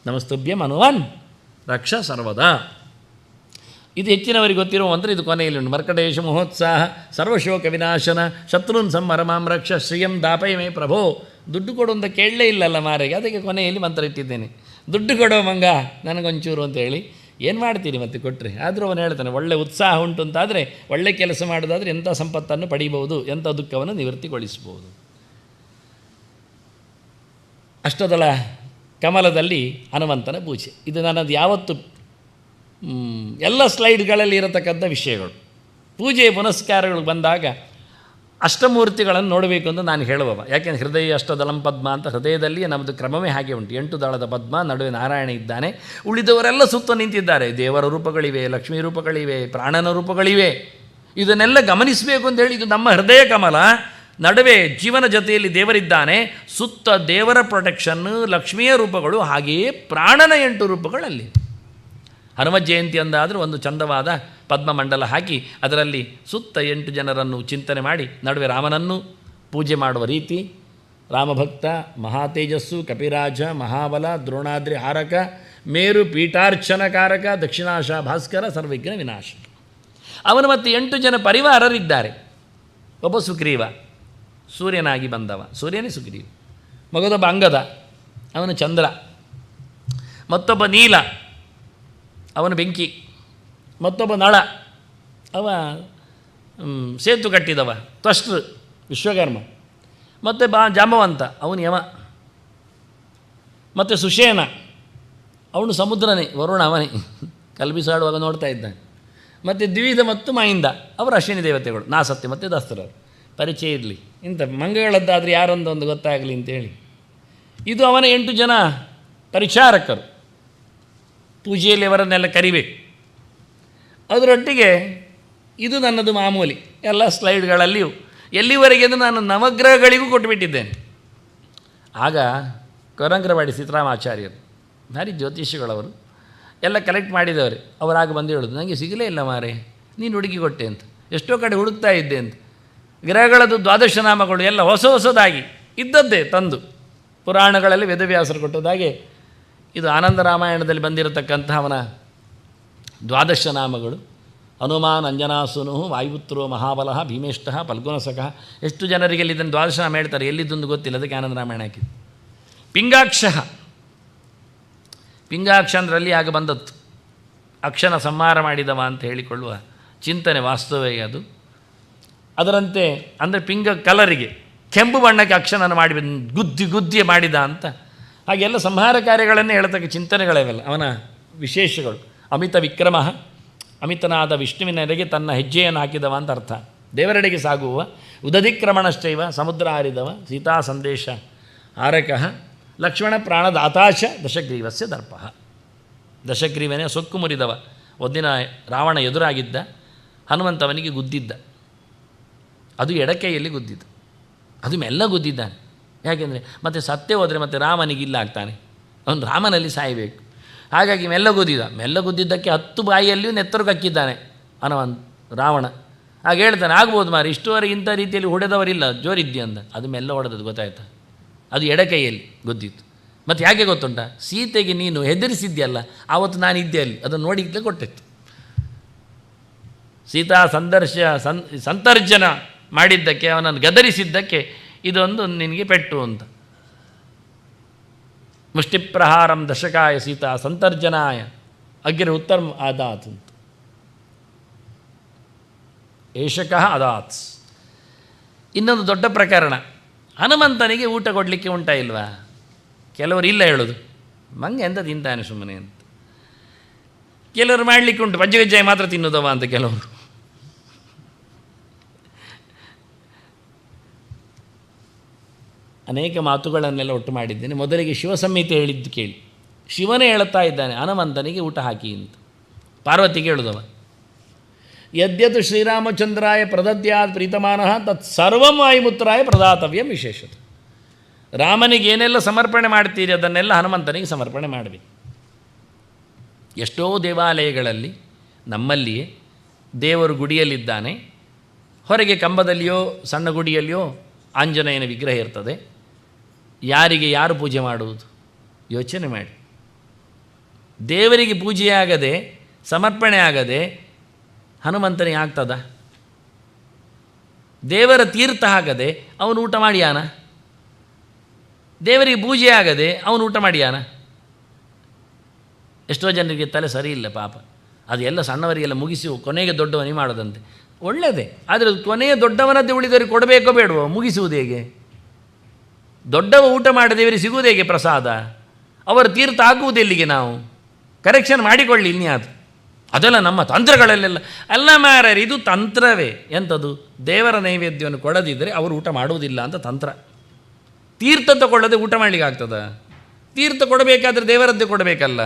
ನಮಸ್ತುಭ್ಯಂ ಹನುಮಾನ್ ರಕ್ಷ ಸರ್ವದಾ. ಇದು ಹೆಚ್ಚಿನವರಿಗೆ ಗೊತ್ತಿರುವ ಮಂತ್ರ. ಇದು ಕೊನೆಯಲ್ಲಿ ಉಂಟು. ಮರ್ಕಟೇಶ ಮಹೋತ್ಸಾಹ ಸರ್ವಶೋಕ ವಿನಾಶನ ಶತ್ರುನ್ ಸಂಹರಮಾಂ ರಕ್ಷ ಶ್ರಿಯಂ ದಾಪಯ ಮೇ ಪ್ರಭೋ. ದುಡ್ಡು ಕೊಡು ಅಂತ ಕೇಳಲೇ ಇಲ್ಲಲ್ಲ ಮಾರೆಗೆ, ಅದಕ್ಕೆ ಕೊನೆಯಲ್ಲಿ ಮಂತ್ರ ಇಟ್ಟಿದ್ದೇನೆ. ದುಡ್ಡು ಕೊಡೋ ಮಂಗ ನನಗೊಂಚೂರು ಅಂತೇಳಿ ಏನು ಮಾಡ್ತೀರಿ ಮತ್ತೆ ಕೊಟ್ಟರೆ? ಆದರೂ ಅವನು ಹೇಳ್ತಾನೆ, ಒಳ್ಳೆ ಉತ್ಸಾಹ ಉಂಟು ಅಂತಾದರೆ, ಒಳ್ಳೆ ಕೆಲಸ ಮಾಡೋದಾದರೆ ಎಂಥ ಸಂಪತ್ತನ್ನು ಪಡೀಬಹುದು, ಎಂಥ ದುಃಖವನ್ನು ನಿವೃತ್ತಿಗೊಳಿಸ್ಬೋದು. ಅಷ್ಟದಳ ಕಮಲದಲ್ಲಿ ಹನುಮಂತನ ಪೂಜೆ, ಇದು ನನ್ನದು ಯಾವತ್ತು ಎಲ್ಲ ಸ್ಲೈಡ್ಗಳಲ್ಲಿ ಇರತಕ್ಕಂಥ ವಿಷಯಗಳು. ಪೂಜೆ ಪುನಸ್ಕಾರಗಳು ಬಂದಾಗ ಅಷ್ಟಮೂರ್ತಿಗಳನ್ನು ನೋಡಬೇಕು ಅಂತ ನಾನು ಹೇಳುವವ. ಯಾಕೆಂದರೆ ಹೃದಯ ಅಷ್ಟದಳಂ ಪದ್ಮ ಅಂತ, ಹೃದಯದಲ್ಲಿ ನಮ್ಮದು ಕ್ರಮವೇ ಹಾಗೆ ಉಂಟು. 8 ದಳದ ಪದ್ಮ, ನಡುವೆ ನಾರಾಯಣ ಇದ್ದಾನೆ, ಉಳಿದವರೆಲ್ಲ ಸುತ್ತ ನಿಂತಿದ್ದಾರೆ. ದೇವರ ರೂಪಗಳಿವೆ, ಲಕ್ಷ್ಮೀ ರೂಪಗಳಿವೆ, ಪ್ರಾಣನ ರೂಪಗಳಿವೆ. ಇದನ್ನೆಲ್ಲ ಗಮನಿಸಬೇಕು ಅಂತೇಳಿ, ಇದು ನಮ್ಮ ಹೃದಯ ಕಮಲ, ನಡುವೆ ಜೀವನ ಜೊತೆಯಲ್ಲಿ ದೇವರಿದ್ದಾನೆ, ಸುತ್ತ ದೇವರ ಪ್ರೊಟೆಕ್ಷನ್ನು, ಲಕ್ಷ್ಮಿಯ ರೂಪಗಳು, ಹಾಗೆಯೇ ಪ್ರಾಣನ 8 ರೂಪಗಳಲ್ಲಿ. ಹನುಮ ಜಯಂತಿ ಅಂದಾದರೂ ಒಂದು ಚಂದವಾದ ಪದ್ಮಮಂಡಲ ಹಾಕಿ ಅದರಲ್ಲಿ ಸುತ್ತ 8 ಜನರನ್ನು ಚಿಂತನೆ ಮಾಡಿ, ನಡುವೆ ರಾಮನನ್ನು ಪೂಜೆ ಮಾಡುವ ರೀತಿ. ರಾಮಭಕ್ತ, ಮಹಾತೇಜಸ್ಸು, ಕಪಿರಾಜ, ಮಹಾಬಲ, ದ್ರೋಣಾದ್ರಿ ಹಾರಕ, ಮೇರು ಪೀಠಾರ್ಚನಕಾರಕ, ದಕ್ಷಿಣಾಶ ಭಾಸ್ಕರ, ಸರ್ವವಿಘ್ನ ವಿನಾಶ. ಅವನು ಮತ್ತು 8 ಜನ ಪರಿವಾರರಿದ್ದಾರೆ. ಒಬ್ಬ ಸುಗ್ರೀವ, ಸೂರ್ಯನಾಗಿ ಬಂದವ, ಸೂರ್ಯನೇ ಸುಗ್ರೀವ. ಮಗದೊಬ್ಬ ಅಂಗದ, ಅವನು ಚಂದ್ರ. ಮತ್ತೊಬ್ಬ ನೀಲ, ಅವನು ಬೆಂಕಿ. ಮತ್ತೊಬ್ಬ ನಳ, ಅವ ಸೇತು ಕಟ್ಟಿದವ, ತ್ವಷ್ಟೃ ವಿಶ್ವಕರ್ಮ. ಮತ್ತು ಜಾಂಬವಂತ, ಅವನು ಯಮ. ಮತ್ತು ಸುಷೇನ, ಅವನು ಸಮುದ್ರನೇ, ವರುಣ ಅವನೇ, ಕಲ್ಬಿಸಾಡುವಾಗ ನೋಡ್ತಾ ಇದ್ದಾನೆ. ಮತ್ತು ದ್ವಿಧ ಮತ್ತು ಮಹಿಂದ, ಅವರು ಅಶ್ವಿನಿ ದೇವತೆಗಳು, ನಾಸತ್ಯ ಮತ್ತು ದಸ್ತರರು. ಪರಿಚಯ ಇರಲಿ, ಇಂಥ ಮಂಗಗಳದ್ದಾದರೆ ಯಾರೊಂದೊಂದು ಗೊತ್ತಾಗಲಿ ಅಂತೇಳಿ. ಇದು ಅವನ 8 ಜನ ಪರಿಚಾರಕರು. ಪೂಜೆಯಲ್ಲಿ ಅವರನ್ನೆಲ್ಲ ಕರಿಬೇಕು. ಅದರೊಟ್ಟಿಗೆ ಇದು ನನ್ನದು ಮಾಮೂಲಿ ಎಲ್ಲ ಸ್ಲೈಡ್ಗಳಲ್ಲಿಯೂ ಎಲ್ಲಿವರೆಗೆ ನಾನು ನವಗ್ರಹಗಳಿಗೂ ಕೊಟ್ಟುಬಿಟ್ಟಿದ್ದೇನೆ. ಆಗ ಕೊರಂಗ್ರವಾಡಿ ಸೀತಾರಾಮಾಚಾರ್ಯರು, ಭಾರಿ ಜ್ಯೋತಿಷಿಗಳವರು, ಎಲ್ಲ ಕಲೆಕ್ಟ್ ಮಾಡಿದವರು. ಅವರಾಗ ಬಂದು ಹೇಳೋದು, ನನಗೆ ಸಿಗಲೇ ಇಲ್ಲ ಮಾರೆ, ನೀನು ಹುಡುಕಿ ಕೊಟ್ಟೆ ಅಂತ. ಎಷ್ಟೋ ಕಡೆ ಹುಡುಕ್ತಾ ಇದ್ದೆ ಅಂತ. ಗ್ರಹಗಳದ್ದು 12 ನಾಮಗಳು ಎಲ್ಲ ಹೊಸದಾಗಿ ಇದ್ದದ್ದೇ ತಂದು ಪುರಾಣಗಳಲ್ಲಿ ವೇದವ್ಯಾಸರು ಕೊಟ್ಟದಾಗೆ ಇದು ಆನಂದ ರಾಮಾಯಣದಲ್ಲಿ ಬಂದಿರತಕ್ಕಂಥ ಅವನ 12 ನಾಮಗಳು. ಹನುಮಾನ್ ಅಂಜನಾಸುನು, ವಾಯುಪುತ್ರೋ ಮಹಾಬಲ, ಭೀಮೇಷ್ಟ, ಫಲ್ಗುಣಸಖ. ಎಷ್ಟು ಜನರಿಗೆ ಇದನ್ನು 12 ನಾಮ ಹೇಳ್ತಾರೆ, ಎಲ್ಲಿದ್ದೊಂದು ಗೊತ್ತಿಲ್ಲ, ಅದಕ್ಕೆ ಆನಂದ ರಾಮಾಯಣ ಹಾಕಿದ್ದು. ಪಿಂಗಾಕ್ಷ, ಪಿಂಗಾಕ್ಷ ಅಂದ್ರಲ್ಲಿ ಆಗ ಬಂದದ್ದು, ಅಕ್ಷನ ಸಂಹಾರ ಮಾಡಿದವ ಅಂತ ಹೇಳಿಕೊಳ್ಳುವ ಚಿಂತನೆ ವಾಸ್ತವವೇ ಅದು. ಅದರಂತೆ ಅಂದರೆ ಪಿಂಗ ಕಲರಿಗೆ, ಕೆಂಪು ಬಣ್ಣಕ್ಕೆ ಅಕ್ಷನನ್ನು ಮಾಡಿ ಗುದ್ದಿ ಮಾಡಿದ ಅಂತ. ಹಾಗೆಲ್ಲ ಸಂಹಾರ ಕಾರ್ಯಗಳನ್ನೇ ಹೇಳ್ತಕ್ಕ ಚಿಂತನೆಗಳವೆಲ್ಲ ಅವನ ವಿಶೇಷಗಳು. ಅಮಿತ ವಿಕ್ರಮ, ಅಮಿತನಾದ ವಿಷ್ಣುವಿನೆಡೆಗೆ ತನ್ನ ಹೆಜ್ಜೆಯನ್ನು ಹಾಕಿದವ ಅಂತ ಅರ್ಥ. ದೇವರೆಡೆಗೆ ಸಾಗುವ. ಉದಧಿಕ್ರಮಣಶ್ಚೈವ, ಸಮುದ್ರ ಹಾರಿದವ. ಸೀತಾ ಸಂದೇಶ ಹಾರಕಃ, ಲಕ್ಷ್ಮಣ ಪ್ರಾಣದಾತಾಶ, ದಶಗ್ರೀವಸ್ಯ ದರ್ಪ. ದಶಗ್ರೀವನೇ ಸೊಕ್ಕು ಮುರಿದವ. ಒಂದಿನ ರಾವಣ ಎದುರಾಗಿದ್ದ, ಹನುಮಂತವನಿಗೆ ಗುದ್ದಿದ್ದ. ಅದು ಎಡಕೈಯಲ್ಲಿ ಗುದ್ದಿದ್ದು, ಅದು ಮೆಲ್ಲ ಗುದ್ದಿದ್ದಾನೆ. ಯಾಕೆಂದರೆ ಮತ್ತೆ ಸತ್ಯ ಹೋದರೆ ಮತ್ತೆ ರಾಮನಿಗೆ ಇಲ್ಲ ಆಗ್ತಾನೆ, ಅವನು ರಾಮನಲ್ಲಿ ಸಾಯಬೇಕು. ಹಾಗಾಗಿ ಮೆಲ್ಲ ಗುದ್ದಿದ್ದಕ್ಕೆ 10 ಬಾಯಿಯಲ್ಲಿಯೂ ನೆತ್ತರು ಕಕ್ಕಿದ್ದಾನೆ ರಾವಣ. ಹಾಗೆ ಹೇಳ್ತಾನೆ, ಆಗ್ಬೋದು ಮಾರಿ, ಇಷ್ಟುವರೆಗೆ ಇಂಥ ರೀತಿಯಲ್ಲಿ ಹೊಡೆದವರಿಲ್ಲ, ಜೋರಿದ್ದೆ ಅಂದ. ಅದು ಮೆಲ್ಲ ಹೊಡೆದದ್ದು ಗೊತ್ತಾಯ್ತಾ, ಅದು ಎಡಕೈಯಲ್ಲಿ ಗುದ್ದಿತ್ತು. ಮತ್ತು ಯಾಕೆ ಗೊತ್ತುಂಟ, ಸೀತೆಗೆ ನೀನು ಹೆದರಿಸಿದ್ಯಲ್ಲ, ಆವತ್ತು ನಾನಿದ್ದೆ ಅಲ್ಲಿ, ಅದನ್ನು ನೋಡಿದ್ದೆ ಕೊಟ್ಟಿತ್ತು. ಸೀತಾ ಸಂತರ್ಜನ ಮಾಡಿದ್ದಕ್ಕೆ, ಅವನನ್ನು ಗದರಿಸಿದ್ದಕ್ಕೆ ಇದೊಂದು ನಿನಗೆ ಪೆಟ್ಟು ಅಂತ. ಮುಷ್ಟಿಪ್ರಹಾರಂ ದಶಕಾಯ ಸೀತಾ ಸಂತರ್ಜನಾಯ ಅಗ್ರ ಉತ್ತರಂ ಆದಾತ್ ಅಂತ. ಏಷಕಃ ಅದಾತ್. ಇನ್ನೊಂದು ದೊಡ್ಡ ಪ್ರಕರಣ, ಹನುಮಂತನಿಗೆ ಊಟ ಕೊಡಲಿಕ್ಕೆ ಉಂಟಾ ಇಲ್ವಾ? ಕೆಲವರು ಇಲ್ಲ ಹೇಳೋದು, ಮಂಗೆ ಎಂತ ತಿಂತಾನೆ ಸುಮ್ಮನೆ ಅಂತ. ಕೆಲವರು ಮಾಡಲಿಕ್ಕೆ ಉಂಟು, ಬಜ್ಜೆಗಜ್ಜಾಯಿ ಮಾತ್ರ ತಿನ್ನೋದವ ಅಂತ ಕೆಲವರು. ಅನೇಕ ಮಾತುಗಳನ್ನೆಲ್ಲ ಒಟ್ಟು ಮಾಡಿದ್ದೇನೆ. ಮೊದಲಿಗೆ ಶಿವಸಂಹಿತೆ ಹೇಳಿದ್ದು ಕೇಳಿ. ಶಿವನೇ ಹೇಳುತ್ತಾ ಇದ್ದಾನೆ ಹನುಮಂತನಿಗೆ ಊಟ ಹಾಕಿ ಅಂತ. ಪಾರ್ವತಿಗೆ ಹೇಳುದವ, ಯದ್ಯತ್ ಶ್ರೀರಾಮಚಂದ್ರಾಯ ಪ್ರದದ್ಯಾತ್ ಪ್ರೀತಮಾನಃ ತತ್ ಸರ್ವಂ ವಾಯುಪುತ್ರಾಯ ಪ್ರದಾತವ್ಯಂ ವಿಶೇಷತೆ. ರಾಮನಿಗೆ ಏನೆಲ್ಲ ಸಮರ್ಪಣೆ ಮಾಡ್ತೀರಿ ಅದನ್ನೆಲ್ಲ ಹನುಮಂತನಿಗೆ ಸಮರ್ಪಣೆ ಮಾಡಬೇಕು. ಎಷ್ಟೋ ದೇವಾಲಯಗಳಲ್ಲಿ ನಮ್ಮಲ್ಲಿಯೇ ದೇವರು ಗುಡಿಯಲ್ಲಿದ್ದಾನೆ, ಹೊರಗೆ ಕಂಬದಲ್ಲಿಯೋ ಸಣ್ಣ ಗುಡಿಯಲ್ಲಿಯೋ ಆಂಜನೇಯನ ವಿಗ್ರಹ ಇರ್ತದೆ. ಯಾರಿಗೆ ಯಾರು ಪೂಜೆ ಮಾಡುವುದು? ಯೋಚನೆ ಮಾಡಿ. ದೇವರಿಗೆ ಪೂಜೆಯಾಗದೆ, ಸಮರ್ಪಣೆ ಆಗದೆ ಹನುಮಂತನಿಗೆ ಆಗ್ತದ? ದೇವರ ತೀರ್ಥ ಆಗದೆ ಅವನು ಊಟ ಮಾಡಿಯಾನ? ದೇವರಿಗೆ ಪೂಜೆ ಆಗದೆ ಅವನು ಊಟ ಮಾಡಿಯಾನ? ಎಷ್ಟೋ ಜನರಿಗೆ ತಲೆ ಸರಿ ಇಲ್ಲ ಪಾಪ. ಅದು ಎಲ್ಲ ಸಣ್ಣವರಿಗೆಲ್ಲ ಮುಗಿಸಿ ಕೊನೆಗೆ ದೊಡ್ಡವನಿಗೆ ಮಾಡೋದಂತೆ. ಒಳ್ಳೆಯದೇ, ಆದರೆ ಕೊನೆಯ ದೊಡ್ಡವನದ್ದೇ ಉಳಿದವರಿಗೆ ಕೊಡಬೇಕೋ ಬೇಡವೋ? ಮುಗಿಸುವುದು ಹೇಗೆ? ದೊಡ್ಡವ ಊಟ ಮಾಡಿದವರಿಗೆ ಸಿಗುವುದು ಹೇಗೆ ಪ್ರಸಾದ? ಅವರ ತೀರ್ಥ ಆಗುವುದೆಲ್ಲಿಗೆ? ನಾವು ಕರೆಕ್ಷನ್ ಮಾಡಿಕೊಳ್ಳಿ ಇನ್ಯಾವುದು. ಅದೆಲ್ಲ ನಮ್ಮ ತಂತ್ರಗಳಲ್ಲೆಲ್ಲ ಅಲ್ಲ ಮಾರ್ಯಾರೆ, ಇದು ತಂತ್ರವೇ. ಎಂಥದ್ದು? ದೇವರ ನೈವೇದ್ಯವನ್ನು ಕೊಡದಿದ್ದರೆ ಅವರು ಊಟ ಮಾಡುವುದಿಲ್ಲ ಅಂತ ತಂತ್ರ. ತೀರ್ಥ ತಗೊಳ್ಳದೆ ಊಟ ಮಾಡಲಿಕ್ಕೆ ಆಗ್ತದ? ತೀರ್ಥ ಕೊಡಬೇಕಾದ್ರೆ ದೇವರದ್ದೇ ಕೊಡಬೇಕಲ್ಲ.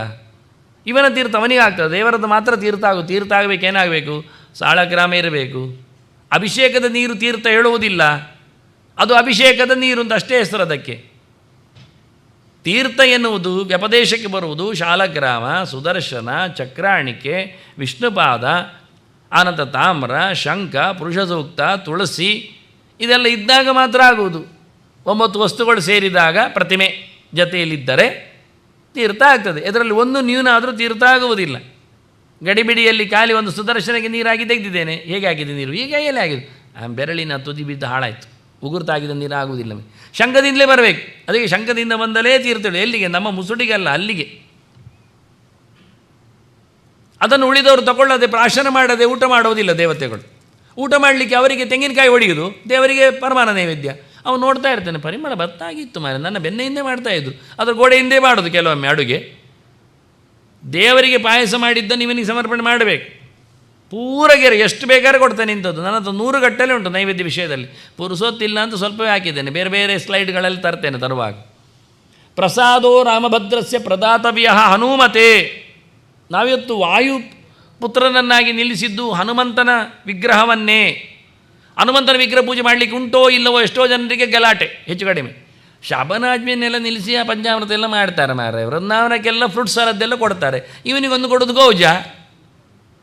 ಇವನ ತೀರ್ಥ ಅವನಿಗೆ ಆಗ್ತದೆ, ದೇವರದ್ದು ಮಾತ್ರ ತೀರ್ಥ ತೀರ್ಥ ಆಗಬೇಕು. ಏನಾಗಬೇಕು? ಸಾಳಗ್ರಾಮ ಇರಬೇಕು. ಅಭಿಷೇಕದ ನೀರು ತೀರ್ಥ ಹೇಳುವುದಿಲ್ಲ, ಅದು ಅಭಿಷೇಕದ ನೀರು ಅಂತ ಅಷ್ಟೇ ಹೆಸರು ಅದಕ್ಕೆ. ತೀರ್ಥ ಎನ್ನುವುದು ವ್ಯಪದೇಶಕ್ಕೆ ಬರುವುದು ಶಾಲಗ್ರಾಮ, ಸುದರ್ಶನ, ಚಕ್ರಾಣಿಕೆ, ವಿಷ್ಣುಪಾದ, ಆನಂತರ ತಾಮ್ರ, ಶಂಖ, ಪುರುಷ ಸೂಕ್ತ, ತುಳಸಿ ಇದೆಲ್ಲ ಇದ್ದಾಗ ಮಾತ್ರ ಆಗುವುದು. 9 ವಸ್ತುಗಳು ಸೇರಿದಾಗ ಪ್ರತಿಮೆ ಜೊತೆಯಲ್ಲಿದ್ದರೆ ತೀರ್ಥ ಆಗ್ತದೆ. ಇದರಲ್ಲಿ ಒಂದು ನ್ಯೂನ ಆದರೂ ತೀರ್ಥ ಆಗುವುದಿಲ್ಲ. ಗಡಿಬಿಡಿಯಲ್ಲಿ ಖಾಲಿ ಒಂದು ಸುದರ್ಶನಕ್ಕೆ ನೀರಾಗಿ ತೆಗೆದಿದ್ದೇನೆ, ಹೇಗೆ ಆಗಿದೆ ನೀರು? ಈಗ ಎಲ್ಲಿ ಆಗಿದೆ? ಬೆರಳಿನ ತುದಿ ಬಿದ್ದು ಹಾಳಾಯಿತು. ಉಗುರ್ತಾಗಿದ್ದ ನೀರು ಆಗುವುದಿಲ್ಲ. ಶಂಖದಿಂದಲೇ ಬರಬೇಕು. ಅದಕ್ಕೆ ಶಂಖದಿಂದ ಬಂದಲೇ ತೀರ್ಥಗಳು. ಎಲ್ಲಿಗೆ? ನಮ್ಮ ಮುಸುಡಿಗಲ್ಲ, ಅಲ್ಲಿಗೆ. ಅದನ್ನು ಉಳಿದವರು ತಗೊಳ್ಳದೆ ಪ್ರಾಶನ ಮಾಡದೆ ಊಟ ಮಾಡುವುದಿಲ್ಲ ದೇವತೆಗಳು. ಊಟ ಮಾಡಲಿಕ್ಕೆ ಅವರಿಗೆ ತೆಂಗಿನಕಾಯಿ ಹೊಡೆಯುವುದು, ದೇವರಿಗೆ ಪರಮಾನ ನೈವೇದ್ಯ. ಅವನು ನೋಡ್ತಾ ಇರ್ತಾನೆ, ಪರಿಮಳ ಬತ್ತಾಗಿತ್ತು ಮಾರೆ, ನನ್ನ ಬೆನ್ನೆಯಿಂದೇ ಮಾಡ್ತಾಯಿದ್ರು, ಅದರ ಗೋಡೆಯಿಂದೇ ಮಾಡೋದು ಕೆಲವೊಮ್ಮೆ ಅಡುಗೆ. ದೇವರಿಗೆ ಪಾಯಸ ಮಾಡಿದ್ದ ಇವನಿಗೆ ಸಮರ್ಪಣೆ ಮಾಡಬೇಕು. ಪೂರಗೆರೆ ಎಷ್ಟು ಬೇಕಾದ್ರೆ ಕೊಡ್ತಾನೆ. ಇಂಥದ್ದು ನನ್ನ ಹತ್ರ 100 ಗಟ್ಟಲೆ ಉಂಟು ನೈವೇದ್ಯ ವಿಷಯದಲ್ಲಿ. ಪುರುಸೊತ್ತಿಲ್ಲ ಅಂತ ಸ್ವಲ್ಪವೇ ಹಾಕಿದ್ದೇನೆ, ಬೇರೆ ಬೇರೆ ಸ್ಲೈಡ್ಗಳಲ್ಲಿ ತರ್ತೇನೆ ತರುವಾಗ. ಪ್ರಸಾದೋ ರಾಮಭದ್ರಸ್ಯ ಪ್ರದಾತವ್ಯ ಹನುಮತೆ. ನಾವಿವತ್ತು ವಾಯುಪುತ್ರನನ್ನಾಗಿ ನಿಲ್ಲಿಸಿದ್ದು ಹನುಮಂತನ ವಿಗ್ರಹವನ್ನೇ. ಹನುಮಂತನ ವಿಗ್ರಹ ಪೂಜೆ ಮಾಡಲಿಕ್ಕೆ ಉಂಟೋ ಇಲ್ಲವೋ ಎಷ್ಟೋ ಜನರಿಗೆ ಗಲಾಟೆ ಹೆಚ್ಚು ಕಡಿಮೆ. ಶಾಬನಾಜ್ಮೆಯನ್ನೆಲ್ಲ ನಿಲ್ಲಿಸಿ ಆ ಪಂಚಾಮೃತ ಎಲ್ಲ ಮಾಡ್ತಾರೆ ಮಾರ್ರೆ. ವೃಂದಾವನಕ್ಕೆಲ್ಲ ಫ್ರೂಟ್ಸ್ ಸಾಲದ್ದೆಲ್ಲ ಕೊಡ್ತಾರೆ, ಇವನಿಗೊಂದು ಕೊಡೋದು ಗೌಜ.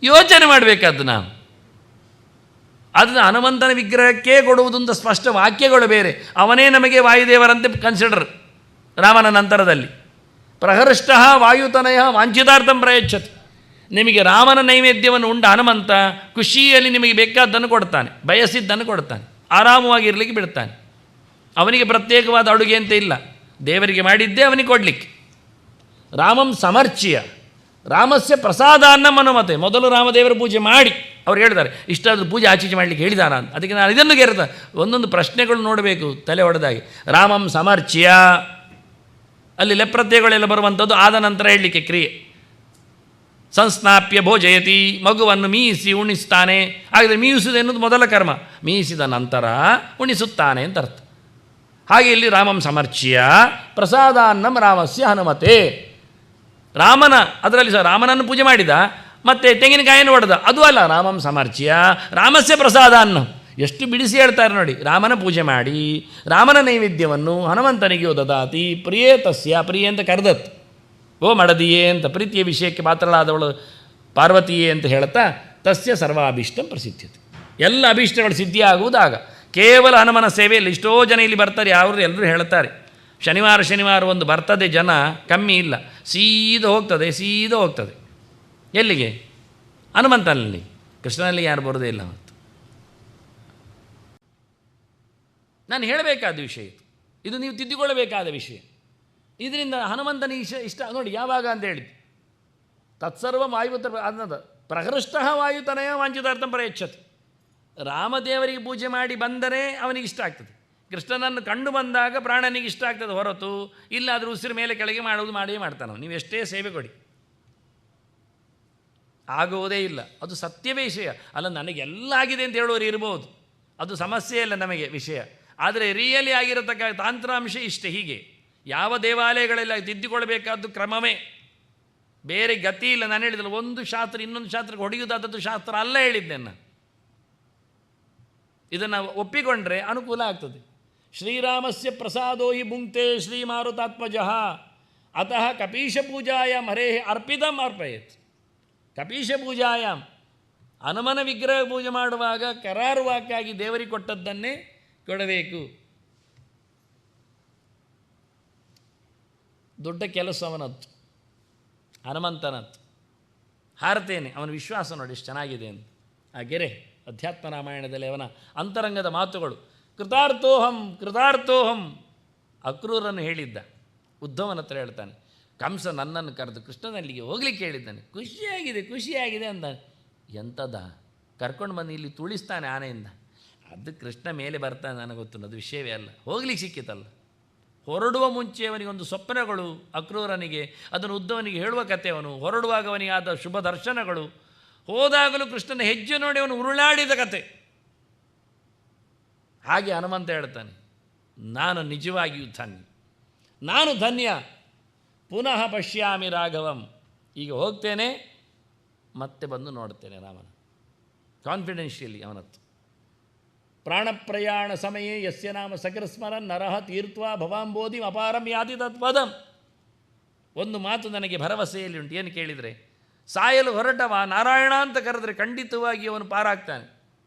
ಯೋಚನೆ ಮಾಡಬೇಕಾದ್ದು ನಾವು. ಅದನ್ನು ಹನುಮಂತನ ವಿಗ್ರಹಕ್ಕೆ ಕೊಡುವುದು ಅಂತ ಸ್ಪಷ್ಟ ವಾಕ್ಯಗಳು ಬೇರೆ. ಅವನೇ ನಮಗೆ ವಾಯುದೇವರಂತೆ ಕನ್ಸಿಡರ್. ರಾಮನ ನಂತರದಲ್ಲಿ ಪ್ರಹೃಷ್ಟ ವಾಯುತನಯ ವಾಂಛಿತಾರ್ಥಂ ಪ್ರಯಚ್ಛತಿ. ನಿಮಗೆ ರಾಮನ ನೈವೇದ್ಯವನ್ನು ಉಂಡ ಹನುಮಂತ ಖುಷಿಯಲ್ಲಿ ನಿಮಗೆ ಬೇಕಾದ್ದನ್ನು ಕೊಡ್ತಾನೆ, ಬಯಸಿದ್ದನ್ನು ಕೊಡ್ತಾನೆ, ಆರಾಮವಾಗಿರಲಿಕ್ಕೆ ಬಿಡ್ತಾನೆ. ಅವನಿಗೆ ಪ್ರತ್ಯೇಕವಾದ ಅಡುಗೆ ಅಂತ ಇಲ್ಲ, ದೇವರಿಗೆ ಮಾಡಿದ್ದೇ ಅವನಿಗೆ ಕೊಡಲಿಕ್ಕೆ. ರಾಮಂ ಸಮರ್ಚ್ಯ ರಾಮಸ್ಯ ಪ್ರಸಾದಾನ್ನ ಮನುಮತೆ. ಮೊದಲು ರಾಮದೇವರ ಪೂಜೆ ಮಾಡಿ ಅವ್ರು ಹೇಳ್ತಾರೆ, ಇಷ್ಟಾದರೂ ಪೂಜೆ ಆಚೀಚೆ ಮಾಡಲಿಕ್ಕೆ ಹೇಳಿದಾರ ಅಂತ. ಅದಕ್ಕೆ ನಾನು ಇದನ್ನು ಗೆರ್ತ ಒಂದೊಂದು ಪ್ರಶ್ನೆಗಳು ನೋಡಬೇಕು ತಲೆ ಹೊಡೆದಾಗಿ. ರಾಮಂ ಸಮರ್ಚ್ಯ, ಅಲ್ಲಿ ಲೆಪ್ರತ್ಯಯಗಳೆಲ್ಲ ಬರುವಂಥದ್ದು ಆದ ನಂತರ ಹೇಳಲಿಕ್ಕೆ ಕ್ರಿಯೆ. ಸಂಸ್ನಾಪ್ಯ ಭೋಜಯತಿ, ಮಗುವನ್ನು ಮೀಯಿಸಿ ಉಣಿಸ್ತಾನೆ. ಹಾಗಾದರೆ ಮೀಯಿಸುವುದು ಎನ್ನುವುದು ಮೊದಲ ಕರ್ಮ, ಮೀಯಿಸಿದ ನಂತರ ಉಣಿಸುತ್ತಾನೆ ಅಂತ ಅರ್ಥ. ಹಾಗೆ ಇಲ್ಲಿ ರಾಮಂ ಸಮರ್ಚ್ಯ ಪ್ರಸಾದಾನ್ನಂ ರಾಮಸ್ಯ ಹನುಮತೆ. ರಾಮನ ಅದರಲ್ಲಿ ಸಹ ರಾಮನನ್ನು ಪೂಜೆ ಮಾಡಿದ, ಮತ್ತು ತೆಂಗಿನಕಾಯಿಯನ್ನು ಹೊಡೆದ, ಅದು ಅಲ್ಲ. ರಾಮಂ ಸಮರ್ಚ್ಯ ರಾಮಸ್ಯ ಪ್ರಸಾದಾನ್ನ. ಎಷ್ಟು ಬಿಡಿಸಿ ಹೇಳ್ತಾರೆ ನೋಡಿ. ರಾಮನ ಪೂಜೆ ಮಾಡಿ ರಾಮನ ನೈವೇದ್ಯವನ್ನು ಹನುಮಂತನಿಗೆ ದದಾತಿ. ಪ್ರಿಯೇ ತಸ್ಯ, ಪ್ರಿಯೆ ಅಂತ ಕರೆದತ್ತು. ಓ ಮಡದಿಯೇ ಅಂತ, ಪ್ರೀತಿಯ ವಿಷಯಕ್ಕೆ ಪಾತ್ರಳಾದವಳು ಪಾರ್ವತಿಯೇ ಅಂತ ಹೇಳ್ತಾ, ತಸ್ಯ ಸರ್ವಾಭೀಷ್ಟಂ ಪ್ರಸಿದ್ಧತೆ. ಎಲ್ಲ ಅಭೀಷ್ಟಗಳು ಸಿದ್ಧಿಯಾಗುವುದಾಗ ಕೇವಲ ಹನುಮನ ಸೇವೆಯಲ್ಲಿ. ಎಷ್ಟೋ ಜನ ಇಲ್ಲಿ ಬರ್ತಾರೆ, ಯಾರು ಎಲ್ಲರೂ ಹೇಳ್ತಾರೆ, ಶನಿವಾರ ಒಂದು ಬರ್ತದೆ, ಜನ ಕಮ್ಮಿ ಇಲ್ಲ, ಸೀದಾ ಹೋಗ್ತದೆ. ಎಲ್ಲಿಗೆ? ಹನುಮಂತನಲ್ಲಿ. ಕೃಷ್ಣನಲ್ಲಿ ಯಾರು ಬರೋದೇ ಇಲ್ಲ. ಮತ್ತು ನಾನು ಹೇಳಬೇಕಾದ ವಿಷಯ ಇದು ನೀವು ತಿದ್ದಿಕೊಳ್ಳಬೇಕಾದ ವಿಷಯ. ಇದರಿಂದ ಹನುಮಂತನ ಇಷ್ಟ ನೋಡಿ. ಯಾವಾಗ ಅಂತ ಹೇಳಿದ್ದು, ತತ್ಸರ್ವ ವಾಯುಪುತ್ರ ಅನ್ನದ ಪ್ರಹೃಷ್ಟ ವಾಯುತನಯ ವಾಂಛಿತಾರ್ಥಂ ಪ್ರಯಚ್ಛತಿ. ರಾಮದೇವರಿಗೆ ಪೂಜೆ ಮಾಡಿ ಬಂದರೆ ಅವನಿಗೆ ಇಷ್ಟ ಆಗ್ತದೆ. ಕೃಷ್ಣನನ್ನು ಕಂಡು ಬಂದಾಗ ಪ್ರಾಣನಿಗೆ ಇಷ್ಟ ಆಗ್ತದೆ ಹೊರತು ಇಲ್ಲಾದರೂ ಉಸಿರು ಮೇಲೆ ಕೆಳಗೆ ಮಾಡೇ ಮಾಡ್ತಾನೆ. ನೀವು ಎಷ್ಟೇ ಸೇವೆ ಕೊಡಿ, ಆಗುವುದೇ ಇಲ್ಲ. ಅದು ಸತ್ಯವೇ ವಿಷಯ ಅಲ್ಲ. ನನಗೆಲ್ಲ ಆಗಿದೆ ಅಂತ ಹೇಳೋರು ಇರ್ಬೋದು, ಅದು ಸಮಸ್ಯೆ ಇಲ್ಲ ನಮಗೆ ವಿಷಯ. ಆದರೆ ರಿಯಲಿ ಆಗಿರತಕ್ಕ ತಾಂತ್ರಾಂಶ ಇಷ್ಟೇ. ಹೀಗೆ ಯಾವ ದೇವಾಲಯಗಳೆಲ್ಲ ತಿದ್ದಿಕೊಳ್ಬೇಕಾದ್ದು ಕ್ರಮವೇ, ಬೇರೆ ಗತಿ ಇಲ್ಲ. ನಾನು ಹೇಳಿದಲ್ಲ, ಒಂದು ಶಾಸ್ತ್ರ ಇನ್ನೊಂದು ಶಾಸ್ತ್ರಕ್ಕೆ ಹೊಡೆಯುವುದಾದದ್ದು ಶಾಸ್ತ್ರ ಅಲ್ಲ ಹೇಳಿದ್ದೆ ನಾನು. ಇದನ್ನು ಒಪ್ಪಿಕೊಂಡ್ರೆ ಅನುಕೂಲ ಆಗ್ತದೆ. ಶ್ರೀರಾಮಸ್ಯ ಪ್ರಸಾದೋ ಹಿ ಭುಂಕ್ತೆ ಶ್ರೀಮಾರುತಾತ್ಮಜ ಅತಃ ಕಪೀಶ ಪೂಜಾಯಾಮ್ ಹರೇಃ ಅರ್ಪಿತಂ ಅರ್ಪಯೇತ್. ಕಪೀಶ ಪೂಜಾಯಾಮ್, ಹನುಮನ ವಿಗ್ರಹ ಪೂಜೆ ಮಾಡುವಾಗ ಕರಾರುವಾಕ್ಕಾಗಿ ದೇವರಿಗೆ ಕೊಟ್ಟದ್ದನ್ನೇ ಕೊಡಬೇಕು. ದೊಡ್ಡ ಕೆಲಸ ಅವನದ್ದು, ಹನುಮಂತನದ್ದು. ಹಾರ್ತೇನೆ, ಅವನ ವಿಶ್ವಾಸ ನೋಡಿ ಎಷ್ಟು ಚೆನ್ನಾಗಿದೆ ಅಂತ. ಆ ಗೆರೆ ಅಧ್ಯಾತ್ಮ ರಾಮಾಯಣದಲ್ಲಿ ಅವನ ಅಂತರಂಗದ ಮಾತುಗಳು. ಕೃತಾರ್ಥೋಹಂ ಅಕ್ರೂರನ್ನು ಹೇಳಿದ್ದ, ಉದ್ಧವನ ಹತ್ರ ಹೇಳ್ತಾನೆ, ಕಂಸ ನನ್ನನ್ನು ಕರೆದು ಕೃಷ್ಣನಲ್ಲಿಗೆ ಹೋಗ್ಲಿಕ್ಕೆ ಹೇಳಿದ್ದಾನೆ. ಖುಷಿಯಾಗಿದೆ ಅಂದ. ಎಂಥದ ಕರ್ಕೊಂಡು ಬಂದು ಇಲ್ಲಿ ತುಳಿಸ್ತಾನೆ ಆನೆಯಿಂದ. ಅದು ಕೃಷ್ಣ ಮೇಲೆ ಬರ್ತಾನೆ ನನಗೆ ಗೊತ್ತು, ಅದು ವಿಷಯವೇ ಅಲ್ಲ. ಹೋಗ್ಲಿಕ್ಕೆ ಸಿಕ್ಕಿತಲ್ಲ. ಹೊರಡುವ ಮುಂಚೆ ಅವನಿಗೊಂದು ಸ್ವಪ್ನಗಳು ಅಕ್ರೂರನಿಗೆ, ಅದನ್ನು ಉದ್ದವನಿಗೆ ಹೇಳುವ ಕತೆ, ಅವನು ಹೊರಡುವಾಗ ಅವನಿಗೆ ಆದ ಶುಭ ದರ್ಶನಗಳು, ಹೋದಾಗಲೂ ಕೃಷ್ಣನ ಹೆಜ್ಜೆ ನೋಡಿ ಅವನು ಉರುಳಾಡಿದ ಕತೆ. ಹಾಗೆ ಹನುಮಂತ ಹೇಳ್ತಾನೆ, ನಾನು ನಿಜವಾಗಿಯೂ ಧನ್ಯ, ನಾನು ಧನ್ಯ. ಪುನಃ ಪಶ್ಯಾಮಿ ರಾಘವಂ. ಈಗ ಹೋಗ್ತೇನೆ, ಮತ್ತೆ ಬಂದು ನೋಡ್ತೇನೆ ರಾಮನ. ಕಾನ್ಫಿಡೆನ್ಷಿಯಲಿ ಅವನತ್ತು. ಪ್ರಾಣಪ್ರಯಾಣ ಸಮಯೇ ಯಸ್ಯ ನಾಮ ಸಕೃಸ್ಮರನ್ ನರಹ ತೀರ್ತ್ವಾ ಭವಾಂಬೋಧಿ ಅಪಾರಂ ಯಾತಿ ತತ್ಪದಂ. ಒಂದು ಮಾತು ನನಗೆ ಭರವಸೆಯಲ್ಲಿ ಉಂಟು. ಏನು ಕೇಳಿದರೆ, ಸಾಯಲು ಹೊರಟವ ನಾರಾಯಣ ಅಂತ ಕರೆದರೆ ಖಂಡಿತವಾಗಿ ಅವನು ಪಾರಾಗ್ತಾನೆ,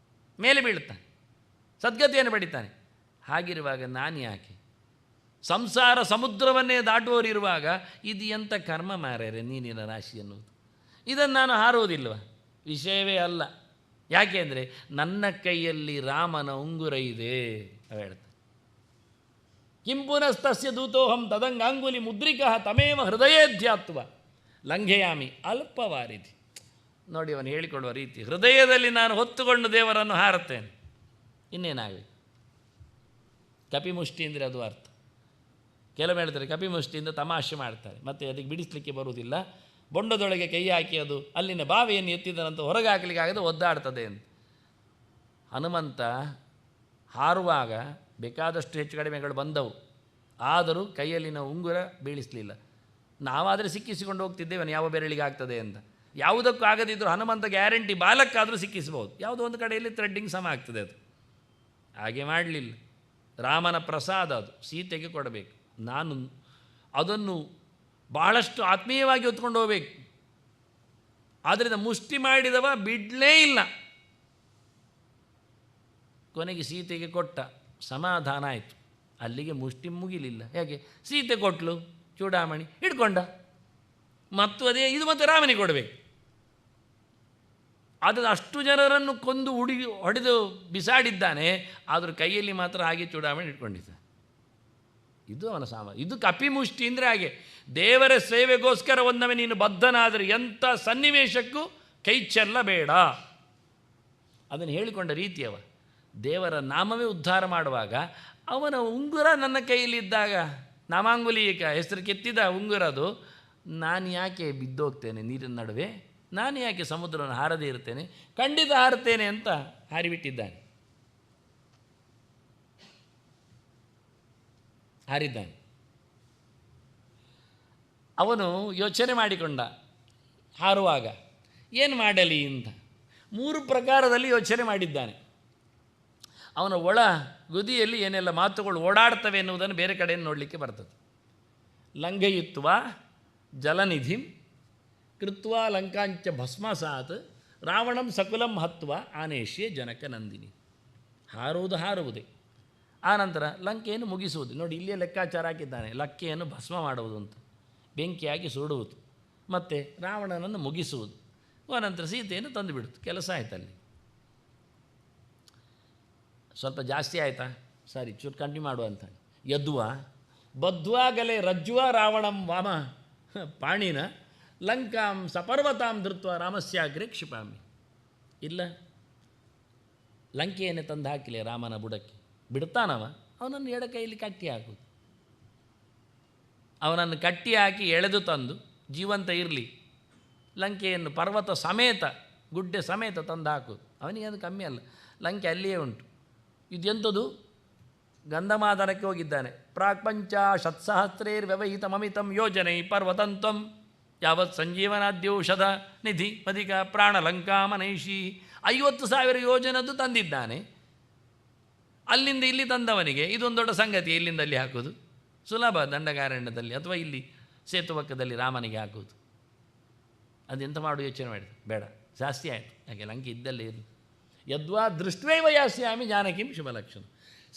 ಮೇಲೆ ಬೀಳ್ತಾನೆ, ಸದ್ಗತಿಯನ್ನು ಪಡಿತಾನೆ. ಹಾಗಿರುವಾಗ ನಾನು ಯಾಕೆ? ಸಂಸಾರ ಸಮುದ್ರವನ್ನೇ ದಾಟುವವರಿರುವಾಗ ಇದು ಎಂಥ ಕರ್ಮ ಮಾರ್ಯಾರೆ ನೀನಿನ ರಾಶಿ ಅನ್ನುವುದು. ಇದನ್ನು ನಾನು ಹಾರುವುದಿಲ್ವ? ವಿಷಯವೇ ಅಲ್ಲ. ಯಾಕೆ ಅಂದರೆ ನನ್ನ ಕೈಯಲ್ಲಿ ರಾಮನ ಉಂಗುರ ಇದೆ ಅವ ಹೇಳ್ತಾರೆ. ಕಿಂಪುನಸ್ತಸ್ಯ ದೂತೋಹಂ ತದಂಗಾಂಗುಲಿ ಮುದ್ರಿಕಃ ತಮೇವ ಹೃದಯೇಧ್ಯಾತ್ವ ಲಂಘೆಯಾಮಿ ಅಲ್ಪವಾರಿಧಿ. ನೋಡಿ ಅವನು ಹೇಳಿಕೊಳ್ಳುವ ರೀತಿ, ಹೃದಯದಲ್ಲಿ ನಾನು ಹೊತ್ತುಕೊಂಡು ದೇವರನ್ನು ಹಾರುತ್ತೇನೆ. ಇನ್ನೇನಾಗಬೇಕು? ಕಪಿಮುಷ್ಟಿ ಅಂದರೆ ಅದು ಅರ್ಥ. ಕೆಲವು ಹೇಳ್ತಾರೆ ಕಪಿಮುಷ್ಟಿಯಿಂದ ತಮಾಷೆ ಮಾಡ್ತಾರೆ, ಮತ್ತು ಅದಕ್ಕೆ ಬಿಡಿಸಲಿಕ್ಕೆ ಬರುವುದಿಲ್ಲ. ಬೊಂಡದೊಳಗೆ ಕೈ ಹಾಕಿ ಅದು ಅಲ್ಲಿನ ಬಾವಿಯನ್ನು ಎತ್ತಿದನಂತ ಹೊರಗೆ ಹಾಕಲಿಕ್ಕೆ ಆಗದೆ ಒದ್ದಾಡ್ತದೆ ಅಂತ. ಹನುಮಂತ ಹಾರುವಾಗ ಬೇಕಾದಷ್ಟು ಹೆಚ್ಚು ಕಡಿಮೆಗಳು ಬಂದವು, ಆದರೂ ಕೈಯಲ್ಲಿನ ಉಂಗುರ ಬೀಳಿಸಲಿಲ್ಲ. ನಾವಾದರೆ ಸಿಕ್ಕಿಸಿಕೊಂಡು ಹೋಗ್ತಿದ್ದೇವೆ ಯಾವ ಬೆರಳಿಗೆ ಆಗ್ತದೆ ಅಂತ. ಯಾವುದಕ್ಕೂ ಆಗದಿದ್ದರೂ ಹನುಮಂತ ಗ್ಯಾರಂಟಿ ಬಾಲಕ್ಕಾದರೂ ಸಿಕ್ಕಿಸ್ಬೋದು. ಯಾವುದೋ ಒಂದು ಕಡೆಯಲ್ಲಿ ಥ್ರೆಡ್ಡಿಂಗ್ ಸಮ ಆಗ್ತದೆ. ಅದು ಹಾಗೆ ಮಾಡಲಿಲ್ಲ. ರಾಮನ ಪ್ರಸಾದ ಅದು, ಸೀತೆಗೆ ಕೊಡಬೇಕು. ನಾನು ಅದನ್ನು ಬಹಳಷ್ಟು ಆತ್ಮೀಯವಾಗಿ ಹೊತ್ಕೊಂಡು ಹೋಗಬೇಕು. ಆದ್ದರಿಂದ ಮುಷ್ಟಿ ಮಾಡಿದವ ಬಿಡಲೇ ಇಲ್ಲ. ಕೊನೆಗೆ ಸೀತೆಗೆ ಕೊಟ್ಟ, ಸಮಾಧಾನ ಆಯಿತು. ಅಲ್ಲಿಗೆ ಮುಷ್ಟಿ ಮುಗಿಲಿಲ್ಲ. ಹೇಗೆ? ಸೀತೆ ಕೊಟ್ಟಲು, ಚೂಡಾಮಣಿ ಹಿಡ್ಕೊಂಡ, ಮತ್ತು ಅದೇ ಇದು ಮತ್ತೆ ರಾಮನಿಗೆ ಕೊಡಬೇಕು. ಅದು ಅಷ್ಟು ಜನರನ್ನು ಕೊಂದು ಹೊಡೆದು ಬಿಸಾಡಿದ್ದಾನೆ, ಆದರೂ ಕೈಯಲ್ಲಿ ಮಾತ್ರ ಹಾಗೆ ಚೂಡಾಮಣಿ ಇಟ್ಕೊಂಡಿದ್ದ. ಇದು ಅವನ ಇದು ಕಪಿಮುಷ್ಟಿ ಅಂದರೆ ಹಾಗೆ. ದೇವರ ಸೇವೆಗೋಸ್ಕರ ಒಂದೊಮ್ಮೆ ನೀನು ಬದ್ಧನಾದರೆ ಎಂಥ ಸನ್ನಿವೇಶಕ್ಕೂ ಕೈ ಚೆಲ್ಲಬೇಡ. ಅದನ್ನು ಹೇಳಿಕೊಂಡ ರೀತಿಯವ. ದೇವರ ನಾಮವೇ ಉದ್ಧಾರ ಮಾಡುವಾಗ ಅವನ ಉಂಗುರ ನನ್ನ ಕೈಯಲ್ಲಿದ್ದಾಗ, ನಾಮಾಂಗುಲಿಕ ಹೆಸರು ಕೆತ್ತಿದ ಉಂಗುರದು, ನಾನು ಯಾಕೆ ಬಿದ್ದೋಗ್ತೇನೆ ನೀರಿನ ನಡುವೆ? ನಾನು ಯಾಕೆ ಸಮುದ್ರವನ್ನು ಹಾರದೇ ಇರ್ತೇನೆ? ಖಂಡಿತ ಹಾರುತ್ತೇನೆ ಅಂತ ಹಾರಿಬಿಟ್ಟಿದ್ದಾನೆ. ಹಾರಿದ್ದಾನೆ. ಅವನು ಯೋಚನೆ ಮಾಡಿಕೊಂಡ ಹಾರುವಾಗ ಏನು ಮಾಡಲಿ ಅಂತ. 3 ಪ್ರಕಾರದಲ್ಲಿ ಯೋಚನೆ ಮಾಡಿದ್ದಾನೆ. ಅವನ ಒಳ ಗುದಿಯಲ್ಲಿ ಏನೆಲ್ಲ ಮಾತುಗಳು ಓಡಾಡ್ತವೆ ಎನ್ನುವುದನ್ನು ಬೇರೆ ಕಡೆಯನ್ನು ನೋಡಲಿಕ್ಕೆ ಬರ್ತದೆ. ಲಂಘಯಿತ್ವ ಜಲನಿಧಿಂ ಕೃತ್ವಾ ಲಂಕಾಂಚ ಭಸ್ಮಸಾತ್ ರಾವಣಂ ಸಕುಲಂ ಹತ್ವ ಆನೇಷ್ಯೆ ಜನಕ ನಂದಿನಿ. ಹಾರುವುದೇ. ಆನಂತರ ಲಂಕೆಯನ್ನು ಮುಗಿಸುವುದು. ನೋಡಿ, ಇಲ್ಲಿಯೇ ಲೆಕ್ಕಾಚಾರ ಹಾಕಿದ್ದಾನೆ. ಲಂಕೆಯನ್ನು ಭಸ್ಮ ಮಾಡುವುದು ಅಂತ, ಬೆಂಕಿಯಾಗಿ ಸುಡುವುದು, ಮತ್ತು ರಾವಣನನ್ನು ಮುಗಿಸುವುದು. ಅನಂತರ ಸೀತೆಯನ್ನು ತಂದು ಬಿಡುತ್ತೆ. ಕೆಲಸ ಆಯ್ತಲ್ಲಿ. ಸ್ವಲ್ಪ ಜಾಸ್ತಿ ಆಯಿತಾ? ಸರಿ, ಚೂರು ಕಂಟಿನ್ಯೂ ಮಾಡುವಂತ. ಯದ್ವಾ ಬದ್ವಾಗಲೇ ರಜ್ವಾ ರಾವಣಂ ವಾಮ ಪಾಣಿನ ಲಂಕಾಂ ಸಪರ್ವತಾಂ ಧೃತ್ವ ರಾಮಸ್ಯಾಗ್ರೆ ಕ್ಷಿಪಾಮಿ. ಇಲ್ಲ, ಲಂಕೆಯನ್ನೇ ತಂದು ಹಾಕಿಲ್ಲ ರಾಮನ ಬುಡಕ್ಕೆ. ಬಿಡ್ತಾನವ, ಅವನನ್ನು ಎಡ ಕೈಯಲ್ಲಿ ಕಟ್ಟಿ ಹಾಕುವುದು. ಅವನನ್ನು ಕಟ್ಟಿ ಹಾಕಿ ಎಳೆದು ತಂದು ಜೀವಂತ ಇರಲಿ, ಲಂಕೆಯನ್ನು ಪರ್ವತ ಸಮೇತ ಗುಡ್ಡೆ ಸಮೇತ ತಂದು ಹಾಕುವುದು. ಅವನಿಗೆ ಅದು ಕಮ್ಮಿ ಅಲ್ಲ, ಲಂಕೆ ಅಲ್ಲಿಯೇ ಉಂಟು. ಇದೆಂಥದ್ದು? ಗಂಧಮಾದನಕ್ಕೆ ಹೋಗಿದ್ದಾನೆ. ಪ್ರಾಕ್ಪಂಚ ಷತ್ಸಹಸ್ರೇರ್ ವ್ಯವಹಿತ ಮಮಿತಂ ಯೋಜನೆ ಪರ್ವತಂತ್ವಂ ಯಾವತ್ ಸಂಜೀವನಾದ್ಯೌಷಧ ನಿಧಿ ಮಧಿಕ ಪ್ರಾಣ ಲಂಕಾಮನೈಷಿ. 50,000 ಯೋಜನದ್ದು ತಂದಿದ್ದಾನೆ. ಅಲ್ಲಿಂದ ಇಲ್ಲಿ ತಂದವನಿಗೆ ಇದೊಂದು ದೊಡ್ಡ ಸಂಗತಿ. ಇಲ್ಲಿಂದ ಅಲ್ಲಿ ಹಾಕೋದು ಸುಲಭ, ದಂಡಕಾರಣ್ಯದಲ್ಲಿ ಅಥವಾ ಇಲ್ಲಿ ಸೇತುವಕ್ಕದಲ್ಲಿ ರಾಮನಿಗೆ ಹಾಕೋದು. ಅದೆಂತ ಮಾಡು ಯೋಚನೆ ಮಾಡಿದೆ. ಬೇಡ, ಜಾಸ್ತಿ ಆಯಿತು. ಯಾಕೆ ಲಂಕೆ ಇದ್ದಲ್ಲೇ ಇರಲಿ. ಯದ್ವಾ ದೃಷ್ಟ್ವೈವ ಯಾಸ್ಯಾಮಿ ಜಾನಕಿಂ ಶುಭಲಕ್ಷಣ.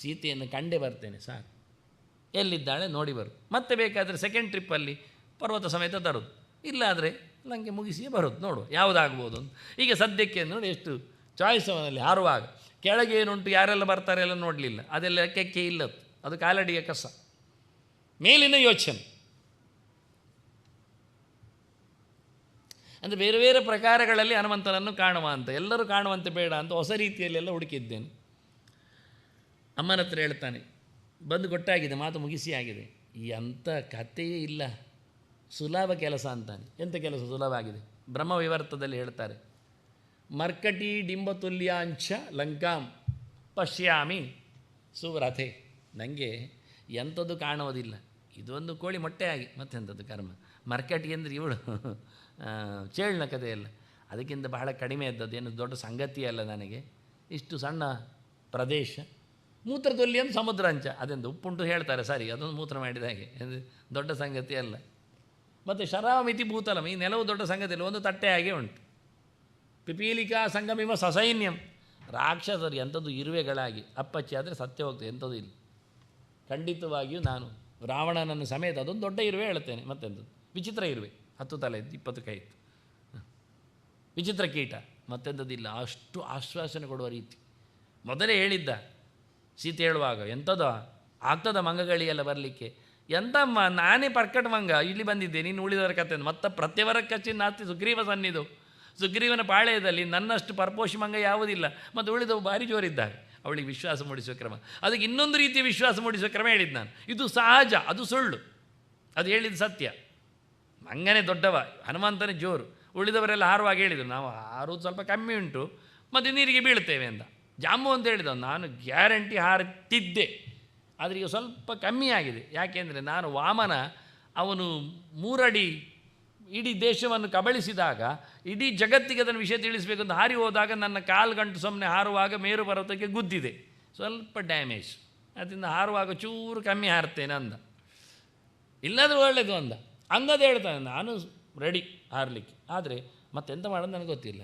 ಸೀತೆಯನ್ನು ಕಂಡೇ ಬರ್ತೇನೆ, ಸಾಕು. ಎಲ್ಲಿದ್ದಾಳೆ ನೋಡಿ ಬರು. ಮತ್ತೆ ಬೇಕಾದರೆ ಸೆಕೆಂಡ್ ಟ್ರಿಪ್ಪಲ್ಲಿ ಪರ್ವತ ಸಮೇತ ತರೋದು. ಇಲ್ಲಾದರೆ ಲಂಕೆ ಮುಗಿಸಿಯೇ ಬರೋದು. ನೋಡು ಯಾವುದಾಗ್ಬೋದು ಅಂತ. ಈಗ ಸದ್ಯಕ್ಕೆ ನೋಡಿ ಎಷ್ಟು ಚಾಯ್ಸ್ ಅವನಲ್ಲಿ. ಹಾರುವಾಗ ಕೆಳಗೆ ಏನುಂಟು, ಯಾರೆಲ್ಲ ಬರ್ತಾರೆ ಎಲ್ಲ ನೋಡಲಿಲ್ಲ. ಅದೆಲ್ಲ ಕೆಕ್ಕೆ ಇಲ್ಲತ್ತು, ಅದು ಕಾಲಡಿಯ ಕಸ. ಮೇಲಿನ ಯೋಚನೆ. ಅಂದರೆ ಬೇರೆ ಬೇರೆ ಪ್ರಕಾರಗಳಲ್ಲಿ ಹನುಮಂತನನ್ನು ಕಾಣುವ ಅಂತ, ಎಲ್ಲರೂ ಕಾಣುವಂತೆ ಬೇಡ ಅಂತ ಹೊಸ ರೀತಿಯಲ್ಲೆಲ್ಲ ಹುಡುಕಿದ್ದೇನೆ. ಅಮ್ಮನ ಹತ್ರ ಹೇಳ್ತಾನೆ, ಬಂದು ಕೊಟ್ಟಾಗಿದೆ, ಮಾತು ಮುಗಿಸಿ ಆಗಿದೆ. ಎಂಥ ಕಥೆಯೇ ಇಲ್ಲ, ಸುಲಭ ಕೆಲಸ ಅಂತಾನೆ. ಎಂಥ ಕೆಲಸ ಸುಲಭ ಆಗಿದೆ? ಬ್ರಹ್ಮವಿವರ್ತದಲ್ಲಿ ಹೇಳ್ತಾರೆ, ಮರ್ಕಟಿ ಡಿಂಬತುಲ್ಯಾಂಚ ಲಂಕಾಂ ಪಶ್ಯಾಮಿ ಸುವ್ರಥೆ. ನನಗೆ ಎಂಥದ್ದು ಕಾಣುವುದಿಲ್ಲ, ಇದೊಂದು ಕೋಳಿ ಮೊಟ್ಟೆ ಆಗಿ ಮತ್ತೆಂಥದ್ದು ಕರ್ಮ. ಮರ್ಕಟಿ ಅಂದರೆ ಇವಳು ಚೇಳ್ನ ಕಥೆಯಲ್ಲ, ಅದಕ್ಕಿಂತ ಬಹಳ ಕಡಿಮೆ ಇದ್ದದ್ದು, ಏನು ದೊಡ್ಡ ಸಂಗತಿ ಅಲ್ಲ ನನಗೆ. ಇಷ್ಟು ಸಣ್ಣ ಪ್ರದೇಶ, ಮೂತ್ರದಲ್ಲಿ ಅಂತ ಸಮುದ್ರ ಅಂಚ, ಅದೆಂದು ಉಪ್ಪುಂಟು ಹೇಳ್ತಾರೆ, ಸರಿ, ಅದೊಂದು ಮೂತ್ರ ಮಾಡಿದ ಹಾಗೆ, ಅದು ದೊಡ್ಡ ಸಂಗತಿ ಅಲ್ಲ. ಮತ್ತು ಶರಾಮಿತಿ ಭೂತಲಂ, ಈ ನೆಲವು ದೊಡ್ಡ ಸಂಗತಿ ಇಲ್ಲ, ಒಂದು ತಟ್ಟೆ ಹಾಗೆ ಉಂಟು. ಪಿಪೀಲಿಕಾ ಸಂಗಮಿವ ಸಸೈನ್ಯಂ, ರಾಕ್ಷಸರು ಎಂಥದ್ದು ಇರುವೆಗಳಾಗಿ ಅಪ್ಪಚ್ಚಿ ಆದರೆ ಸತ್ಯ ಹೋಗ್ತದೆ, ಎಂಥದ್ದು ಇಲ್ಲ. ಖಂಡಿತವಾಗಿಯೂ ನಾನು ರಾವಣನನ್ನು ಸಮೇತ ಅದೊಂದು ದೊಡ್ಡ ಇರುವೆ ಹೇಳ್ತೇನೆ. ಮತ್ತೆಂಥದ್ದು ವಿಚಿತ್ರ ಇರುವೆ, 10 ತಲೆ ಇತ್ತು, 20 ಕೈ ಇತ್ತು, ವಿಚಿತ್ರ ಕೀಟ, ಮತ್ತೆಂಥದ್ದಿಲ್ಲ. ಅಷ್ಟು ಆಶ್ವಾಸನೆ ಕೊಡುವ ರೀತಿ. ಮೊದಲೇ ಹೇಳಿದ್ದ ಸೀತೆ ಹೇಳುವಾಗ, ಎಂಥದ್ದು ಆಗ್ತದ ಮಂಗಗಳಿಗೆಲ್ಲ ಬರಲಿಕ್ಕೆ, ಎಂತಮ್ಮ ನಾನೇ ಪರ್ಕಟ್ ಮಂಗ ಇಲ್ಲಿ ಬಂದಿದ್ದೆ, ನೀನು ಉಳಿದವರ ಕಥೆ ಮತ್ತೆ ಪ್ರತ್ಯವರ ಕಚ್ಚಿ ನಾತಿ ಸುಗ್ರೀವ ಸನ್ನಿದು, ಸುಗ್ರೀವನ ಪಾಳೆಯದಲ್ಲಿ ನನ್ನಷ್ಟು ಪರ್ಪೋಷಿ ಮಂಗ ಯಾವುದಿಲ್ಲ, ಮತ್ತು ಉಳಿದವು ಭಾರಿ ಜೋರಿದ್ದಾರೆ. ಅವಳಿಗೆ ವಿಶ್ವಾಸ ಮೂಡಿಸುವ ಕ್ರಮ, ಅದಕ್ಕೆ ಇನ್ನೊಂದು ರೀತಿಯ ವಿಶ್ವಾಸ ಮೂಡಿಸುವ ಕ್ರಮ ಹೇಳಿದ್ದು ನಾನು. ಇದು ಸಹಜ, ಅದು ಸುಳ್ಳು, ಅದು ಹೇಳಿದ್ದು ಸತ್ಯ. ಮಂಗನೇ ದೊಡ್ಡವ, ಹನುಮಂತನೇ ಜೋರು, ಉಳಿದವರೆಲ್ಲ ಹಾರುವಾಗ ಹೇಳಿದರು, ನಾವು ಹಾರುವುದು ಸ್ವಲ್ಪ ಕಮ್ಮಿ ಉಂಟು, ಮತ್ತು ನೀರಿಗೆ ಬೀಳ್ತೇವೆ ಅಂತ. ಜಾಂಬು ಅಂತ ಹೇಳಿದವು, ನಾನು ಗ್ಯಾರಂಟಿ ಹಾರುತ್ತಿದ್ದೆ, ಆದರೆ ಈಗ ಸ್ವಲ್ಪ ಕಮ್ಮಿ ಆಗಿದೆ. ಯಾಕೆಂದರೆ ನಾನು ವಾಮನ, ಅವನು 3 ಅಡಿ ಇಡೀ ದೇಶವನ್ನು ಕಬಳಿಸಿದಾಗ, ಇಡೀ ಜಗತ್ತಿಗೆ ಅದನ್ನು ವಿಷಯ ತಿಳಿಸಬೇಕು ಅಂತ ಹಾರಿ ಹೋದಾಗ ನನ್ನ ಕಾಲು ಗಂಟು ಸುಮ್ಮನೆ ಹಾರುವಾಗ ಮೇರು ಪರ್ವತಕ್ಕೆ ಗುದ್ದಿದೆ, ಸ್ವಲ್ಪ ಡ್ಯಾಮೇಜ್, ಅದರಿಂದ ಹಾರುವಾಗ ಚೂರು ಕಮ್ಮಿ ಹಾರ್ತೇನೆ ಅಂದ. ಇಲ್ಲಾದರೂ ಒಳ್ಳೆಯದು ಅಂದ. ಅಂಗದ ಹೇಳ್ತಾನೆ, ನಾನು ರೆಡಿ ಹಾರಲಿಕ್ಕೆ, ಆದರೆ ಮತ್ತೆಂತ ಮಾಡೋದು ನನಗೆ ಗೊತ್ತಿಲ್ಲ.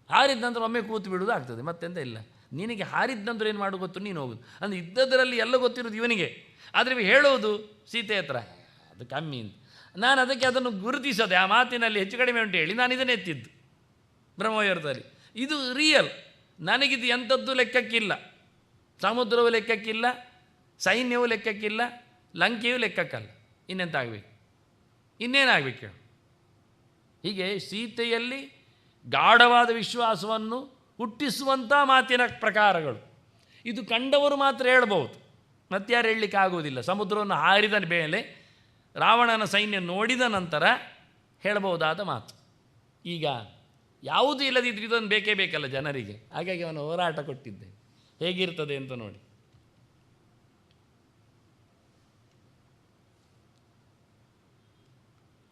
ಹಾರಿದ ನಂತರ ಒಮ್ಮೆ ಕೂತು ಬಿಡೋದು ಆಗ್ತದೆ, ಮತ್ತೆಂತ ಇಲ್ಲ. ನಿನಗೆ ಹಾರಿದ ನಂತರ ಏನು ಮಾಡೋದು ಗೊತ್ತು, ನೀನು ಹೋಗೋದು ಅಂದರೆ ಇದ್ದದರಲ್ಲಿ ಎಲ್ಲ ಗೊತ್ತಿರೋದು ಇವನಿಗೆ, ಆದರೆ ಹೇಳೋದು ಸೀತೆ ಹತ್ರ ಅದು ಕಮ್ಮಿ ಅಂತ. ನಾನು ಅದಕ್ಕೆ ಅದನ್ನು ಗುರುತಿಸೋದೆ, ಆ ಮಾತಿನಲ್ಲಿ ಹೆಚ್ಚು ಕಡಿಮೆ ಉಂಟು ಹೇಳಿ ನಾನು ಇದನ್ನು ಎತ್ತಿದ್ದು ಬ್ರಹ್ಮವೈವರ್ತದಲ್ಲಿ. ಇದು ರಿಯಲ್, ನನಗಿದು ಎಂಥದ್ದು ಲೆಕ್ಕಕ್ಕಿಲ್ಲ, ಸಮುದ್ರವೂ ಲೆಕ್ಕಕ್ಕಿಲ್ಲ, ಸೈನ್ಯವೂ ಲೆಕ್ಕಕ್ಕಿಲ್ಲ, ಲಂಕೆಯೂ ಲೆಕ್ಕಕ್ಕಲ್ಲ. ಇನ್ನೆಂತ ಆಗಬೇಕು, ಇನ್ನೇನಾಗಬೇಕು ಹೇಳು. ಹೀಗೆ ಸೀತೆಯಲ್ಲಿ ಗಾಢವಾದ ವಿಶ್ವಾಸವನ್ನು ಹುಟ್ಟಿಸುವಂಥ ಮಾತಿನ ಪ್ರಕಾರಗಳು. ಇದು ಕಂಡವರು ಮಾತ್ರ ಹೇಳ್ಬೋದು, ಮತ್ತಾರು ಹೇಳಲಿಕ್ಕೆ ಆಗುವುದಿಲ್ಲ. ಸಮುದ್ರವನ್ನು ಹಾರಿದ ಮೇಲೆ ರಾವಣನ ಸೈನ್ಯ ನೋಡಿದ ನಂತರ ಹೇಳಬಹುದಾದ ಮಾತು. ಈಗ ಯಾವುದೂ ಇಲ್ಲದಿದ್ದರೆ ಇದೊಂದು ಬೇಕೇ ಬೇಕಲ್ಲ ಜನರಿಗೆ, ಹಾಗಾಗಿ ಅವನು ಹೋರಾಟ ಕೊಟ್ಟಿದ್ದೆ, ಹೇಗಿರ್ತದೆ ಅಂತ ನೋಡಿ.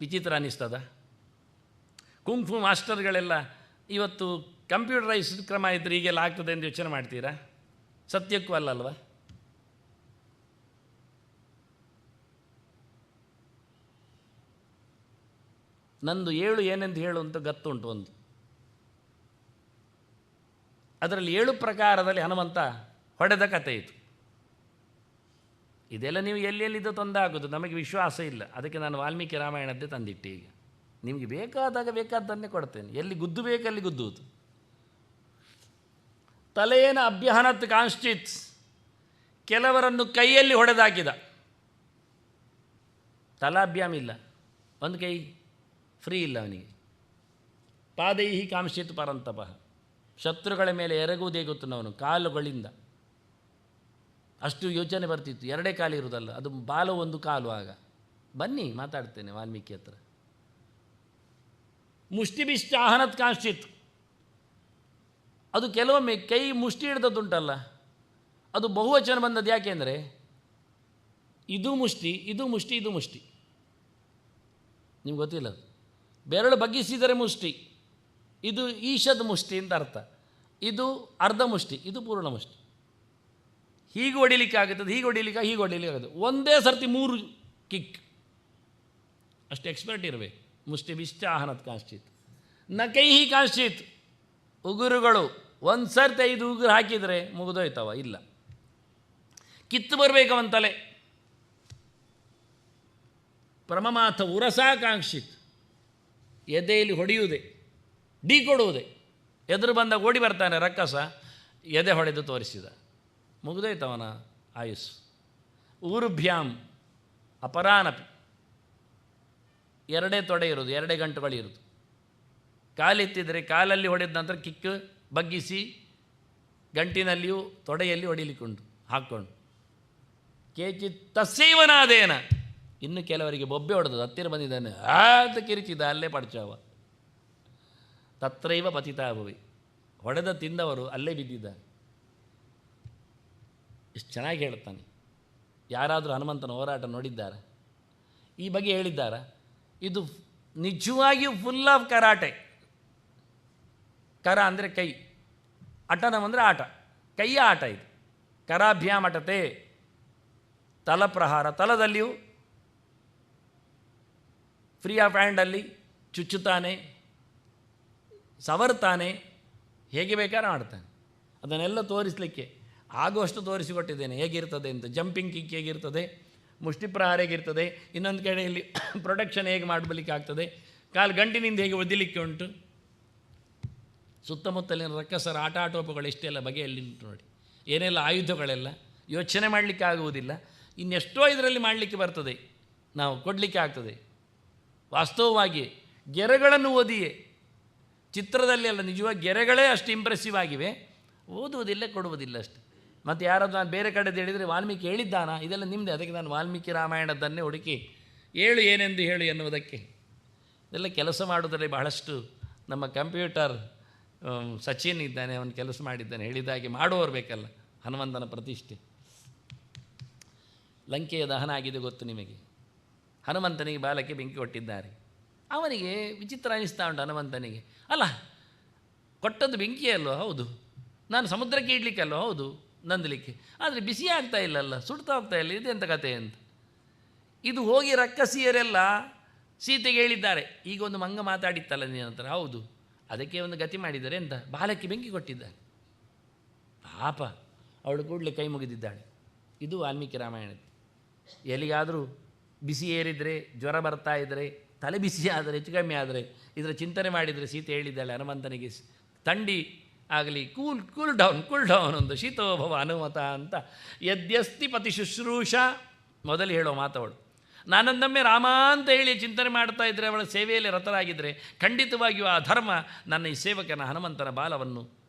ವಿಚಿತ್ರ ಅನ್ನಿಸ್ತದ. ಕುಂಫು ಮಾಸ್ಟರ್ಗಳೆಲ್ಲ ಇವತ್ತು ಕಂಪ್ಯೂಟರೈಸ್ಡ್ ಕ್ರಮ ಇದ್ದರೆ ಹೀಗೆಲ್ಲ ಆಗ್ತದೆ ಎಂದು ಯೋಚನೆ ಮಾಡ್ತೀರಾ? ಸತ್ಯಕ್ಕೂ ಅಲ್ಲಲ್ವ? ನಂದು 7 ಏನೆಂದು ಹೇಳು ಅಂತ ಗೊತ್ತುಂಟು ಒಂದು. ಅದರಲ್ಲಿ 7 ಪ್ರಕಾರದಲ್ಲಿ ಹನುಮಂತ ಹೊಡೆದ ಕಥೆ ಇತ್ತು. ಇದೆಲ್ಲ ನೀವು ಎಲ್ಲೆಲ್ಲಿದ್ದು ತಂದಾಗೋದು, ನಮಗೆ ವಿಶ್ವಾಸ ಇಲ್ಲ. ಅದಕ್ಕೆ ನಾನು ವಾಲ್ಮೀಕಿ ರಾಮಾಯಣದ್ದೇ ತಂದಿಟ್ಟೆ. ಈಗ ನಿಮಗೆ ಬೇಕಾದಾಗ ಬೇಕಾದ್ದನ್ನೇ ಕೊಡ್ತೇನೆ, ಎಲ್ಲಿ ಗುದ್ದು ಬೇಕಲ್ಲಿ ಗುದ್ದುವುದು. ತಲೆಯೇನ ಅಭ್ಯಹನತ್ ಕಾಂಶ್ಚಿತ್, ಕೆಲವರನ್ನು ಕೈಯಲ್ಲಿ ಹೊಡೆದಾಕಿದ. ತಲಾಭ್ಯಾಮ್ ಇಲ್ಲ, ಒಂದು ಕೈ ಫ್ರೀ ಇಲ್ಲ ಅವನಿಗೆ. ಪಾದೈಹಿ ಕಾಂಶ್ಚಿತ್ ಪರಂತಪ, ಶತ್ರುಗಳ ಮೇಲೆ ಎರಗುವುದೇ ಗೊತ್ತು ಅವನು ಕಾಲುಗಳಿಂದ. ಅಷ್ಟು ಯೋಚನೆ ಬರ್ತಿತ್ತು, 2 ಕಾಲು ಇರುವುದಲ್ಲ, ಅದು ಬಾಲು 1 ಕಾಲು. ಆಗ ಬನ್ನಿ ಮಾತಾಡ್ತೇನೆ ವಾಲ್ಮೀಕಿ ಹತ್ರ. ಮುಷ್ಟಿಭಿಶ್ಚಾಹನತ್ ಕಾಂಶ್ಚಿತ್, ಅದು ಕೆಲವೊಮ್ಮೆ ಕೈ ಮುಷ್ಟಿ ಹಿಡ್ದದ್ದುಂಟಲ್ಲ, ಅದು ಬಹುವಚನ ಬಂದದ್ದು. ಯಾಕೆಂದರೆ ಇದು ಮುಷ್ಟಿ, ಇದು ಮುಷ್ಟಿ, ಇದು ಮುಷ್ಟಿ, ನಿಮ್ಗೆ ಗೊತ್ತಿಲ್ಲ. ಅದು ಬೆರಳು ಬಗ್ಗಿಸಿದರೆ ಮುಷ್ಟಿ, ಇದು ಈಶದ ಮುಷ್ಟಿ ಅಂತ ಅರ್ಥ. ಇದು ಅರ್ಧ ಮುಷ್ಟಿ, ಇದು ಪೂರ್ಣ ಮುಷ್ಟಿ. ಹೀಗೆ ಹೊಡಿಲಿಕ್ಕೆ ಆಗುತ್ತದೆ, ಹೀಗೆ ಹೊಡಿಲಿಕ್ಕೆ, ಹೀಗೆ ಹೊಡಿಲಿಕ್ಕೆ ಆಗುತ್ತೆ. ಒಂದೇ ಸರ್ತಿ 3 ಕಿಕ್, ಅಷ್ಟು ಎಕ್ಸ್ಪರ್ಟ್ ಇರಬೇಕು. ಮುಷ್ಟಿಭಿಶ್ಚಾಹನತ್ ಕಾಂಶ್ಚಿತ್. ನ ಕೈಹಿ ಕಾಂಶ್ಚಿತ್, ಉಗುರುಗಳು ಒಂದು ಸರ್ತಿ 5 ಉಗುರು ಹಾಕಿದರೆ ಮುಗಿದೋಯ್ತವ, ಇಲ್ಲ, ಕಿತ್ತು ಬರಬೇಕು ಅವನ ತಲೆ. ಪ್ರಮಮಾಥ ಉರಸಾ ಕಾಂಕ್ಷಿತ್, ಎದೆಯಲ್ಲಿ ಹೊಡೆಯುವುದೇ, ಡಿ ಕೊಡುವುದೇ. ಎದುರು ಬಂದಾಗ ಓಡಿ ಬರ್ತಾನೆ ರಕ್ಕಸ, ಎದೆ ಹೊಡೆದು ತೋರಿಸಿದ, ಮುಗಿದೋಯ್ತವನ ಆಯುಸ್ಸು. ಊರುಭ್ಯಾಮ್ ಅಪರಾನಪಿ, 2 ತೊಡೆ ಇರೋದು, 2 ಗಂಟುಗಳಿರೋದು, ಕಾಲೆತ್ತಿದರೆ ಕಾಲಲ್ಲಿ ಹೊಡೆದ ನಂತರ ಕಿಕ್ಕು ಬಗ್ಗಿಸಿ ಗಂಟಿನಲ್ಲಿಯೂ ತೊಡೆಯಲ್ಲಿ ಹೊಡಿಲಿಕ್ಕುಂಟು ಹಾಕ್ಕೊಂಡು ಕೇಚಿತ್ ತಸ್ಸೈವನಾದೇನ. ಇನ್ನು ಕೆಲವರಿಗೆ ಬೊಬ್ಬೆ ಹೊಡೆದದು, ಹತ್ತಿರ ಬಂದಿದ್ದಾನೆ ಅಂತ ಕಿರಿಚಿದ, ಅಲ್ಲೇ ಪಡ್ಚಾವ. ತತ್ರೈವ ಪತಿತಾಭುವಿ, ಹೊಡೆದ ತಿಂದವರು ಅಲ್ಲೇ ಬಿದ್ದಿದ್ದಾರೆ. ಎಷ್ಟು ಚೆನ್ನಾಗಿ ಹೇಳ್ತಾನೆ. ಯಾರಾದರೂ ಹನುಮಂತನ ಹೋರಾಟ ನೋಡಿದ್ದಾರೆ, ಈ ಬಗ್ಗೆ ಹೇಳಿದ್ದಾರೆ. ಇದು ನಿಜವಾಗಿಯೂ ಫುಲ್ ಆಫ್ ಕರಾಟೆ. ಕರ ಅಂದರೆ ಕೈ, ಅಟನಂ ಅಂದರೆ ಆಟ, ಕೈಯ ಆಟ ಇದು. ಕರಾಭ್ಯಾಮ್ ಅಟತೆ, ತಲಪ್ರಹಾರ, ತಲದಲ್ಲಿಯೂ ಫ್ರೀ ಆಫ್ ಹ್ಯಾಂಡಲ್ಲಿ ಚುಚ್ಚುತ್ತಾನೆ, ಸವರ್ತಾನೆ, ಹೇಗೆ ಬೇಕಾದ್ರೆ ಮಾಡ್ತಾನೆ. ಅದನ್ನೆಲ್ಲ ತೋರಿಸಲಿಕ್ಕೆ ಆಗುವಷ್ಟು ತೋರಿಸಿಕೊಟ್ಟಿದ್ದೇನೆ ಹೇಗಿರ್ತದೆ ಅಂತ. ಜಂಪಿಂಗ್ ಕಿಕ್ ಹೇಗಿರ್ತದೆ, ಮುಷ್ಟಿ ಪ್ರಹಾರ ಹೇಗಿರ್ತದೆ, ಇನ್ನೊಂದು ಕಡೆಯಲ್ಲಿ ಪ್ರೊಟೆಕ್ಷನ್ ಹೇಗೆ ಮಾಡಲಿಕ್ಕೆ ಆಗ್ತದೆ, ಕಾಲು ಗಂಟಿನಿಂದ ಹೇಗೆ ಒದಿಲಿಕ್ಕೆ ಉಂಟು, ಸುತ್ತಮುತ್ತಲಿನ ರಕ್ಕಸರ ಆಟಾಟೋಪಗಳು ಎಷ್ಟೆಲ್ಲ ಬಗೆಯಲ್ಲಿ ಉಂಟು ನೋಡಿ. ಏನೆಲ್ಲ ಆಯುಧಗಳೆಲ್ಲ ಯೋಚನೆ ಮಾಡಲಿಕ್ಕೆ ಆಗುವುದಿಲ್ಲ. ಇನ್ನೆಷ್ಟೋ ಇದರಲ್ಲಿ ಮಾಡಲಿಕ್ಕೆ ಬರ್ತದೆ, ನಾವು ಕೊಡಲಿಕ್ಕೆ ಆಗ್ತದೆ. ವಾಸ್ತವವಾಗಿ ಗೆರೆಗಳನ್ನು ಓದಿಯೇ, ಚಿತ್ರದಲ್ಲಿ ಅಲ್ಲ, ನಿಜವಾಗಿ ಗೆರೆಗಳೇ ಅಷ್ಟು ಇಂಪ್ರೆಸಿವ್ ಆಗಿವೆ. ಓದುವುದಿಲ್ಲ, ಕೊಡುವುದಿಲ್ಲ ಅಷ್ಟೆ. ಮತ್ತು ಯಾರಾದರೂ ನಾನು ಬೇರೆ ಕಡೆದು ಹೇಳಿದರೆ ವಾಲ್ಮೀಕಿ ಹೇಳಿದ್ದಾನ, ಇದೆಲ್ಲ ನಿಮ್ಮದೇ. ಅದಕ್ಕೆ ನಾನು ವಾಲ್ಮೀಕಿ ರಾಮಾಯಣದನ್ನೇ ಹುಡುಕಿ ಹೇಳು ಏನೆಂದು ಹೇಳು ಎನ್ನುವುದಕ್ಕೆ ಇದೆಲ್ಲ ಕೆಲಸ ಮಾಡುವುದರಲ್ಲಿ ಬಹಳಷ್ಟು ನಮ್ಮ ಕಂಪ್ಯೂಟರ್ ಸಚಿನ್ ಇದ್ದಾನೆ, ಅವನು ಕೆಲಸ ಮಾಡಿದ್ದಾನೆ. ಹೇಳಿದಾಗೆ ಮಾಡುವವರು ಬೇಕಲ್ಲ. ಹನುಮಂತನ ಪ್ರತಿಷ್ಠೆ, ಲಂಕೆಯ ದಹನ ಆಗಿದೆ ಗೊತ್ತು ನಿಮಗೆ. ಹನುಮಂತನಿಗೆ ಬಾಲಕ್ಕೆ ಬೆಂಕಿ ಕೊಟ್ಟಿದ್ದಾರೆ. ಅವನಿಗೆ ವಿಚಿತ್ರ ಅನಿಸ್ತಾ ಉಂಟು ಹನುಮಂತನಿಗೆ. ಅಲ್ಲ, ಕೊಟ್ಟದ್ದು ಬೆಂಕಿ ಅಲ್ವೋ, ಹೌದು. ನಾನು ಸಮುದ್ರಕ್ಕೆ ಇಡಲಿಕ್ಕೆ ಅಲ್ವೋ, ಹೌದು, ನಂದಲಿಕ್ಕೆ. ಆದರೆ ಬಿಸಿ ಆಗ್ತಾ ಇಲ್ಲಲ್ಲ, ಸುಡ್ತಾ ಹೋಗ್ತಾ ಇಲ್ಲ, ಇದೆಂಥ ಕತೆ ಅಂತ. ಇದು ಹೋಗಿ ರಕ್ಕಸಿಯರೆಲ್ಲ ಸೀತೆಗೆ ಹೇಳಿದ್ದಾರೆ, ಈಗ ಒಂದು ಮಂಗ ಮಾತಾಡಿತ್ತಲ್ಲ ನಿನ್ನ ಹತ್ರ, ಹೌದು, ಅದಕ್ಕೆ ಒಂದು ಗತಿ ಮಾಡಿದ್ದಾರೆ ಅಂತ. ಬಾಲಕ್ಕೆ ಬೆಂಕಿ ಕೊಟ್ಟಿದ್ದಾರೆ. ಪಾಪ, ಅವಳು ಕೂಡಲೇ ಕೈ ಮುಗಿದಿದ್ದಾಳೆ. ಇದು ವಾಲ್ಮೀಕಿ ರಾಮಾಯಣದ. ಎಲ್ಲಿಗಾದರೂ ಬಿಸಿ ಏರಿದರೆ, ಜ್ವರ ಬರ್ತಾ ಇದ್ದರೆ, ತಲೆ ಬಿಸಿ ಆದರೆ, ಹೆಚ್ಚು ಕಮ್ಮಿ ಆದರೆ ಇದರ ಚಿಂತನೆ ಮಾಡಿದರೆ ಸೀತೆ ಹೇಳಿದ್ದಾಳೆ ಹನುಮಂತನಿಗೆ, ಥಂಡಿ ಆಗಲಿ, ಕೂಲ್ ಡೌನ್ ಒಂದು ಶೀತೋಭವ ಹನುಮತ ಅಂತ. ಯದ್ಯಸ್ತಿ ಪತಿ ಶುಶ್ರೂಷ, ಮೊದಲು ಹೇಳೋ ಮಾತವಳು. ನಾನೊಂದೊಮ್ಮೆ ರಾಮ ಅಂತ ಹೇಳಿ ಚಿಂತನೆ ಮಾಡ್ತಾ ಇದ್ದರೆ, ಅವಳ ಸೇವೆಯಲ್ಲಿ ರತರಾಗಿದ್ದರೆ ಖಂಡಿತವಾಗಿಯೂ ಆ ಧರ್ಮ ನನ್ನ ಈ ಸೇವಕನ ಹನುಮಂತನ ಬಾಲವನ್ನು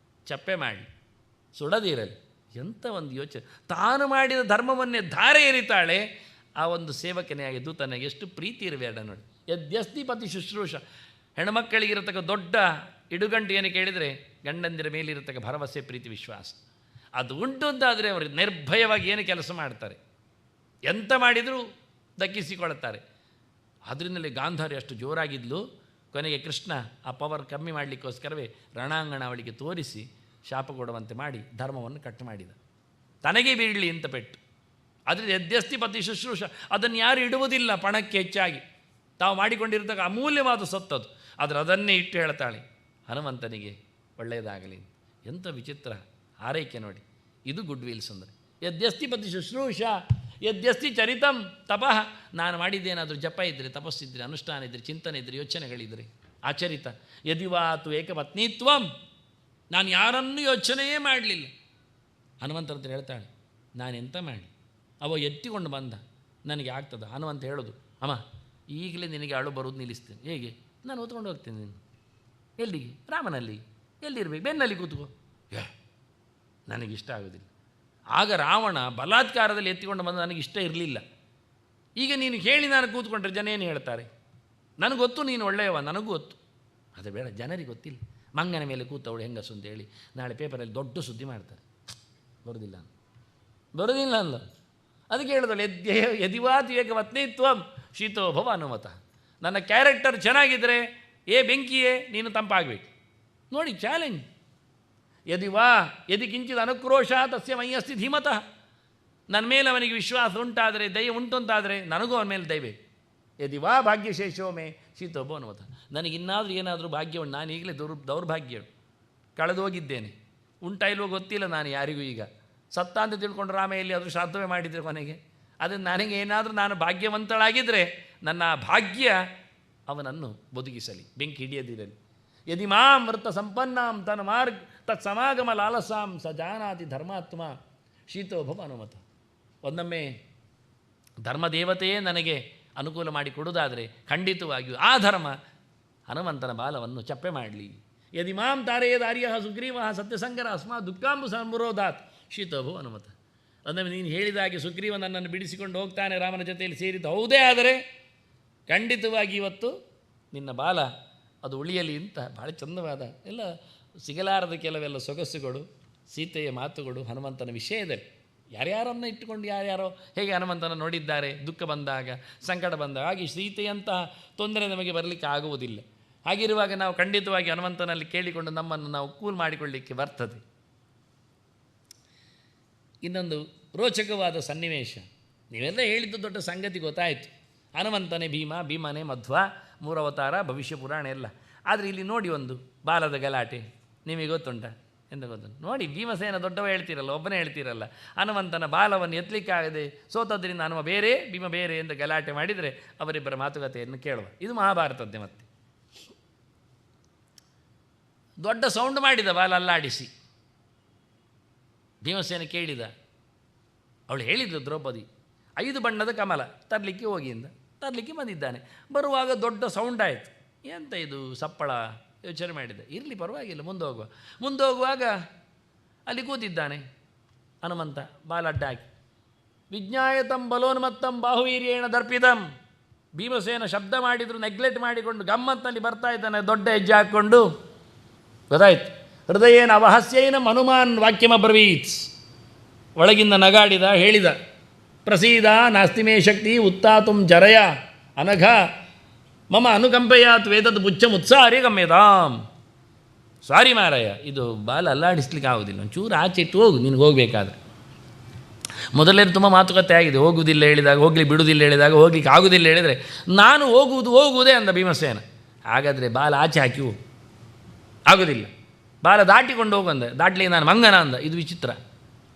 ಚಪ್ಪೆ ಮಾಡಿ ಸುಡದಿರಲಿ. ಎಂಥ ಒಂದು ಯೋಚನೆ. ತಾನು ಮಾಡಿದ ಧರ್ಮವನ್ನೇ ಧಾರೆ ಎರಿತಾಳೆ ಆ ಒಂದು ಸೇವಕನಿಗೆ, ದೂತನಿಗೆ ಎಷ್ಟು ಪ್ರೀತಿ ಇರಬೇಡ ನೋಡಿ. ಯದ್ಯಸ್ತಿ ಪತಿ ಶುಶ್ರೂಷ. ಹೆಣ್ಮಕ್ಕಳಿಗಿರತಕ್ಕ ದೊಡ್ಡ ಇಡುಗಂಟು ಏನು ಕೇಳಿದರೆ, ಗಂಡಂದಿರ ಮೇಲಿರತಕ್ಕ ಭರವಸೆ, ಪ್ರೀತಿ, ವಿಶ್ವಾಸ. ಅದು ಉಂಟು ಅಂತಾದರೆ ಅವರು ನಿರ್ಭಯವಾಗಿ ಏನು ಕೆಲಸ ಮಾಡ್ತಾರೆ, ಎಂತ ಮಾಡಿದರೂ ದಕ್ಕಿಸಿಕೊಳ್ತಾರೆ. ಅದರಿಂದಲೇ ಗಾಂಧಾರಿ ಅಷ್ಟು ಜೋರಾಗಿದ್ಲು. ಕೊನೆಗೆ ಕೃಷ್ಣ ಆ ಪವರ್ ಕಮ್ಮಿ ಮಾಡಲಿಕ್ಕೋಸ್ಕರವೇ ರಣಾಂಗಣ ಅವಳಿಗೆ ತೋರಿಸಿ ಶಾಪ ಕೊಡುವಂತೆ ಮಾಡಿ ಧರ್ಮವನ್ನು ಕಟ್ಟು ಮಾಡಿದ. ತನಗೆ ಬೀಳಲಿ ಅಂತ ಪೆಟ್ಟು. ಆದರೆ ಯದ್ಯಸ್ತಿ ಪತಿ ಶುಶ್ರೂಷ, ಅದನ್ನು ಯಾರು ಇಡುವುದಿಲ್ಲ ಪಣಕ್ಕೆ ಹೆಚ್ಚಾಗಿ. ತಾವು ಮಾಡಿಕೊಂಡಿರ್ತಕ್ಕ ಅಮೂಲ್ಯವಾದ ಸೊತ್ತದು. ಆದರೆ ಅದನ್ನೇ ಇಟ್ಟು ಹೇಳ್ತಾಳೆ ಹನುಮಂತನಿಗೆ ಒಳ್ಳೆಯದಾಗಲಿ. ಎಂಥ ವಿಚಿತ್ರ ಆರೈಕೆ ನೋಡಿ. ಇದು ಗುಡ್ ವಿಲ್ಸ್ ಅಂದರೆ. ಯದ್ಯಸ್ತಿ ಪತಿ ಶುಶ್ರೂಷ ಯದ್ಯಸ್ತಿ ಚರಿತಂ ತಪಃ. ನಾನು ಮಾಡಿದ್ದೇನಾದರೂ ಜಪ ಇದ್ದರೆ, ತಪಸ್ಸಿದ್ದರೆ, ಅನುಷ್ಠಾನ ಇದ್ದರೆ, ಚಿಂತನೆ ಇದ್ದರೆ, ಯೋಚನೆಗಳಿದ್ದರೆ ಆಚರಿತ. ಯದಿವಾತು ಏಕಪತ್ನಿತ್ವಂ, ನಾನು ಯಾರನ್ನೂ ಯೋಚನೆಯೇ ಮಾಡಲಿಲ್ಲ. ಹನುಮಂತರ ಹತ್ರ ಹೇಳ್ತಾಳೆ, ನಾನೆಂತ ಮಾಡಿ ಅವ ಎತ್ತಿಕೊಂಡು ಬಂದ, ನನಗೆ ಆಗ್ತದ. ಹನುಮಂತ ಹೇಳೋದು, ಅಮ್ಮ ಈಗಲೇ ನಿನಗೆ ಅಳು ಬರೋದು ನಿಲ್ಲಿಸ್ತೇನೆ. ಹೇಗೆ? ನಾನು ಓದ್ಕೊಂಡು ಹೋಗ್ತೇನೆ. ನೀನು ಎಲ್ಲಿಗೆ? ರಾಮನಲ್ಲಿ. ಎಲ್ಲಿರಬೇಕು? ಬೆನ್ನಲ್ಲಿ ಕೂತ್ಕೋ. ನನಗಿಷ್ಟ ಆಗೋದಿಲ್ಲ. ಆಗ ರಾವಣ ಬಲಾತ್ಕಾರದಲ್ಲಿ ಎತ್ತಿಕೊಂಡು ಬಂದು ನನಗಿಷ್ಟ ಇರಲಿಲ್ಲ. ಈಗ ನೀನು ಹೇಳಿ ನಾನು ಕೂತ್ಕೊಂಡ್ರೆ ಜನ ಏನು ಹೇಳ್ತಾರೆ? ನನಗೆ ಗೊತ್ತು ನೀನು ಒಳ್ಳೆಯವ, ನನಗೂ ಗೊತ್ತು. ಅದು ಬೇಡ, ಜನರಿಗೆ ಗೊತ್ತಿಲ್ಲ. ಮಂಗನ ಮೇಲೆ ಕೂತವಳು ಹೆಂಗಸು ಅಂತೇಳಿ ನಾಳೆ ಪೇಪರಲ್ಲಿ ದೊಡ್ಡ ಸುದ್ದಿ ಮಾಡ್ತಾರೆ. ಬರೋದಿಲ್ಲ ಅಲ್ಲ. ಅದಕ್ಕೆ ಹೇಳಿದಳು, ಯದಿವಾತಿ ಏಕ ಪತ್ನಿತ್ವಂ ಶೀತೋಭವ ಹನುಮತ. ನನ್ನ ಕ್ಯಾರೆಕ್ಟರ್ ಚೆನ್ನಾಗಿದ್ದರೆ, ಬೆಂಕಿಯೇ ನೀನು ತಂಪಾಗಬೇಕು. ನೋಡಿ ಚಾಲೆಂಜ್. ಯದಿ ಕಿಂಚಿತ್ ಅನುಕ್ರೋಶ ತಸ್ಯ ಮೈಯಸ್ತಿ ಧೀಮತಃ. ನನ್ನ ಮೇಲೆ ಅವನಿಗೆ ವಿಶ್ವಾಸ ಉಂಟಾದರೆ, ದಯೆ ಉಂಟು ಅಂತಾದರೆ ನನಗೂ ಅವನ ಮೇಲೆ ದಯಬೇಕು. ಯದಿವಾ ಭಾಗ್ಯಶೇಷೋ ಮೇ ಶೀತೋಭವ ಹನುಮತ. ನನಗಿನ್ನಾದರೂ ಏನಾದರೂ ಭಾಗ್ಯವನ್ನು, ನಾನು ಈಗಲೇ ದೌರ್ಭಾಗ್ಯ ಕಳೆದೋಗಿದ್ದೇನೆ. ಉಂಟಾ ಇಲ್ವೋ ಗೊತ್ತಿಲ್ಲ ನಾನು ಯಾರಿಗೂ. ಈಗ ಸತ್ತ ಅಂತ ತಿಳ್ಕೊಂಡು ರಾಮ ಎಲ್ಲಿ ಆದರೂ ಶ್ರಾದ್ದವೇ ಮಾಡಿದರೆ ಕೊನೆಗೆ. ಅದನ್ನು ನನಗೆ ಏನಾದರೂ ನಾನು ಭಾಗ್ಯವಂತಳಾಗಿದ್ದರೆ ನನ್ನ ಭಾಗ್ಯ ಅವನನ್ನು ಬದುಕಿಸಲಿ, ಬೆಂಕಿ ಹಿಡಿಯದಿರಲಿ. ಯದಿ ಮಾಂ ವೃತ್ತ ಸಂಪನ್ನಾಂ ತನ್ ಮಾರ್ಗ ತತ್ ಸಮಾಗಮ ಲಾಲಸಾಂ ಸ ಜಾನಾತಿ ಧರ್ಮಾತ್ಮ ಶೀತೋಭವ ಹನುಮತ. ಒಂದೊಮ್ಮೆ ಧರ್ಮದೇವತೆಯೇ ನನಗೆ ಅನುಕೂಲ ಮಾಡಿ ಕೊಡುವುದಾದರೆ ಖಂಡಿತವಾಗಿಯೂ ಆ ಧರ್ಮ ಹನುಮಂತನ ಬಾಲವನ್ನು ಚಪ್ಪೆ ಮಾಡಲಿ. ಯದಿ ಮಾಂ ತಾರೆಯದಾರ್ಯ ಸುಗ್ರೀವ ಸತ್ಯಸಂಗರ ಅಸ್ಮಾ ದುಃಖಾಂಬು ಸಂಬುರೋಧಾತ್ ಶೀತಭು ಹನುಮತ. ಅಂದರೆ ನೀನು ಹೇಳಿದಾಗೆ ಸುಗ್ರೀವ ನನ್ನನ್ನು ಬಿಡಿಸಿಕೊಂಡು ಹೋಗ್ತಾನೆ ರಾಮನ ಜೊತೆಯಲ್ಲಿ ಸೇರಿದ್ದು ಹೌದೇ ಆದರೆ ಖಂಡಿತವಾಗಿ ಇವತ್ತು ನಿನ್ನ ಬಾಲ ಅದು ಉಳಿಯಲಿ ಅಂತ ಭಾಳ ಚಂದವಾದ ಎಲ್ಲ ಸಿಗಲಾರದ ಕೆಲವೆಲ್ಲ ಸೊಗಸುಗಳು, ಸೀತೆಯ ಮಾತುಗಳು ಹನುಮಂತನ ವಿಷಯದಲ್ಲಿ. ಯಾರ್ಯಾರನ್ನು ಇಟ್ಟುಕೊಂಡು ಯಾರ್ಯಾರೋ ಹೇಗೆ ಹನುಮಂತನ ನೋಡಿದ್ದಾರೆ ದುಃಖ ಬಂದಾಗ, ಸಂಕಟ ಬಂದಾಗ. ಹಾಗೆ ಸೀತೆಯಂತಹ ತೊಂದರೆ ನಮಗೆ ಬರಲಿಕ್ಕೆ ಆಗುವುದಿಲ್ಲ. ಹಾಗಿರುವಾಗ ನಾವು ಖಂಡಿತವಾಗಿ ಹನುಮಂತನಲ್ಲಿ ಕೇಳಿಕೊಂಡು ನಮ್ಮನ್ನು ನಾವು ಕೂಲ್ ಮಾಡಿಕೊಳ್ಳಿಕ್ಕೆ ಬರ್ತದೆ. ಇನ್ನೊಂದು ರೋಚಕವಾದ ಸನ್ನಿವೇಶ, ನೀವೆಲ್ಲ ಹೇಳಿದ್ದು ದೊಡ್ಡ ಸಂಗತಿ ಗೊತ್ತಾಯಿತು. ಹನುಮಂತನೇ ಭೀಮ, ಭೀಮನೇ ಮಧ್ವ, ಮೂರವತಾರ, ಭವಿಷ್ಯ ಪುರಾಣ ಎಲ್ಲ. ಆದರೆ ಇಲ್ಲಿ ನೋಡಿ ಒಂದು ಬಾಲದ ಗಲಾಟೆ ನಿಮಗೆ ಗೊತ್ತುಂಟ ಎಂದು ಗೊತ್ತುಂಟು ನೋಡಿ. ಭೀಮಸೇನ ದೊಡ್ಡವ ಹೇಳ್ತೀರಲ್ಲ, ಒಬ್ಬನೇ ಹೇಳ್ತೀರಲ್ಲ, ಹನುಮಂತನ ಬಾಲವನ್ನು ಎತ್ತಲಿಕ್ಕಾಗದೆ ಸೋತದ್ರಿಂದ ಹನುಮ ಬೇರೆ ಭೀಮ ಬೇರೆ ಎಂದು ಗಲಾಟೆ ಮಾಡಿದರೆ ಅವರಿಬ್ಬರ ಮಾತುಕತೆಯನ್ನು ಕೇಳುವ. ಇದು ಮಹಾಭಾರತದ್ದೇ. ಮತ್ತೆ ದೊಡ್ಡ ಸೌಂಡ್ ಮಾಡಿದ ಬಾಲ ಅಲ್ಲಾಡಿಸಿ. ಭೀಮಸೇನ ಕೇಳಿದ, ಅವಳು ಹೇಳಿದ್ಲು ದ್ರೌಪದಿ 5 ಬಣ್ಣದ ಕಮಲ ತರಲಿಕ್ಕೆ ಹೋಗಿಂದ ತರಲಿಕ್ಕೆ ಬಂದಿದ್ದಾನೆ. ಬರುವಾಗ ದೊಡ್ಡ ಸೌಂಡ್ ಆಯಿತು. ಎಂತ ಇದು ಸಪ್ಪಳ ಯೋಚನೆ ಮಾಡಿದೆ. ಇರಲಿ ಪರವಾಗಿಲ್ಲ, ಮುಂದೆ ಹೋಗುವಾಗ ಅಲ್ಲಿ ಕೂತಿದ್ದಾನೆ ಹನುಮಂತ ಬಾಲ ಅಡ್ಡ ಹಾಕಿ. ವಿಜ್ಞಾಯತಂ ಬಲೋನ್ಮತ್ತಂ ಬಾಹುವೀರ್ಯೇಣ ದರ್ಪಿತಂ. ಭೀಮಸೇನ ಶಬ್ದ ಮಾಡಿದ್ರು ನೆಗ್ಲೆಕ್ಟ್ ಮಾಡಿಕೊಂಡು ಗಮ್ಮತ್ತಿನಲ್ಲಿ ಬರ್ತಾ ಇದ್ದಾನೆ, ದೊಡ್ಡ ಹೆಜ್ಜೆ ಹಾಕ್ಕೊಂಡು. ಗೊತ್ತಾಯ್ತು. ಹೃದಯೇನ ಅವಹಸ್ಯೈನ ಹನುಮಾನ್ ವಾಕ್ಯಮಬ್ರವೀತ್. ಒಳಗಿಂದ ನಗಾಡಿದ, ಹೇಳಿದ, ಪ್ರಸೀದ ನಾಸ್ತಿ ಮೇ ಶಕ್ತಿ ಉತ್ತಾತುಂ ಜರಯ ಅನಘ ಮಮ ಅನುಕಂಪೆಯಾತ್ ವೇದದ ಮುಚ್ಚಮುತ್ಸಾರಿ ಗಮ್ಯತಾಂ. ಸಾರಿ ಮಾರಾಯ, ಇದು ಬಾಲ ಅಲ್ಲಾಡಿಸ್ಲಿಕ್ಕೆ ಆಗೋದಿಲ್ಲ, ಒಂಚೂರು ಆಚೆ ಇಟ್ಟು ಹೋಗು ನಿನಗೆ ಹೋಗಬೇಕಾದ್ರೆ. ಮೊದಲೇ ತುಂಬ ಮಾತುಕತೆ ಆಗಿದೆ. ಹೋಗುವುದಿಲ್ಲ ಹೇಳಿದಾಗ ಹೋಗಲಿ, ಬಿಡುವುದಿಲ್ಲ ಹೇಳಿದಾಗ ಹೋಗ್ಲಿಕ್ಕೆ ಆಗುವುದಿಲ್ಲ ಹೇಳಿದರೆ ನಾನು ಹೋಗುವುದೇ ಅಂದ ಭೀಮಸೇನ. ಹಾಗಾದರೆ ಬಾಲ ಆಚೆ ಹಾಕಿ ಹೋಗು. ಆಗೋದಿಲ್ಲ, ಬಾಲ ದಾಟಿಕೊಂಡು ಹೋಗಂದ. ದಾಟ್ಲಿಕ್ಕೆ ನಾನು ಮಂಗನ ಅಂದ. ಇದು ವಿಚಿತ್ರ.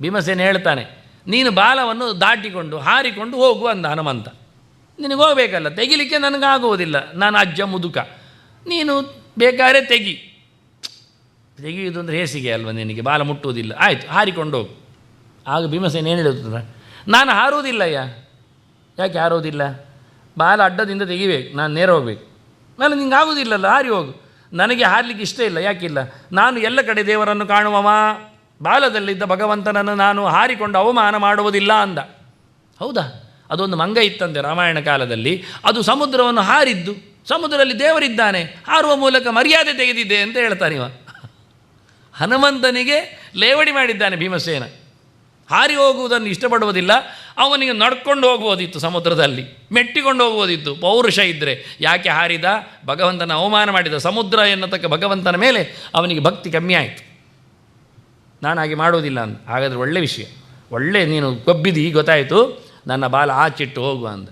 ಭೀಮಸೇನ ಹೇಳ್ತಾನೆ, ನೀನು ಬಾಲವನ್ನು ದಾಟಿಕೊಂಡು ಹಾರಿಕೊಂಡು ಹೋಗು ಅಂದ ಹನುಮಂತ. ನಿನಗೆ ಹೋಗಬೇಕಲ್ಲ, ತೆಗಿಲಿಕ್ಕೆ ನನಗಾಗುವುದಿಲ್ಲ, ನಾನು ಅಜ್ಜ ಮುದುಕ, ನೀನು ಬೇಕಾದ್ರೆ ತೆಗಿಯುವುದು ಅಂದರೆ ಹೇಸಿಗೆ ಅಲ್ವ ನಿನಗೆ, ಬಾಲ ಮುಟ್ಟುವುದಿಲ್ಲ, ಆಯಿತು ಹಾರಿಕೊಂಡು ಹೋಗು. ಆಗ ಭೀಮಸೇನ ಏನು ಹೇಳುತ್ತದೆ, ನಾನು ಹಾರುವುದಿಲ್ಲಯ್ಯ. ಯಾಕೆ ಹಾರೋದಿಲ್ಲ? ಬಾಲ ಅಡ್ಡದಿಂದ ತೆಗಿಬೇಕು, ನಾನು ನೇರ ಹೋಗ್ಬೇಕು. ನಾನು ನಿಂಗೆ ಆಗೋದಿಲ್ಲಲ್ಲ, ಹಾರಿ ಹೋಗು. ನನಗೆ ಹಾರಲಿಕ್ಕೆ ಇಷ್ಟ ಇಲ್ಲ. ಯಾಕಿಲ್ಲ? ನಾನು ಎಲ್ಲ ಕಡೆ ದೇವರನ್ನು ಕಾಣುವವ, ಬಾಲದಲ್ಲಿದ್ದ ಭಗವಂತನನ್ನು ನಾನು ಹಾರಿಕೊಂಡು ಅವಮಾನ ಮಾಡುವುದಿಲ್ಲ ಅಂದ. ಹೌದಾ? ಅದೊಂದು ಮಂಗ ಇತ್ತಂತೆ ರಾಮಾಯಣ ಕಾಲದಲ್ಲಿ. ಅದು ಸಮುದ್ರವನ್ನು ಹಾರಿದ್ದು, ಸಮುದ್ರದಲ್ಲಿ ದೇವರಿದ್ದಾನೆ, ಹಾರುವ ಮೂಲಕ ಮರ್ಯಾದೆ ತೆಗೆದಿದ್ದೆ ಅಂತ ಹೇಳ್ತಾನೆ ಇವ. ಹನುಮಂತನಿಗೆ ಲೇವಡಿ ಮಾಡಿದ್ದಾನೆ ಭೀಮಸೇನ. ಹಾರಿ ಹೋಗುವುದನ್ನು ಇಷ್ಟಪಡುವುದಿಲ್ಲ. ಅವನಿಗೆ ನಡ್ಕೊಂಡು ಹೋಗ್ಬೋದಿತ್ತು, ಸಮುದ್ರದಲ್ಲಿ ಮೆಟ್ಟಿಕೊಂಡು ಹೋಗ್ಬೋದಿತ್ತು ಪೌರುಷ ಇದ್ದರೆ. ಯಾಕೆ ಹಾರಿದ? ಭಗವಂತನ ಅವಮಾನ ಮಾಡಿದ. ಸಮುದ್ರ ಎನ್ನತಕ್ಕ ಭಗವಂತನ ಮೇಲೆ ಅವನಿಗೆ ಭಕ್ತಿ ಕಮ್ಮಿ ಆಯಿತು. ನಾನು ಹಾಗೆ ಮಾಡೋದಿಲ್ಲ ಅಂತ. ಹಾಗಾದರೆ ಒಳ್ಳೆ ವಿಷಯ, ಒಳ್ಳೆ ನೀನು ಕೊಬ್ಬಿದಿ, ಗೊತ್ತಾಯಿತು, ನನ್ನ ಬಾಲ ಆಚಿಟ್ಟು ಹೋಗುವ ಅಂದ.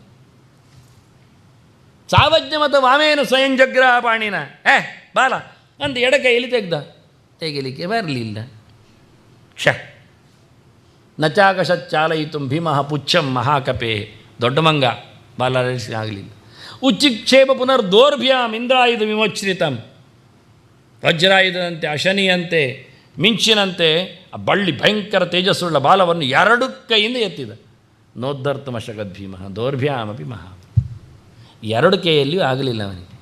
ಸಾವಜ್ಞ ಮತ್ತು ವಾಮೇನ ಸ್ವಯಂ ಜಗ್ರಹ ಪಾಣಿನ ಬಾಲ ಅಂತ ಎಡಕೈಯಲ್ಲಿ ತೆಗಿಲಿಕ್ಕೆ ಬರಲಿಲ್ಲ. ನಚಾಕಶಚ್ಚಾಲಯಿತು ಭೀಮಃ ಪುಚ್ಛಂ ಮಹಾಕಪೆ. ದೊಡ್ಡ ಮಂಗ, ಬಾಲ ಆಗಲಿಲ್ಲ. ಉಚ್ಚಿಕ್ಷೇಪ ಪುನರ್ದೋರ್ಭ್ಯಾಂ ಇಂದ್ರಾಯುಧ ವಿಮೋಚ್ರಿತಂ. ವಜ್ರಾಯುಧದಂತೆ, ಅಶನಿಯಂತೆ, ಮಿಂಚಿನಂತೆ ಆ ಬಳ್ಳಿ ಭಯಂಕರ ತೇಜಸ್ಸುಳ್ಳ ಬಾಲವನ್ನು 2 ಕೈಯಿಂದ ಎತ್ತಿದ. ನೋದ್ದರ್ತಮಶಗದ್ ಭೀಮಃ ದೌರ್ಭ್ಯಾಮಪಿ ಮಹಾ. 2 ಕೈಯಲ್ಲಿಯೂ ಆಗಲಿಲ್ಲ ಅವನಿಗೆ.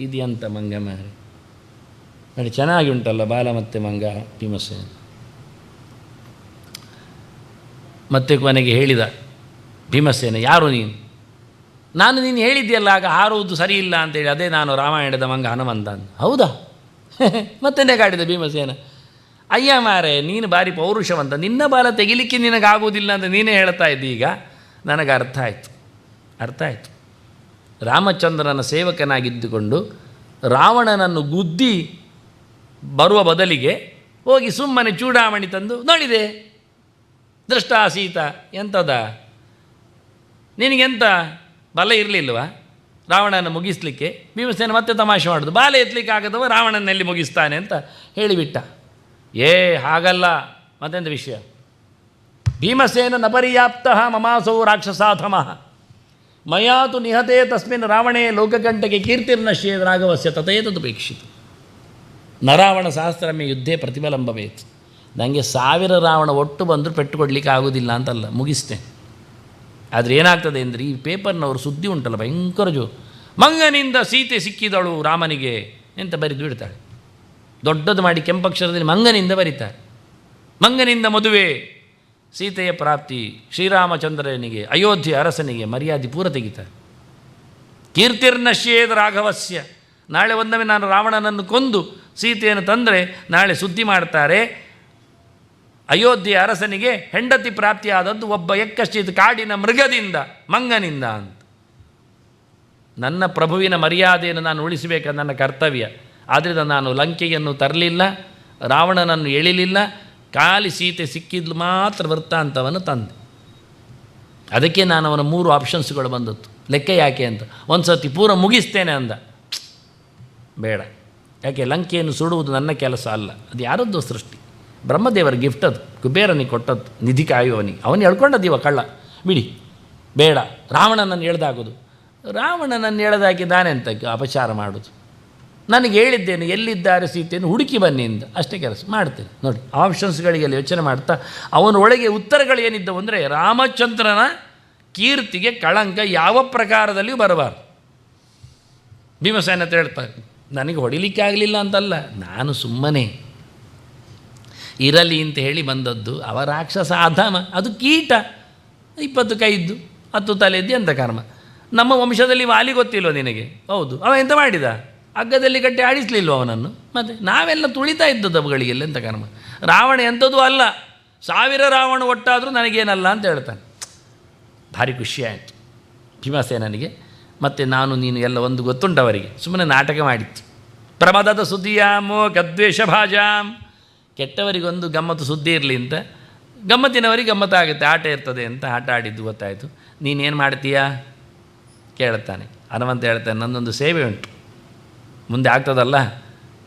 ಇದು ಎಂಥ ಮಂಗ ಮಾರೆ ನೋಡಿ, ಚೆನ್ನಾಗಿ ಉಂಟಲ್ಲ ಬಾಲ ಮತ್ತು ಮಂಗ ಭೀಮಸೇನ. ಮತ್ತೆ ಕೊನೆಗೆ ಹೇಳಿದ ಭೀಮಸೇನ, ಯಾರು ನೀನು? ನಾನು ನೀನು ಹೇಳಿದ್ಯಲ್ಲ ಆಗ ಹಾರುವುದು ಸರಿ ಇಲ್ಲ ಅಂತೇಳಿ, ಅದೇ ನಾನು ರಾಮಾಯಣದ ಮಂಗ ಹನುಮಂತ ಅಂತ. ಹೌದಾ? ಮತ್ತೆ ನೆಗಾಡಿದ ಭೀಮಸೇನ. ಅಯ್ಯ ಮಾರೆ, ನೀನು ಭಾರಿ ಪೌರುಷವಂತ, ನಿನ್ನ ಬಾಲ ತೆಗಿಲಿಕ್ಕೆ ನಿನಗಾಗುವುದಿಲ್ಲ ಅಂತ ನೀನೇ ಹೇಳ್ತಾ ಇದ್ದಿ. ಈಗ ನನಗೆ ಅರ್ಥ ಆಯಿತು. ರಾಮಚಂದ್ರನ ಸೇವಕನಾಗಿದ್ದುಕೊಂಡು ರಾವಣನನ್ನು ಗುದ್ದಿ ಬರುವ ಬದಲಿಗೆ ಹೋಗಿ ಸುಮ್ಮನೆ ಚೂಡಾಮಣಿ ತಂದು ನೋಡಿದೆ, ದೃಷ್ಟ ಸೀತ ಎಂಥದ, ನಿನಗೆಂತ ಬಲ ಇರಲಿಲ್ವಾ ರಾವಣನ ಮುಗಿಸ್ಲಿಕ್ಕೆ? ಭೀಮಸೇನ ಮತ್ತೆ ತಮಾಷೆ ಮಾಡೋದು, ಬಾಲ ಎತ್ತಲಿಕ್ಕೆ ಆಗದವ ರಾವಣನಲ್ಲಿ ಮುಗಿಸ್ತಾನೆ ಅಂತ ಹೇಳಿಬಿಟ್ಟ. ಹಾಗಲ್ಲ. ಮತ್ತೆಂಥ ವಿಷಯ? ಭೀಮಸೇನ ನ ಪರ್ಯಾಪ್ತ ಮಮಾಸೌ ರಾಕ್ಷಸಾಧಮಃ ಮಯಾತು ನಿಹತೆ ತಸ್ಮಿನ್ ರಾವಣೇ ಲೋಕಕಂಠಕ್ಕೆ ಕೀರ್ತಿರ್ನಶ್ಯೇದ್ ರಾಘವಸ್ಯ ತಥೇತದುಪೇಕ್ಷಿತ. ನರಾವಣ ಸಹಸ್ರಮೇ ಯುದ್ಧೇ ಪ್ರತಿಫಲಂ ಭವೇತ್. ನನಗೆ 1000 ರಾವಣ ಒಟ್ಟು ಬಂದರೂ ಪೆಟ್ಟು ಕೊಡಲಿಕ್ಕೆ ಆಗೋದಿಲ್ಲ ಅಂತಲ್ಲ, ಮುಗಿಸ್ತೇನೆ. ಆದರೆ ಏನಾಗ್ತದೆ ಅಂದರೆ ಈ ಪೇಪರ್ನವರು ಸುದ್ದಿ ಉಂಟಲ್ಲ ಭಯಂಕರ ಮಂಗನಿಂದ ಸೀತೆ ಸಿಕ್ಕಿದಳು ರಾಮನಿಗೆ ಅಂತ ಬರೆದು ಬಿಡ್ತಾಳೆ. ದೊಡ್ಡದು ಮಾಡಿ ಕೆಂಪಕ್ಷರದಲ್ಲಿ ಮಂಗನಿಂದ ಬರೀತಾರೆ. ಮಂಗನಿಂದ ಮದುವೆ, ಸೀತೆಯ ಪ್ರಾಪ್ತಿ, ಶ್ರೀರಾಮಚಂದ್ರನಿಗೆ ಅಯೋಧ್ಯೆ ಅರಸನಿಗೆ ಮರ್ಯಾದೆ ಪೂರ ತೆಗಿತಾರೆ. ಕೀರ್ತಿರ್ನಶ್ಯೇದ ರಾಘವಸ್ಯ, ನಾಳೆ ಒಂದೊಮ್ಮೆ ನಾನು ರಾವಣನನ್ನು ಕೊಂದು ಸೀತೆಯನ್ನು ತಂದರೆ ನಾಳೆ ಸುದ್ದಿ ಮಾಡ್ತಾರೆ, ಅಯೋಧ್ಯೆ ಅರಸನಿಗೆ ಹೆಂಡತಿ ಪ್ರಾಪ್ತಿಯಾದದ್ದು ಒಬ್ಬ ಎಕ್ಕಶ್ಚಿತ್ ಕಾಡಿನ ಮೃಗದಿಂದ, ಮಂಗನಿಂದ ಅಂತ. ನನ್ನ ಪ್ರಭುವಿನ ಮರ್ಯಾದೆಯನ್ನು ನಾನು ಉಳಿಸಬೇಕಾದ ನನ್ನ ಕರ್ತವ್ಯ. ಆದ್ದರಿಂದ ನಾನು ಲಂಕೆಯನ್ನು ತರಲಿಲ್ಲ, ರಾವಣನನ್ನು ಎಳಿಲಿಲ್ಲ, ಖಾಲಿ ಸೀತೆ ಸಿಕ್ಕಿದ್ಲು ಮಾತ್ರ ವೃತ್ತಾಂತವನ್ನು ತಂದೆ. ಅದಕ್ಕೆ ನಾನು ಅವನ 3 ಆಪ್ಷನ್ಸ್ಗಳು ಬಂದದ್ದು. ಲೆಕ್ಕ ಯಾಕೆ ಅಂತ, ಒಂದು ಸರ್ತಿ ಪೂರ ಮುಗಿಸ್ತೇನೆ ಅಂದ. ಬೇಡ, ಯಾಕೆ ಲಂಕೆಯನ್ನು ಸುಡುವುದು ನನ್ನ ಕೆಲಸ ಅಲ್ಲ, ಅದು ಯಾರದ್ದು ಸೃಷ್ಟಿ, ಬ್ರಹ್ಮದೇವರ ಗಿಫ್ಟ್, ಅದು ಕುಬೇರನಿಗೆ ಕೊಟ್ಟದ್ದು, ನಿಧಿ ಕಾಯುವವನಿಗೆ, ಅವನು ಎಳ್ಕೊಂಡದ್ದೀವ ಕಳ್ಳ, ಬಿಡಿ ಬೇಡ. ರಾವಣನನ್ನು ಎಳೆದಾಗೋದು, ರಾವಣನನ್ನು ಎಳೆದಾಕಿದ್ದಾನೆ ಅಂತ ಅಪಚಾರ ಮಾಡೋದು. ನನಗೆ ಹೇಳಿದ್ದೇನೆ ಎಲ್ಲಿದ್ದಾರೆ ಸೀತೆಯನ್ನು ಹುಡುಕಿ ಬನ್ನಿ ಅಂತ, ಅಷ್ಟೇ ಕೆಲಸ ಮಾಡ್ತೇನೆ. ನೋಡಿ, ಆಪ್ಷನ್ಸ್ಗಳಿಗೆಲ್ಲ ಯೋಚನೆ ಮಾಡ್ತಾ ಅವನೊಳಗೆ ಉತ್ತರಗಳು ಏನಿದ್ದವು ಅಂದರೆ, ರಾಮಚಂದ್ರನ ಕೀರ್ತಿಗೆ ಕಳಂಕ ಯಾವ ಪ್ರಕಾರದಲ್ಲಿಯೂ ಬರಬಾರ್ದು. ಭೀಮಸೇನ ಅಂತ ಹೇಳ್ತಾರೆ, ನನಗೆ ಹೊಡಿಲಿಕ್ಕೆ ಆಗಲಿಲ್ಲ ಅಂತಲ್ಲ, ನಾನು ಸುಮ್ಮನೆ ಇರಲಿ ಅಂತ ಹೇಳಿ ಬಂದದ್ದು. ಅವ ರಾಕ್ಷಸ ಅಧಮ, ಅದು ಕೀಟ, 20 ಕೈದ್ದು 10 ತಲೆದ್ದು ಎಂಥ ಕರ್ಮ. ನಮ್ಮ ವಂಶದಲ್ಲಿ ವಾಲಿ ಗೊತ್ತಿಲ್ವ ನಿನಗೆ? ಹೌದು, ಅವ ಎಂತ ಮಾಡಿದ? ಹಗ್ಗದಲ್ಲಿ ಕಟ್ಟಿ ಆಡಿಸಲಿಲ್ವ ಅವನನ್ನು? ಮತ್ತು ನಾವೆಲ್ಲ ತುಳಿತಾ ಇದ್ದದ್ದು ಅವುಗಳಿಗೆಲ್ಲ ಎಂಥ ಕರ್ಮ. ರಾವಣ ಎಂಥದ್ದು ಅಲ್ಲ, 1000 ರಾವಣ ಒಟ್ಟಾದರೂ ನನಗೇನಲ್ಲ ಅಂತ ಹೇಳ್ತಾನೆ. ಭಾರಿ ಖುಷಿಯಾಯಿತು ಭೀಮಸೇನನಿಗೆ. ಮತ್ತು ನಾನು ನೀನು ಎಲ್ಲ ಒಂದು ಗೊತ್ತುಂಟವರಿಗೆ, ಸುಮ್ಮನೆ ನಾಟಕ ಮಾಡಿತ್ತು. ಪ್ರಮದದ ಸುದ್ದಿಯಾಮೋ ಗದ್ವೇಷ ಭಾಜಾಂ, ಕೆಟ್ಟವರಿಗೊಂದು ಗಮ್ಮತ್ತು ಸುದ್ದಿ ಇರಲಿ ಅಂತ, ಗಮ್ಮತ್ತಿನವರಿಗೆ ಗಮ್ಮತ್ತಾಗುತ್ತೆ, ಆಟ ಇರ್ತದೆ ಅಂತ ಆಟ ಆಡಿದ್ದು ಗೊತ್ತಾಯಿತು. ನೀನೇನು ಮಾಡ್ತೀಯಾ ಕೇಳ್ತಾನೆ. ಹನುಮಂತ ಹೇಳ್ತಾನೆ, ನನ್ನೊಂದು ಸೇವೆ ಉಂಟು, ಮುಂದೆ ಆಗ್ತದಲ್ಲ.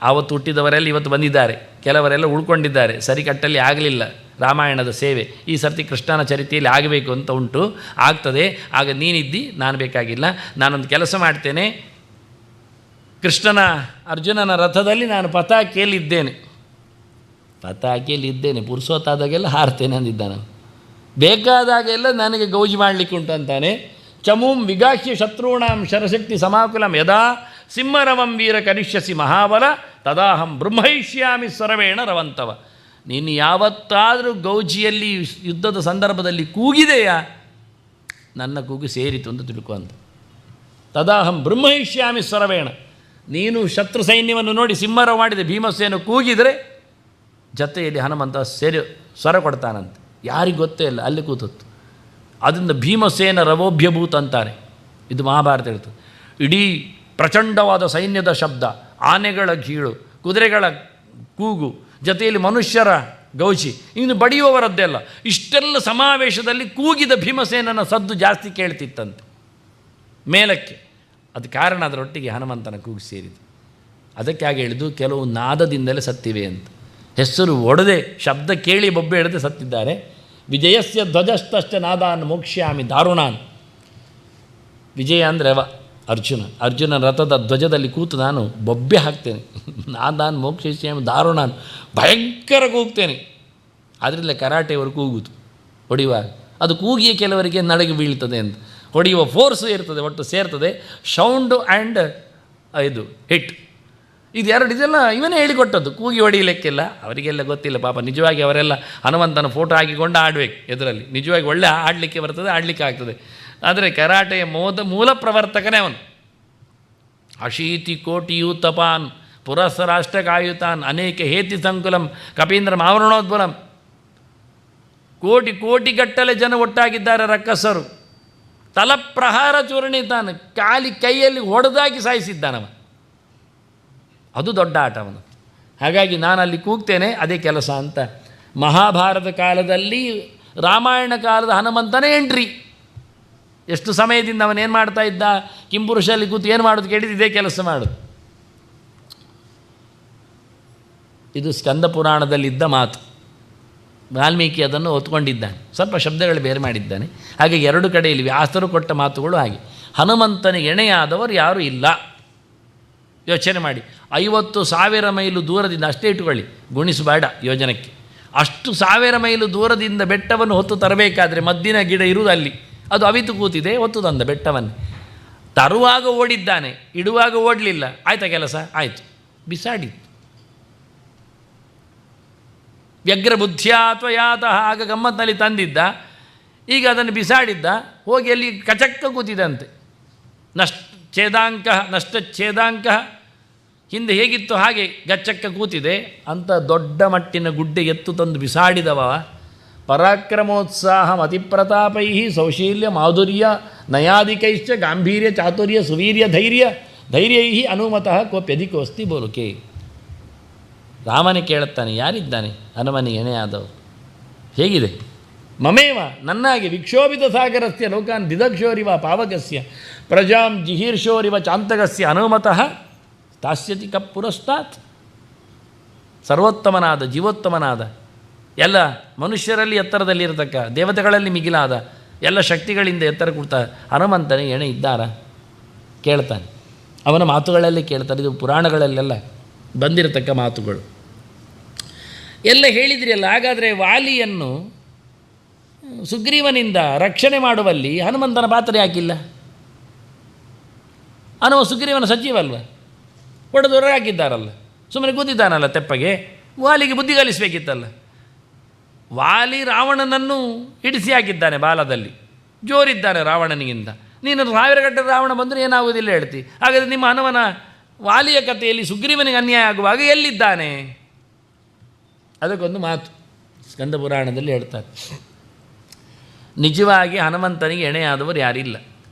ಆವತ್ತು ಹುಟ್ಟಿದವರೆಲ್ಲ ಇವತ್ತು ಬಂದಿದ್ದಾರೆ, ಕೆಲವರೆಲ್ಲ ಉಳ್ಕೊಂಡಿದ್ದಾರೆ, ಸರಿಕಟ್ಟಲ್ಲಿ ಆಗಲಿಲ್ಲ ರಾಮಾಯಣದ ಸೇವೆ. ಈ ಸರ್ತಿ ಕೃಷ್ಣನ ಚರಿತೆಯಲ್ಲಿ ಆಗಬೇಕು ಅಂತ ಉಂಟು, ಆಗ್ತದೆ. ಆಗ ನೀನಿದ್ದಿ, ನಾನು ಬೇಕಾಗಿಲ್ಲ. ನಾನೊಂದು ಕೆಲಸ ಮಾಡ್ತೇನೆ, ಅರ್ಜುನನ ರಥದಲ್ಲಿ ನಾನು ಪತಾಕಿಯಲ್ಲಿದ್ದೇನೆ, ಪುರುಸೋತಾದಾಗೆಲ್ಲ ಹಾರ್ತೇನೆ ಅಂದಿದ್ದ. ನಾನು ಬೇಕಾದಾಗೆಲ್ಲ ನನಗೆ ಗೌಜಿ ಮಾಡಲಿಕ್ಕೆ ಉಂಟು ಅಂತಾನೆ. ಚಮೂಂ ವಿಗಾಹ್ಯ ಶತ್ರುಣಾಂ ಶರಶಕ್ತಿ ಸಮಾಕುಲಂ ಯದಾ ಸಿಂಹರವಂ ವೀರ ಕನಿಷ್ಯಸಿ ಮಹಾಬಲ ತದಾಹಂ ಬ್ರಹ್ಮೈಷ್ಯಾಮಿ ಸ್ವರವೇಣ ರವಂತವ. ನೀನು ಯಾವತ್ತಾದರೂ ಗೌಜಿಯಲ್ಲಿ ಯುದ್ಧದ ಸಂದರ್ಭದಲ್ಲಿ ಕೂಗಿದೆಯಾ, ನನ್ನ ಕೂಗು ಸೇರಿತು ಅಂತ ತಿಳ್ಕೊಂತ. ತದಾಹಂ ಬ್ರಹ್ಮೈಷ್ಯಾಮಿ ಸ್ವರವೇಣ, ನೀನು ಶತ್ರು ಸೈನ್ಯವನ್ನು ನೋಡಿ ಸಿಂಹರವ ಮಾಡಿದೆ, ಭೀಮಸೇನ ಕೂಗಿದರೆ ಜೊತೆಯಲ್ಲಿ ಹನುಮಂತ ಸೇರಿ ಸ್ವರ ಕೊಡ್ತಾನಂತೆ. ಯಾರಿಗೆ ಗೊತ್ತೇ ಇಲ್ಲ, ಅಲ್ಲಿ ಕೂತತ್ತು. ಅದರಿಂದ ಭೀಮಸೇನ ರವೋಭ್ಯಭೂತ ಅಂತಾರೆ. ಇದು ಮಹಾಭಾರತ ಹೇಳ್ತದೆ. ಇಡೀ ಪ್ರಚಂಡವಾದ ಸೈನ್ಯದ ಶಬ್ದ, ಆನೆಗಳ ಗೀಳು, ಕುದುರೆಗಳ ಕೂಗು, ಜೊತೆಯಲ್ಲಿ ಮನುಷ್ಯರ ಗೌಜಿ, ಇನ್ನು ಬಡಿಯುವವರದ್ದೆಲ್ಲ, ಇಷ್ಟೆಲ್ಲ ಸಮಾವೇಶದಲ್ಲಿ ಕೂಗಿದ ಭೀಮಸೇನನ ಸದ್ದು ಜಾಸ್ತಿ ಕೇಳ್ತಿತ್ತಂತೆ ಮೇಲಕ್ಕೆ. ಅದು ಕಾರಣ ಅದರೊಟ್ಟಿಗೆ ಹನುಮಂತನ ಕೂಗು ಸೇರಿತು. ಅದಕ್ಕೆ ಹಾಗೆ ಹೇಳಿದ್ದು, ಕೆಲವು ನಾದದಿಂದಲೇ ಸತ್ತಿವೆ ಅಂತ. ಹೆಸರು ಒಡೆದೇ ಶಬ್ದ ಕೇಳಿ ಬೊಬ್ಬೆ ಹಿಡದೆ ಸತ್ತಿದ್ದಾರೆ. ವಿಜಯಸ್ಯ ಧ್ವಜಸ್ತಶ್ಚ ನಾದಾನ್ ಮೋಕ್ಷ್ಯಾಮಿ ದಾರುಣಾನ್. ವಿಜಯ ಅಂದರೆ ಅರ್ಜುನ ರಥದ ಧ್ವಜದಲ್ಲಿ ಕೂತು ನಾನು ಬೊಬ್ಬೆ ಹಾಕ್ತೇನೆ. ನಾದಾನ್ ಮೋಕ್ಷಿಷ್ಯಾಮಿ ದಾರುಣಾನ್, ಭಯಂಕರ ಕೂಗ್ತೇನೆ. ಆದ್ದರಿಂದ ಕರಾಟೆಯವರು ಕೂಗುದು ಹೊಡೆಯುವಾಗ, ಅದು ಕೂಗಿಯೇ ಕೆಲವರಿಗೆ ನಡಗೆ ಬೀಳ್ತದೆ ಅಂತ. ಹೊಡೆಯುವ ಫೋರ್ಸು ಇರ್ತದೆ, ಒಟ್ಟು ಸೇರ್ತದೆ, ಸೌಂಡು ಆ್ಯಂಡ್ ಇದು ಹಿಟ್, ಇದೆಲ್ಲ ಇವನೇ ಹೇಳಿಕೊಟ್ಟದ್ದು. ಕೂಗಿ ಹೊಡಿಲಿಕ್ಕೆಲ್ಲ ಅವರಿಗೆಲ್ಲ ಗೊತ್ತಿಲ್ಲ ಪಾಪ. ನಿಜವಾಗಿ ಅವರೆಲ್ಲ ಹನುಮಂತನ ಫೋಟೋ ಹಾಕಿಕೊಂಡು ಆಡಬೇಕು ಎದುರಲ್ಲಿ. ನಿಜವಾಗಿ ಒಳ್ಳೆ ಆಡಲಿಕ್ಕೆ ಬರ್ತದೆ, ಆಡಲಿಕ್ಕೆ ಆಗ್ತದೆ. ಆದರೆ ಕರಾಟೆಯ ಮೂಲ ಪ್ರವರ್ತಕನೇ ಅವನು. 80 ಕೋಟಿಯೂ ತಪಾನ್ ಪುರಸ್ಸರಾಷ್ಟ್ರಕಾಯುತಾನ್ ಅನೇಕ ಹೇತಿ ಸಂಕುಲಂ ಕಪೀಂದ್ರಂ ಆವರಣೋದ್ಬಲಂ. ಕೋಟಿಗಟ್ಟಲೆ ಜನ ಒಟ್ಟಾಗಿದ್ದಾರೆ ರಕ್ಕಸರು. ತಲಪ್ರಹಾರ ಚೂರ್ಣಿತಾನ್, ಕೈಯಲ್ಲಿ ಹೊಡೆದಾಗಿ ಸಾಯಿಸಿದ್ದಾನವ. ಅದು ದೊಡ್ಡ ಆಟವನು. ಹಾಗಾಗಿ ನಾನಲ್ಲಿ ಕೂಗ್ತೇನೆ, ಅದೇ ಕೆಲಸ ಅಂತ. ಮಹಾಭಾರತ ಕಾಲದಲ್ಲಿ ರಾಮಾಯಣ ಕಾಲದ ಹನುಮಂತನೇ ಎಂಟ್ರಿ. ಎಷ್ಟು ಸಮಯದಿಂದ ಅವನೇನು ಮಾಡ್ತಾ ಇದ್ದ, ಕಿಂಪುರುಷಲ್ಲಿ ಕೂತು ಏನು ಮಾಡೋದು ಕೇಳಿದ್ದು, ಇದೇ ಕೆಲಸ ಮಾಡೋದು. ಇದು ಸ್ಕಂದ ಪುರಾಣದಲ್ಲಿದ್ದ ಮಾತು. ವಾಲ್ಮೀಕಿ ಅದನ್ನು ಒತ್ಕೊಂಡಿದ್ದಾನೆ, ಸ್ವಲ್ಪ ಶಬ್ದಗಳು ಬೇರೆ ಮಾಡಿದ್ದಾನೆ. ಹಾಗೆ 2 ಕಡೆಯಲ್ಲಿ ವ್ಯಾಸರು ಕೊಟ್ಟ ಮಾತುಗಳು ಹಾಗೆ. ಹನುಮಂತನಿಗೆ ಎಣೆಯಾದವರು ಯಾರೂ ಇಲ್ಲ. ಯೋಚನೆ ಮಾಡಿ, 50,000 ಮೈಲು ದೂರದಿಂದ, ಅಷ್ಟೇ ಇಟ್ಟುಕೊಳ್ಳಿ, ಗುಣಿಸಬೇಡ ಯೋಜನಕ್ಕೆ, ಅಷ್ಟು 1000 ಮೈಲು ದೂರದಿಂದ ಬೆಟ್ಟವನ್ನು ಹೊತ್ತು ತರಬೇಕಾದ್ರೆ ಮದ್ದಿನ ಗಿಡ ಇರುವುದು ಅಲ್ಲಿ, ಅದು ಅವಿತು ಕೂತಿದೆ, ಹೊತ್ತು ತಂದ ಬೆಟ್ಟವನ್ನು. ತರುವಾಗ ಓಡಿದ್ದಾನೆ, ಇಡುವಾಗ ಓಡಲಿಲ್ಲ. ಆಯ್ತಾ ಕೆಲಸ? ಆಯಿತು, ಬಿಸಾಡಿತ್ತು. ವ್ಯಗ್ರ ಬುದ್ಧಿಯ ಅಥವಾ ಯಾತಃ ಆಗ ಗಮ್ಮತ್ತಿನಲ್ಲಿ ತಂದಿದ್ದ, ಈಗ ಅದನ್ನು ಬಿಸಾಡಿದ್ದ, ಹೋಗಿ ಅಲ್ಲಿ ಕಚಕ್ಕ ಕೂತಿದಂತೆ. ನಷ್ಟಚ್ಛೇದಾಂಕ ಹಿಂದೆ ಹೇಗಿತ್ತು ಹಾಗೆ ಗಚ್ಚಕ್ಕ ಕೂತಿದೆ. ಅಂಥ ದೊಡ್ಡ ಮಟ್ಟಿನ ಗುಡ್ಡೆ ಎತ್ತು ತಂದು ಬಿಸಾಡಿದವ ಪರಾಕ್ರಮೋತ್ಸಾಹ ಅತಿಪ್ರತಾಪೈ ಸೌಶೀಲ್ಯ ಮಾಧುರ್ಯ ನಯಾದಿಕೈಶ್ಚ ಗಾಂಭೀರ್ಯ ಚಾತುರ್ಯ ಸುವೀರ್ಯ ಧೈರ್ಯೈ ಅನುಮತಃ ಕೋಪ್ಯಧಿಕೋಸ್ತಿ ಬೋಲುಕೆ. ರಾಮನೇ ಕೇಳುತ್ತಾನೆ, ಯಾರಿದ್ದಾನೆ ಹನುಮನಿ ಎಣೆಯಾದವರು? ಹೇಗಿದೆ? ಮಮೇವ, ನನ್ನಾಗೆ ವಿಕ್ಷೋಭಿತ ಸಾಗರಸ್ಯ ಲೋಕಾನ್ ದಿದಕ್ಷೋರಿವ ಪಾವಕಸ್ಯ ಪ್ರಜಾಂ ಜಿಹೀರ್ಷೋರಿವ ಚಾಂತಕಸ್ಯ ಅನುಮತಃ ತಾಸ್ಯತಿ ಕಪ್ಪುರಸ್ತಾತ್. ಸರ್ವೋತ್ತಮನಾದ, ಜೀವೋತ್ತಮನಾದ, ಎಲ್ಲ ಮನುಷ್ಯರಲ್ಲಿ ಎತ್ತರದಲ್ಲಿರತಕ್ಕ, ದೇವತೆಗಳಲ್ಲಿ ಮಿಗಿಲಾದ, ಎಲ್ಲ ಶಕ್ತಿಗಳಿಂದ ಎತ್ತರ ಕೊಡ್ತಾ ಹನುಮಂತನೇ ಎಣೆ ಇದ್ದಾರಾ ಕೇಳ್ತಾನೆ. ಅವನ ಮಾತುಗಳಲ್ಲಿ ಕೇಳ್ತಾರೆ. ಇದು ಪುರಾಣಗಳಲ್ಲೆಲ್ಲ ಬಂದಿರತಕ್ಕ ಮಾತುಗಳು ಎಲ್ಲ ಹೇಳಿದ್ರಿಯಲ್ಲ. ಹಾಗಾದರೆ ವಾಲಿಯನ್ನು ಸುಗ್ರೀವನಿಂದ ರಕ್ಷಣೆ ಮಾಡುವಲ್ಲಿ ಹನುಮಂತನ ಪಾತ್ರ ಯಾಕಿಲ್ಲ? ಹನುಮ ಸುಗ್ರೀವನ ಸಚಿವಲ್ವ, ಹೊಡೆದು ಹಾಕಿದ್ದಾರಲ್ಲ, ಸುಮ್ಮನೆ ಕೂತಿದ್ದಾನಲ್ಲ ತೆಪ್ಪಗೆ. ವಾಲಿಗೆ ಬುದ್ಧಿ ಕಲಿಸಬೇಕಿತ್ತಲ್ಲ. ವಾಲಿ ರಾವಣನನ್ನು ಹಿಡಿಸಿ ಹಾಕಿದ್ದಾನೆ ಬಾಲದಲ್ಲಿ, ಜೋರಿದ್ದಾನೆ ರಾವಣನಿಗಿಂತ. ನೀನು 1000 ಗಂಟೆ ರಾವಣ ಬಂದರೆ ಏನಾಗುವುದಿಲ್ಲ ಹೇಳ್ತಿ. ಹಾಗಾದರೆ ನಿಮ್ಮ ಹನುಮನ ವಾಲಿಯ ಕಥೆಯಲ್ಲಿ ಸುಗ್ರೀವನಿಗೆ ಅನ್ಯಾಯ ಆಗುವಾಗ ಎಲ್ಲಿದ್ದಾನೆ? ಅದಕ್ಕೊಂದು ಮಾತು ಸ್ಕಂದ ಪುರಾಣದಲ್ಲಿ ಹೇಳ್ತಾರೆ. ನಿಜವಾಗಿ ಹನುಮಂತನಿಗೆ ಎಣೆಯಾದವರು ಯಾರಿಲ್ಲ.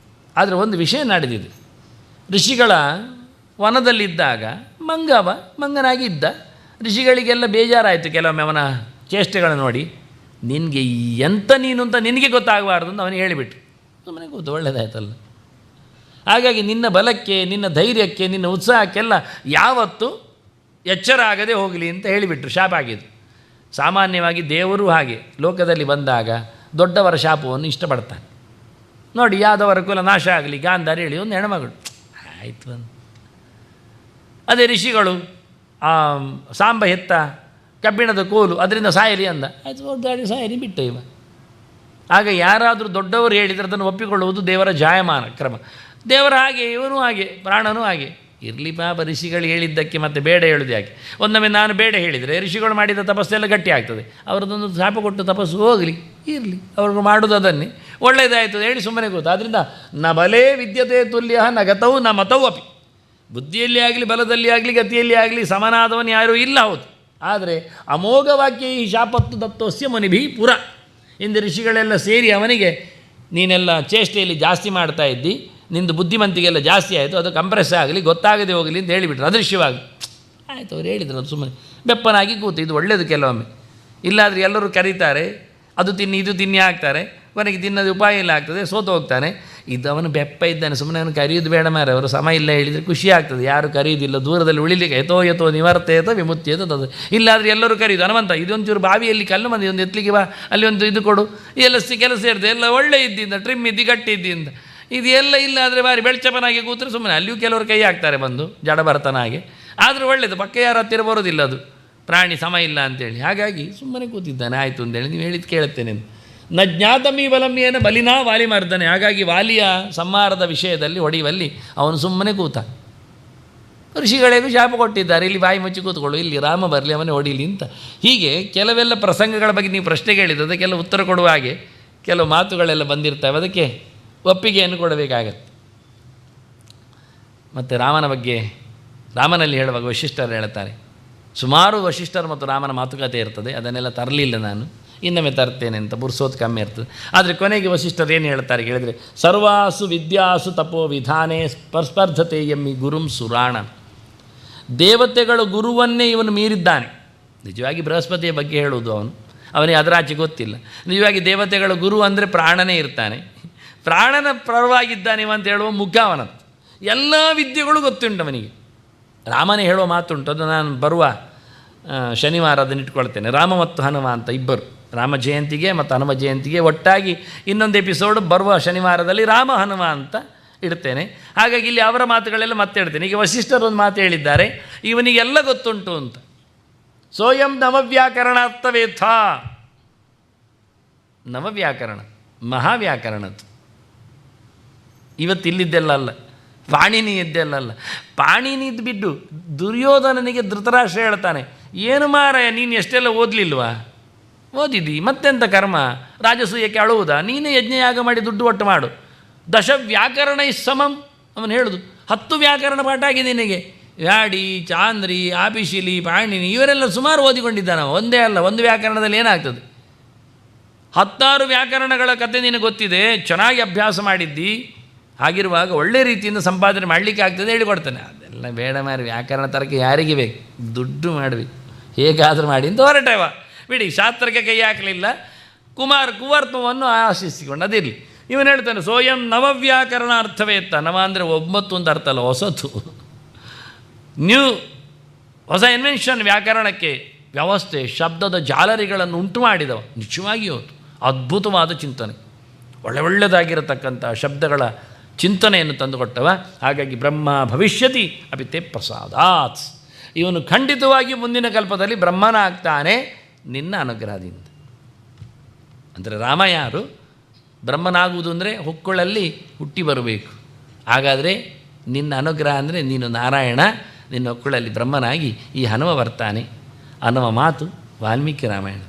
ಆದರೆ ಒಂದು ವಿಷಯ ನಡೆದಿದೆ. ಋಷಿಗಳ ವನದಲ್ಲಿದ್ದಾಗ ಮಂಗನಾಗಿ ಇದ್ದ. ಋಷಿಗಳಿಗೆಲ್ಲ ಬೇಜಾರಾಯಿತು ಕೆಲವೊಮ್ಮೆ ಅವನ ಚೇಷ್ಟೆಗಳನ್ನು ನೋಡಿ. ನಿನಗೆ ಎಂತ ನೀನು ಅಂತ ನಿನಗೆ ಗೊತ್ತಾಗಬಾರ್ದು ಅಂತ ಅವನಿಗೆ ಹೇಳಿಬಿಟ್ರು. ಸುಮ್ಮನೆ ಕೂತು, ಒಳ್ಳೆಯದಾಯ್ತಲ್ಲ. ಹಾಗಾಗಿ ನಿನ್ನ ಬಲಕ್ಕೆ, ನಿನ್ನ ಧೈರ್ಯಕ್ಕೆ, ನಿನ್ನ ಉತ್ಸಾಹಕ್ಕೆಲ್ಲ ಯಾವತ್ತೂ ಎಚ್ಚರ ಆಗದೆ ಹೋಗಲಿ ಅಂತ ಹೇಳಿಬಿಟ್ರು. ಶಾಪ ಆಗಿದ್ದು. ಸಾಮಾನ್ಯವಾಗಿ ದೇವರು ಹಾಗೆ ಲೋಕದಲ್ಲಿ ಬಂದಾಗ ದೊಡ್ಡವರ ಶಾಪವನ್ನು ಇಷ್ಟಪಡ್ತಾನೆ. ನೋಡಿ, ಯಾದವರ ಕುಲ ನಾಶ ಆಗಲಿ, ಗಾಂಧಾರಿ ಹೇಳಿ ಒಂದು ಹೆಣ್ಮಗಳು ಆಯಿತು ಅಂತ. ಅದೇ ಋಷಿಗಳು ಸಾಂಬ ಹೆತ್ತ ಕಬ್ಬಿಣದ ಕೋಲು ಅದರಿಂದ ಸಾಯಲಿ ಅಂದ, ಆಯಿತು ದೊಡ್ಡ ಸಾಯಲಿ ಬಿಟ್ಟ ಇವ. ಆಗ ಯಾರಾದರೂ ದೊಡ್ಡವರು ಹೇಳಿದರೆ ಅದನ್ನು ಒಪ್ಪಿಕೊಳ್ಳುವುದು ದೇವರ ಜಾಯಮಾನ ಕ್ರಮ. ದೇವರ ಹಾಗೆ, ಇವನು ಹಾಗೆ, ಪ್ರಾಣನೂ ಹಾಗೆ. ಇರಲಿ ಪಾಪ, ಋಷಿಗಳು ಹೇಳಿದ್ದಕ್ಕೆ ಮತ್ತೆ ಬೇಡ ಹೇಳೋದು ಯಾಕೆ? ಒಂದೊಮ್ಮೆ ನಾನು ಬೇಡ ಹೇಳಿದರೆ ಋಷಿಗಳು ಮಾಡಿದ ತಪಸ್ಸೆಲ್ಲ ಗಟ್ಟಿ ಆಗ್ತದೆ. ಅವರದೊಂದು ಶಾಪ ಕೊಟ್ಟು ತಪಸ್ಸು ಹೋಗಲಿ, ಇರಲಿ, ಅವ್ರಿಗೆ ಮಾಡೋದು ಅದನ್ನೇ, ಒಳ್ಳೆಯದಾಯಿತು ಹೇಳಿ ಸುಮ್ಮನೆ ಕೂತು. ಆದ್ದರಿಂದ ನ ಬಲೇ ವಿದ್ಯತೆ ತುಲ್ಯ ನ ಗತವು ನ ಮತವು ಅಪಿ. ಬುದ್ಧಿಯಲ್ಲಿ ಆಗಲಿ, ಬಲದಲ್ಲಿ ಆಗಲಿ, ಗತಿಯಲ್ಲಿ ಆಗಲಿ ಸಮನಾದವನು ಯಾರೂ ಇಲ್ಲ. ಹೌದು, ಆದರೆ ಅಮೋಘ ವಾಕ್ಯ ಈ ಶಾಪತ್ತು ದತ್ತೋಸ್ಯ ಮುನಿಭಿ ಪುರ. ಇಂದು ಋಷಿಗಳೆಲ್ಲ ಸೇರಿ ಅವನಿಗೆ ನೀನೆಲ್ಲ ಚೇಷ್ಟೆಯಲ್ಲಿ ಜಾಸ್ತಿ ಮಾಡ್ತಾ ಇದ್ದಿ, ನಿಂದು ಬುದ್ಧಿಮಂತಿಗೆಲ್ಲ ಜಾಸ್ತಿ ಆಯಿತು, ಅದು ಕಂಪ್ರೆಸ್ ಆಗಲಿ, ಗೊತ್ತಾಗದೆ ಹೋಗಲಿ ಅಂತ ಹೇಳಿಬಿಟ್ರು ಅದೃಶ್ಯವಾಗಿ. ಆಯಿತು, ಅವ್ರು ಹೇಳಿದ್ರು. ಅದು ಸುಮ್ಮನೆ ಬೆಪ್ಪನಾಗಿ ಕೂತು. ಇದು ಒಳ್ಳೆಯದು. ಕೆಲವೊಮ್ಮೆ ಇಲ್ಲಾದರೆ ಎಲ್ಲರೂ ಕರೀತಾರೆ, ಅದು ತಿನ್ನಿ ಇದು ತಿನ್ನಿ ಹಾಕ್ತಾರೆ, ಕೊನೆಗೆ ತಿನ್ನೋದು ಉಪಾಯ ಇಲ್ಲ ಆಗ್ತದೆ, ಸೋತು ಹೋಗ್ತಾನೆ. ಇದು ಅವನು ಬೆಪ್ಪ ಇದ್ದಾನೆ, ಸುಮ್ಮನೆ ಅವನು ಕರೆಯೋದು ಬೇಡ ಮಾರೆ. ಅವರು ಸಮ ಇಲ್ಲ ಹೇಳಿದರೆ ಖುಷಿ ಆಗ್ತದೆ. ಯಾರು ಕರೆಯೋದಿಲ್ಲ, ದೂರದಲ್ಲಿ ಉಳಿಲಿಕ್ಕೆ ಯಥೋ ನಿವರ್ತೇತ ವಿಮುತ್ಯೇತ ಅದು. ಇಲ್ಲಾದರೆ ಎಲ್ಲರೂ ಕರೆಯೋದು, ಹನುಮಂತ ಇದೊಂಚೂರು ಬಾವಿಯಲ್ಲಿ ಕಲ್ಲು ಮಂದಿ ಒಂದು ಎತ್ತಲಿಕ್ಕೆ ಬಾ, ಅಲ್ಲಿ ಒಂದು ಇದು ಕೊಡು, ಎಲ್ಲ ಕೆಲಸ ಇರ್ತದೆ, ಎಲ್ಲ ಒಳ್ಳೆ ಇದ್ದಿಂದ, ಟ್ರಿಮ್ ಇದ್ದು ಗಟ್ಟಿ ಇದ್ದಿಂದ. ಇದು ಎಲ್ಲ ಇಲ್ಲ ಆದರೆ ಬಾರಿ ಬೆಳ್ಚಪ್ಪನಾಗಿ ಕೂತ್ರೆ ಸುಮ್ಮನೆ ಅಲ್ಲಿಯೂ ಕೆಲವರು ಕೈ ಹಾಕ್ತಾರೆ ಬಂದು ಜಡಭರತನಾಗೆ. ಆದರೂ ಒಳ್ಳೆಯದು, ಪಕ್ಕ ಯಾರು ಹತ್ತಿರ ಬರೋದಿಲ್ಲ, ಅದು ಪ್ರಾಣಿ ಸಮ ಇಲ್ಲ ಅಂತೇಳಿ. ಹಾಗಾಗಿ ಸುಮ್ಮನೆ ಕೂತಿದ್ದಾನೆ. ಆಯಿತು ಅಂತೇಳಿ ನೀವು ಹೇಳಿದ್ದು ಕೇಳುತ್ತೇನೆ. ನ ಜ್ಞಾತಮೀ ಬಲಮ್ಯೇನ ಬಲಿನಾ ವಾಲಿ ಮರ್ದನೆ. ಹಾಗಾಗಿ ವಾಲಿಯ ಸಂಹಾರದ ವಿಷಯದಲ್ಲಿ ಹೊಡೆಯುವಲ್ಲಿ ಅವನು ಸುಮ್ಮನೆ ಕೂತ. ಋಷಿಗಳಿಗೂ ಶಾಪ ಕೊಟ್ಟಿದ್ದಾರೆ, ಇಲ್ಲಿ ಬಾಯಿ ಮುಚ್ಚಿ ಕೂತ್ಕೊಳ್ಳು, ಇಲ್ಲಿ ರಾಮ ಬರಲಿ ಅವನೇ ಹೊಡೀಲಿ ಅಂತ. ಹೀಗೆ ಕೆಲವೆಲ್ಲ ಪ್ರಸಂಗಗಳ ಬಗ್ಗೆ ನೀವು ಪ್ರಶ್ನೆ ಕೇಳಿದ್ದು, ಅದಕ್ಕೆಲ್ಲ ಉತ್ತರ ಕೊಡುವ ಹಾಗೆ ಕೆಲವು ಮಾತುಗಳೆಲ್ಲ ಬಂದಿರ್ತವೆ. ಅದಕ್ಕೆ ಒಪ್ಪಿಗೆಯನ್ನು ಕೊಡಬೇಕಾಗತ್ತೆ. ಮತ್ತು ರಾಮನ ಬಗ್ಗೆ ರಾಮನಲ್ಲಿ ಹೇಳುವಾಗ ವಶಿಷ್ಠರು ಹೇಳ್ತಾರೆ. ಸುಮಾರು ವಶಿಷ್ಠರು ಮತ್ತು ರಾಮನ ಮಾತುಕತೆ ಇರ್ತದೆ. ಅದನ್ನೆಲ್ಲ ತರಲಿಲ್ಲ ನಾನು, ಇನ್ನೊಮ್ಮೆ ತರ್ತೇನೆ ಅಂತ. ಬುರ್ಸೋದು ಕಮ್ಮಿ ಇರ್ತದೆ. ಆದರೆ ಕೊನೆಗೆ ವಶಿಷ್ಠರು ಏನು ಹೇಳ್ತಾರೆ ಕೇಳಿದರೆ, ಸರ್ವಾಸು ವಿದ್ಯಾಸು ತಪೋ ವಿಧಾನೇ ಸ್ಪರ್ಧತೆ ಎಮ್ಮಿ ಗುರುಂ ಸುರಾಣ. ದೇವತೆಗಳು ಗುರುವನ್ನೇ ಇವನು ಮೀರಿದ್ದಾನೆ. ನಿಜವಾಗಿ ಬೃಹಸ್ಪತಿಯ ಬಗ್ಗೆ ಹೇಳುವುದು ಅವನಿಗೆ ಅದರಾಚೆ ಗೊತ್ತಿಲ್ಲ. ನಿಜವಾಗಿ ದೇವತೆಗಳು ಗುರು ಅಂದರೆ ಪ್ರಾಣನೇ ಇರ್ತಾನೆ, ಪ್ರಾಣನ ಪರವಾಗಿದ್ದಾನೆ ಅಂತ ಹೇಳುವ ಮುಖ ಅವನದ್ದು. ಎಲ್ಲ ವಿದ್ಯೆಗಳು ಗೊತ್ತುಂಟು ಅವನಿಗೆ. ರಾಮನೇ ಹೇಳುವ ಮಾತುಂಟು, ಅದು ನಾನು ಬರುವ ಶನಿವಾರ ಅದನ್ನು ಇಟ್ಕೊಳ್ತೇನೆ. ರಾಮ ಮತ್ತು ಹನುಮ ಅಂತ ಇಬ್ಬರು, ರಾಮ ಜಯಂತಿಗೆ ಮತ್ತು ಹನುಮ ಜಯಂತಿಗೆ ಒಟ್ಟಾಗಿ ಇನ್ನೊಂದು ಎಪಿಸೋಡ್ ಬರುವ ಶನಿವಾರದಲ್ಲಿ ರಾಮ ಹನುಮ ಅಂತ ಇಡ್ತೇನೆ. ಹಾಗಾಗಿ ಇಲ್ಲಿ ಅವರ ಮಾತುಗಳೆಲ್ಲ ಮತ್ತೆ ಇಡ್ತೇನೆ. ಈಗ ವಶಿಷ್ಠರು ಒಂದು ಮಾತು ಹೇಳಿದ್ದಾರೆ, ಇವನಿಗೆಲ್ಲ ಗೊತ್ತುಂಟು ಅಂತ. ಸೋಯಂ ನವವ್ಯಾಕರಣಾರ್ಥವೇಥ. ನವವ್ಯಾಕರಣ ಮಹಾವ್ಯಾಕರಣದ್ದು ಇವತ್ತಿಲ್ಲಿದ್ದೆಲ್ಲ ಅಲ್ಲ. ಪಾಣಿನಿಯದ್ದೆಲ್ಲ. ಪಾಣಿನಿದ್ದು ಬಿಟ್ಟು ದುರ್ಯೋಧನನಿಗೆ ಧೃತರಾಷ್ಟ್ರ ಹೇಳ್ತಾನೆ, ಏನು ಮಾರಾಯ ನೀನು ಎಷ್ಟೆಲ್ಲ ಓದಲಿಲ್ವಾ? ಓದಿದ್ದಿ, ಮತ್ತೆಂಥ ಕರ್ಮ, ರಾಜಸೂಯಕ್ಕೆ ಅಳುವುದಾ? ನೀನೇ ಯಜ್ಞಯಾಗ ಮಾಡಿ ದುಡ್ಡು ಒಟ್ಟು ಮಾಡು. ದಶ ವ್ಯಾಕರಣ ಸಮಂ ಅವನು ಹೇಳುದು, 10 ವ್ಯಾಕರಣ ಪಾಠ ಆಗಿದೆ ನಿನಗೆ. ವ್ಯಾಡಿ, ಚಾಂದ್ರಿ, ಆಪಿಶಿಲಿ, ಪಾಣಿನಿ ಇವರೆಲ್ಲ ಸುಮಾರು ಓದಿಕೊಂಡಿದ್ದಾನೆ. ಒಂದೇ ಅಲ್ಲ, ಒಂದು ವ್ಯಾಕರಣದಲ್ಲಿ ಏನಾಗ್ತದೆ? 10 ವ್ಯಾಕರಣಗಳ ಕತೆ ನಿನಗೆ ಗೊತ್ತಿದೆ, ಚೆನ್ನಾಗಿ ಅಭ್ಯಾಸ ಮಾಡಿದ್ದಿ. ಹಾಗಿರುವಾಗ ಒಳ್ಳೆ ರೀತಿಯಿಂದ ಸಂಪಾದನೆ ಮಾಡಲಿಕ್ಕೆ ಆಗ್ತದೆ ಹೇಳಿಕೊಡ್ತಾನೆ. ಅದೆಲ್ಲ ಬೇಡ ಮಾರಿ, ವ್ಯಾಕರಣ ತರಕ್ಕೆ ಯಾರಿಗೆ ಬೇಕು? ದುಡ್ಡು ಮಾಡಬೇಕು, ಹೇಗಾದರೂ ಮಾಡಿ ಅಂತ ಹೊರಟವ. ಬಿಡಿ, ಶಾಸ್ತ್ರಕ್ಕೆ ಕೈ ಹಾಕಲಿಲ್ಲ. ಕುವರ್ತವನ್ನು ಆಶಿಸಿಕೊಂಡು ಅದಿರಲಿ. ಇವನು ಹೇಳ್ತಾನೆ, ಸೋಯಂ ನವವ್ಯಾಕರಣ ಅರ್ಥವೇ ಇತ್ತ. ನವ ಅಂದರೆ 9 ಒಂದು ಅರ್ಥ ಅಲ್ಲ, ಹೊಸತು, ನ್ಯೂ, ಹೊಸ ಇನ್ವೆನ್ಷನ್. ವ್ಯಾಕರಣಕ್ಕೆ ವ್ಯವಸ್ಥೆ, ಶಬ್ದದ ಜಾಲರಿಗಳನ್ನು ಉಂಟು ಮಾಡಿದವ. ನಿಜವಾಗಿಯೂ ಅದ್ಭುತವಾದ ಚಿಂತನೆ, ಒಳ್ಳೆಯದಾಗಿರತಕ್ಕಂಥ ಶಬ್ದಗಳ ಚಿಂತನೆಯನ್ನು ತಂದುಕೊಟ್ಟವ. ಹಾಗಾಗಿ ಬ್ರಹ್ಮ ಭವಿಷ್ಯತಿ ಅಪಿತೆ ಪ್ರಸಾದಾತ್. ಇವನು ಖಂಡಿತವಾಗಿ ಮುಂದಿನ ಕಲ್ಪದಲ್ಲಿ ಬ್ರಹ್ಮನ ಆಗ್ತಾನೆ ನಿನ್ನ ಅನುಗ್ರಹದಿಂದ. ಅಂದರೆ ರಾಮ ಯಾರು? ಬ್ರಹ್ಮನಾಗುವುದು ಅಂದರೆ ಹೊಕ್ಕುಳಲ್ಲಿ ಹುಟ್ಟಿ ಬರಬೇಕು. ಹಾಗಾದರೆ ನಿನ್ನ ಅನುಗ್ರಹ ಅಂದರೆ ನೀನು ನಾರಾಯಣ, ನಿನ್ನ ಹೊಕ್ಕುಳಲ್ಲಿ ಬ್ರಹ್ಮನಾಗಿ ಈ ಹನುಮ ಬರ್ತಾನೆ ಅನ್ನುವ ಮಾತು ವಾಲ್ಮೀಕಿ ರಾಮಾಯಣ.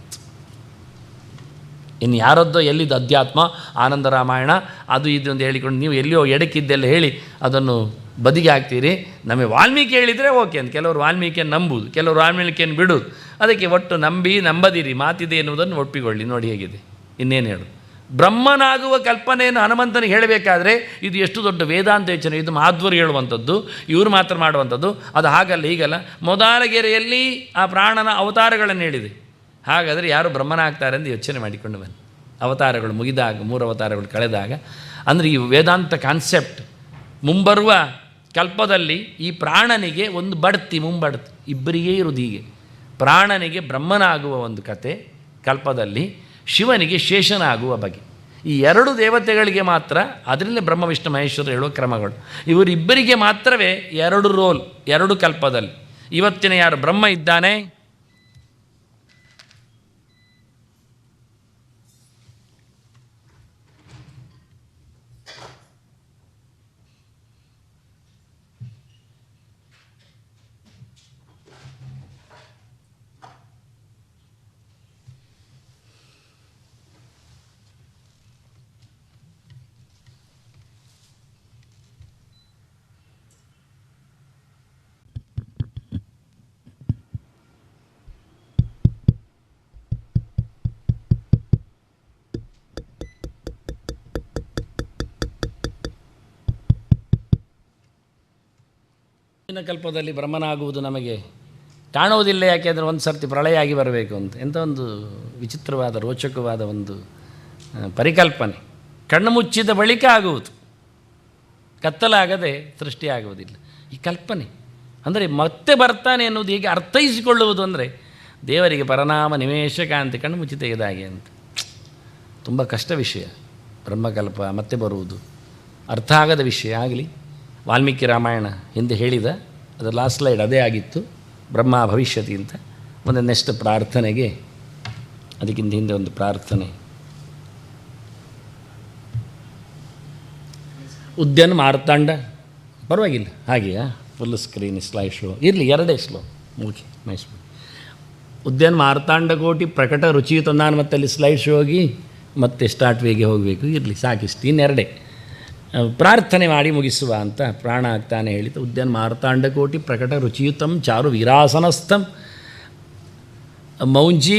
ಇನ್ನು ಯಾರದ್ದೋ ಎಲ್ಲಿದ್ದು ಅಧ್ಯಾತ್ಮ, ಆನಂದ ರಾಮಾಯಣ, ಅದು ಇದು ಅಂತ ಹೇಳಿಕೊಂಡು ನೀವು ಎಲ್ಲಿಯೋ ಎಡಕ್ಕಿದ್ದೆಲ್ಲ ಹೇಳಿ ಅದನ್ನು ಬದಿಗೆ ಹಾಕ್ತೀರಿ. ನಮಗೆ ವಾಲ್ಮೀಕಿ ಹೇಳಿದರೆ ಓಕೆ ಅಂತ. ಕೆಲವರು ವಾಲ್ಮೀಕಿಯನ್ನು ನಂಬುವುದು, ಕೆಲವರು ವಾಲ್ಮೀಕಿಯನ್ನು ಬಿಡುವುದು. ಅದಕ್ಕೆ ಒಟ್ಟು ನಂಬದಿರಿ, ಮಾತಿದೆ ಎನ್ನುವುದನ್ನು ಒಪ್ಪಿಕೊಳ್ಳಿ. ನೋಡಿ ಹೇಗಿದೆ, ಇನ್ನೇನು ಹೇಳು. ಬ್ರಹ್ಮನಾಗುವ ಕಲ್ಪನೆಯನ್ನು ಹನುಮಂತನಿಗೆ ಹೇಳಬೇಕಾದ್ರೆ ಇದು ಎಷ್ಟು ದೊಡ್ಡ ವೇದಾಂತ ಯೋಚನೆ. ಇದು ಮಾಧ್ವರು ಹೇಳುವಂಥದ್ದು, ಇವರು ಮಾತ್ರ ಮಾಡುವಂಥದ್ದು. ಅದು ಹಾಗಲ್ಲ, ಹೀಗಲ್ಲ. ಮೊದಲಗೆರೆಯಲ್ಲಿ ಆ ಪ್ರಾಣನ ಅವತಾರಗಳನ್ನು ಹೇಳಿದೆ. ಹಾಗಾದರೆ ಯಾರು ಬ್ರಹ್ಮನಾಗ್ತಾರೆ ಎಂದು ಯೋಚನೆ ಮಾಡಿಕೊಂಡು ಬನ್ನಿ. ಅವತಾರಗಳು ಮುಗಿದಾಗ, 3 ಅವತಾರಗಳು ಕಳೆದಾಗ, ಅಂದರೆ ಈ ವೇದಾಂತ ಕಾನ್ಸೆಪ್ಟ್ ಮುಂಬರುವ ಕಲ್ಪದಲ್ಲಿ ಈ ಪ್ರಾಣನಿಗೆ ಒಂದು ಬಡ್ತಿ, ಮುಂಬಡ್ತಿ ಇಬ್ಬರಿಗೇ ಇರುವುದು. ಹೀಗೆ ಪ್ರಾಣನಿಗೆ ಬ್ರಹ್ಮನಾಗುವ ಒಂದು ಕತೆ ಕಲ್ಪದಲ್ಲಿ, ಶಿವನಿಗೆ ಶೇಷನಾಗುವ ಬಗೆ. ಈ 2 ದೇವತೆಗಳಿಗೆ ಮಾತ್ರ, ಅದರಲ್ಲೇ ಬ್ರಹ್ಮ ವಿಷ್ಣು ಮಹೇಶ್ವರ ಹೇಳುವ ಕ್ರಮಗಳು. ಇವರಿಬ್ಬರಿಗೆ ಮಾತ್ರವೇ 2 ರೋಲ್ 2 ಕಲ್ಪದಲ್ಲಿ. ಇವತ್ತಿನ ಯಾರು ಬ್ರಹ್ಮ ಇದ್ದಾನೆ, ಕಲ್ಪದಲ್ಲಿ ಬ್ರಹ್ಮನಾಗುವುದು ನಮಗೆ ಕಾಣುವುದಿಲ್ಲ. ಯಾಕೆಂದರೆ ಒಂದು ಸರ್ತಿ ಪ್ರಳಯ ಆಗಿ ಬರಬೇಕು ಅಂತ. ಎಂಥ ಒಂದು ವಿಚಿತ್ರವಾದ, ರೋಚಕವಾದ ಒಂದು ಪರಿಕಲ್ಪನೆ. ಕಣ್ಣು ಮುಚ್ಚಿದ ಬಳಿಕ ಆಗುವುದು, ಕತ್ತಲಾಗದೆ ಸೃಷ್ಟಿಯಾಗುವುದಿಲ್ಲ. ಈ ಕಲ್ಪನೆ ಅಂದರೆ ಮತ್ತೆ ಬರ್ತಾನೆ ಎನ್ನುವುದು ಹೇಗೆ ಅರ್ಥೈಸಿಕೊಳ್ಳುವುದು ಅಂದರೆ, ದೇವರಿಗೆ ಪರನಾಮ ನಿಮೇಶ ಕಾಂತಿ, ಕಣ್ಣು ಮುಚ್ಚಿ ತೆಗೆದಾಗೆ ಅಂತ. ತುಂಬ ಕಷ್ಟ ವಿಷಯ ಬ್ರಹ್ಮಕಲ್ಪ ಮತ್ತೆ ಬರುವುದು, ಅರ್ಥ ಆಗದ ವಿಷಯ. ಆಗಲಿ, ವಾಲ್ಮೀಕಿ ರಾಮಾಯಣ ಹಿಂದೆ ಹೇಳಿದ ಅದರ ಲಾಸ್ಟ್ ಸ್ಲೈಡ್ ಅದೇ ಆಗಿತ್ತು, ಬ್ರಹ್ಮ ಭವಿಷ್ಯತಿ ಅಂತ. ಒಂದು ನೆಕ್ಸ್ಟ್ ಪ್ರಾರ್ಥನೆಗೆ, ಅದಕ್ಕಿಂತ ಹಿಂದೆ ಒಂದು ಪ್ರಾರ್ಥನೆ. ಉದ್ಯಾನ ಮಾರ್ತಾಂಡ, ಪರವಾಗಿಲ್ಲ ಹಾಗೆಯಾ, ಫುಲ್ ಸ್ಕ್ರೀನ್ ಸ್ಲೈಡ್ ಶೋ ಇರಲಿ, 2 ಸ್ಲೋ ಓಕೆ, ನೈಸ್. ಉದ್ಯಾನ ಮಾರ್ತಾಂಡ ಕೋಟಿ ಪ್ರಕಟ ರುಚಿ ತಂದಾನು, ಮತ್ತೆ ಅಲ್ಲಿ ಸ್ಲೈಡ್ ಶೋ ಹೋಗಿ ಮತ್ತೆ ಸ್ಟಾರ್ಟ್ ವೇಗೆ ಹೋಗಬೇಕು. ಇರಲಿ, ಸಾಕಿಷ್ಟು, ಇನ್ನೆರಡೇ ಪ್ರಾರ್ಥನೆ ಮಾಡಿ ಮುಗಿಸುವ ಅಂತ ಪ್ರಾಣ ಆಗ್ತಾನೆ ಹೇಳಿತು. ಉದ್ಯಾನ ಮಾರ್ತಾಂಡ ಕೋಟಿ ಪ್ರಕಟ ರುಚಿಯುತಂ ಚಾರು ವೀರಾಸನಸ್ಥಂ ಮೌಂಜಿ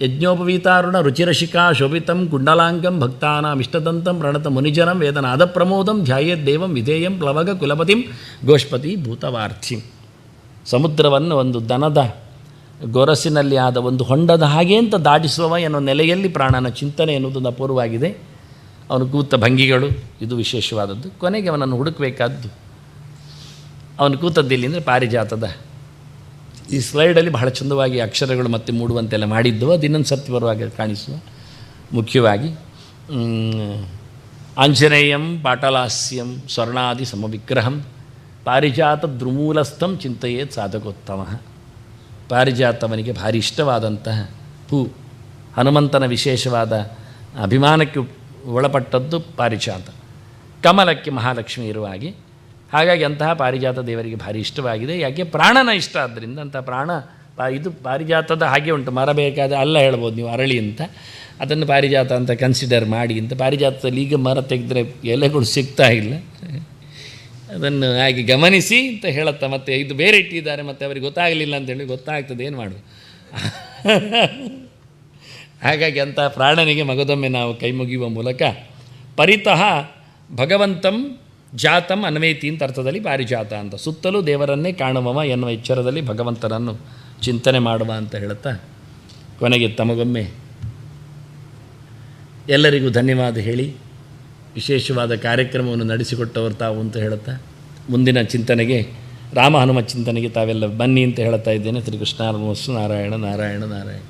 ಯಜ್ಞೋಪವೀತಾರುಣ ರುಚಿರಶಿಖಾ ಶೋಭಿತಂ ಕುಂಡಲಾಂಗಂ ಭಕ್ತಾನಾಂ ಇಷ್ಟದಂತಂ ಪ್ರಣತ ಮುನಿಜನಂ ವೇದನಾದ ಪ್ರಮೋದಂ ಧ್ಯಾಯೇದ್ದೇವಂ ವಿಧೇಯಂ ಪ್ಲವಗ ಕುಲಪತಿಂ ಗೋಷ್ಪತಿ ಭೂತವಾರ್ಥಿಂ. ಸಮುದ್ರವನ್ನು ಒಂದು ದನದ ಗೊರಸಿನಲ್ಲಿ ಆದ ಒಂದು ಹೊಂಡದ ಹಾಗೆ ಅಂತ ದಾಟಿಸುವ ಎನ್ನುವ ನೆಲೆಯಲ್ಲಿ ಪ್ರಾಣನ ಚಿಂತನೆ ಎನ್ನುವುದು ಅಪೂರ್ವವಾಗಿದೆ. ಅವನು ಕೂತ ಭಂಗಿಗಳು ಇದು ವಿಶೇಷವಾದದ್ದು. ಕೊನೆಗೆ ಅವನನ್ನು ಹುಡುಕಬೇಕಾದ್ದು, ಅವನು ಕೂತದ್ದಿಲ್ಲಿ ಅಂದರೆ ಪಾರಿಜಾತದ ಈ ಸ್ಲೈಡಲ್ಲಿ ಬಹಳ ಚಂದವಾಗಿ ಅಕ್ಷರಗಳು ಮತ್ತೆ ಮೂಡುವಂತೆಲ್ಲ ಮಾಡಿದ್ದು, ಅದು ಇನ್ನೊಂದು ಸತ್ಯ ಬರುವಾಗ ಕಾಣಿಸುವ. ಮುಖ್ಯವಾಗಿ ಆಂಜನೇಯಂ ಪಾಟಲಾಸ್ಯಂ ಸ್ವರ್ಣಾದಿ ಸಮವಿಗ್ರಹಂ ಪಾರಿಜಾತ ದ್ರುಮೂಲಸ್ಥಂ ಚಿಂತೆಯೇತ್ ಸಾಧಕೋತ್ತಮ. ಪಾರಿಜಾತವನಿಗೆ ಭಾರಿ ಇಷ್ಟವಾದಂತಹ ಹೂ, ಹನುಮಂತನ ವಿಶೇಷವಾದ ಅಭಿಮಾನಕ್ಕೆ ಒಳಪಟ್ಟದ್ದು ಪಾರಿಜಾತ. ಕಮಲಕ್ಕೆ ಮಹಾಲಕ್ಷ್ಮಿ ಇರುವ ಹಾಗೆ, ಹಾಗಾಗಿ ಅಂತಹ ಪಾರಿಜಾತ ದೇವರಿಗೆ ಭಾರಿ ಇಷ್ಟವಾಗಿದೆ. ಯಾಕೆ ಪ್ರಾಣನ ಇಷ್ಟ ಆದ್ದರಿಂದ ಅಂಥ ಇದು ಪಾರಿಜಾತದ ಹಾಗೆ ಉಂಟು. ಮರ ಬೇಕಾದ ಅಲ್ಲ ಹೇಳ್ಬೋದು ನೀವು, ಅರಳಿ ಅಂತ, ಅದನ್ನು ಪಾರಿಜಾತ ಅಂತ ಕನ್ಸಿಡರ್ ಮಾಡಿ ಅಂತ. ಪಾರಿಜಾತದಲ್ಲಿ ಈಗ ಮರ ತೆಗೆದ್ರೆ ಎಲೆಗಳು ಸಿಗ್ತಾ ಇಲ್ಲ, ಅದನ್ನು ಹಾಗೆ ಗಮನಿಸಿ ಅಂತ ಹೇಳುತ್ತಾ. ಮತ್ತು ಇದು ಬೇರೆ ಇಟ್ಟಿದ್ದಾರೆ, ಮತ್ತು ಅವರಿಗೆ ಗೊತ್ತಾಗಲಿಲ್ಲ ಅಂತೇಳಿ ಗೊತ್ತಾಗ್ತದೆ, ಏನು ಮಾಡು. ಹಾಗಾಗಿ ಅಂಥ ಪ್ರಾಣನಿಗೆ ಮಗದೊಮ್ಮೆ ನಾವು ಕೈ ಮುಗಿಯುವ ಮೂಲಕ ಪರಿತಃ ಭಗವಂತಂ ಜಾತಂ ಅನ್ವೇತಿ ಅಂತ ಅರ್ಥದಲ್ಲಿ ಪಾರಿಜಾತ ಅಂತ, ಸುತ್ತಲೂ ದೇವರನ್ನೇ ಕಾಣುವವ ಎನ್ನುವ ಎಚ್ಚರದಲ್ಲಿ ಭಗವಂತನನ್ನು ಚಿಂತನೆ ಮಾಡುವ ಅಂತ ಹೇಳುತ್ತಾ ಕೊನೆಗೆ ತಮಗೊಮ್ಮೆ ಎಲ್ಲರಿಗೂ ಧನ್ಯವಾದ ಹೇಳಿ ವಿಶೇಷವಾದ ಕಾರ್ಯಕ್ರಮವನ್ನು ನಡೆಸಿಕೊಟ್ಟವರು ತಾವು ಅಂತ ಹೇಳುತ್ತಾ ಮುಂದಿನ ಚಿಂತನೆಗೆ, ರಾಮ ಹನುಮ ಚಿಂತನೆಗೆ ತಾವೆಲ್ಲ ಬನ್ನಿ ಅಂತ ಹೇಳ್ತಾ ಇದ್ದೇನೆ. ಶ್ರೀಕೃಷ್ಣಾರ್ಪಣಮಸ್ತು. ನಾರಾಯಣ ನಾರಾಯಣ ನಾರಾಯಣ.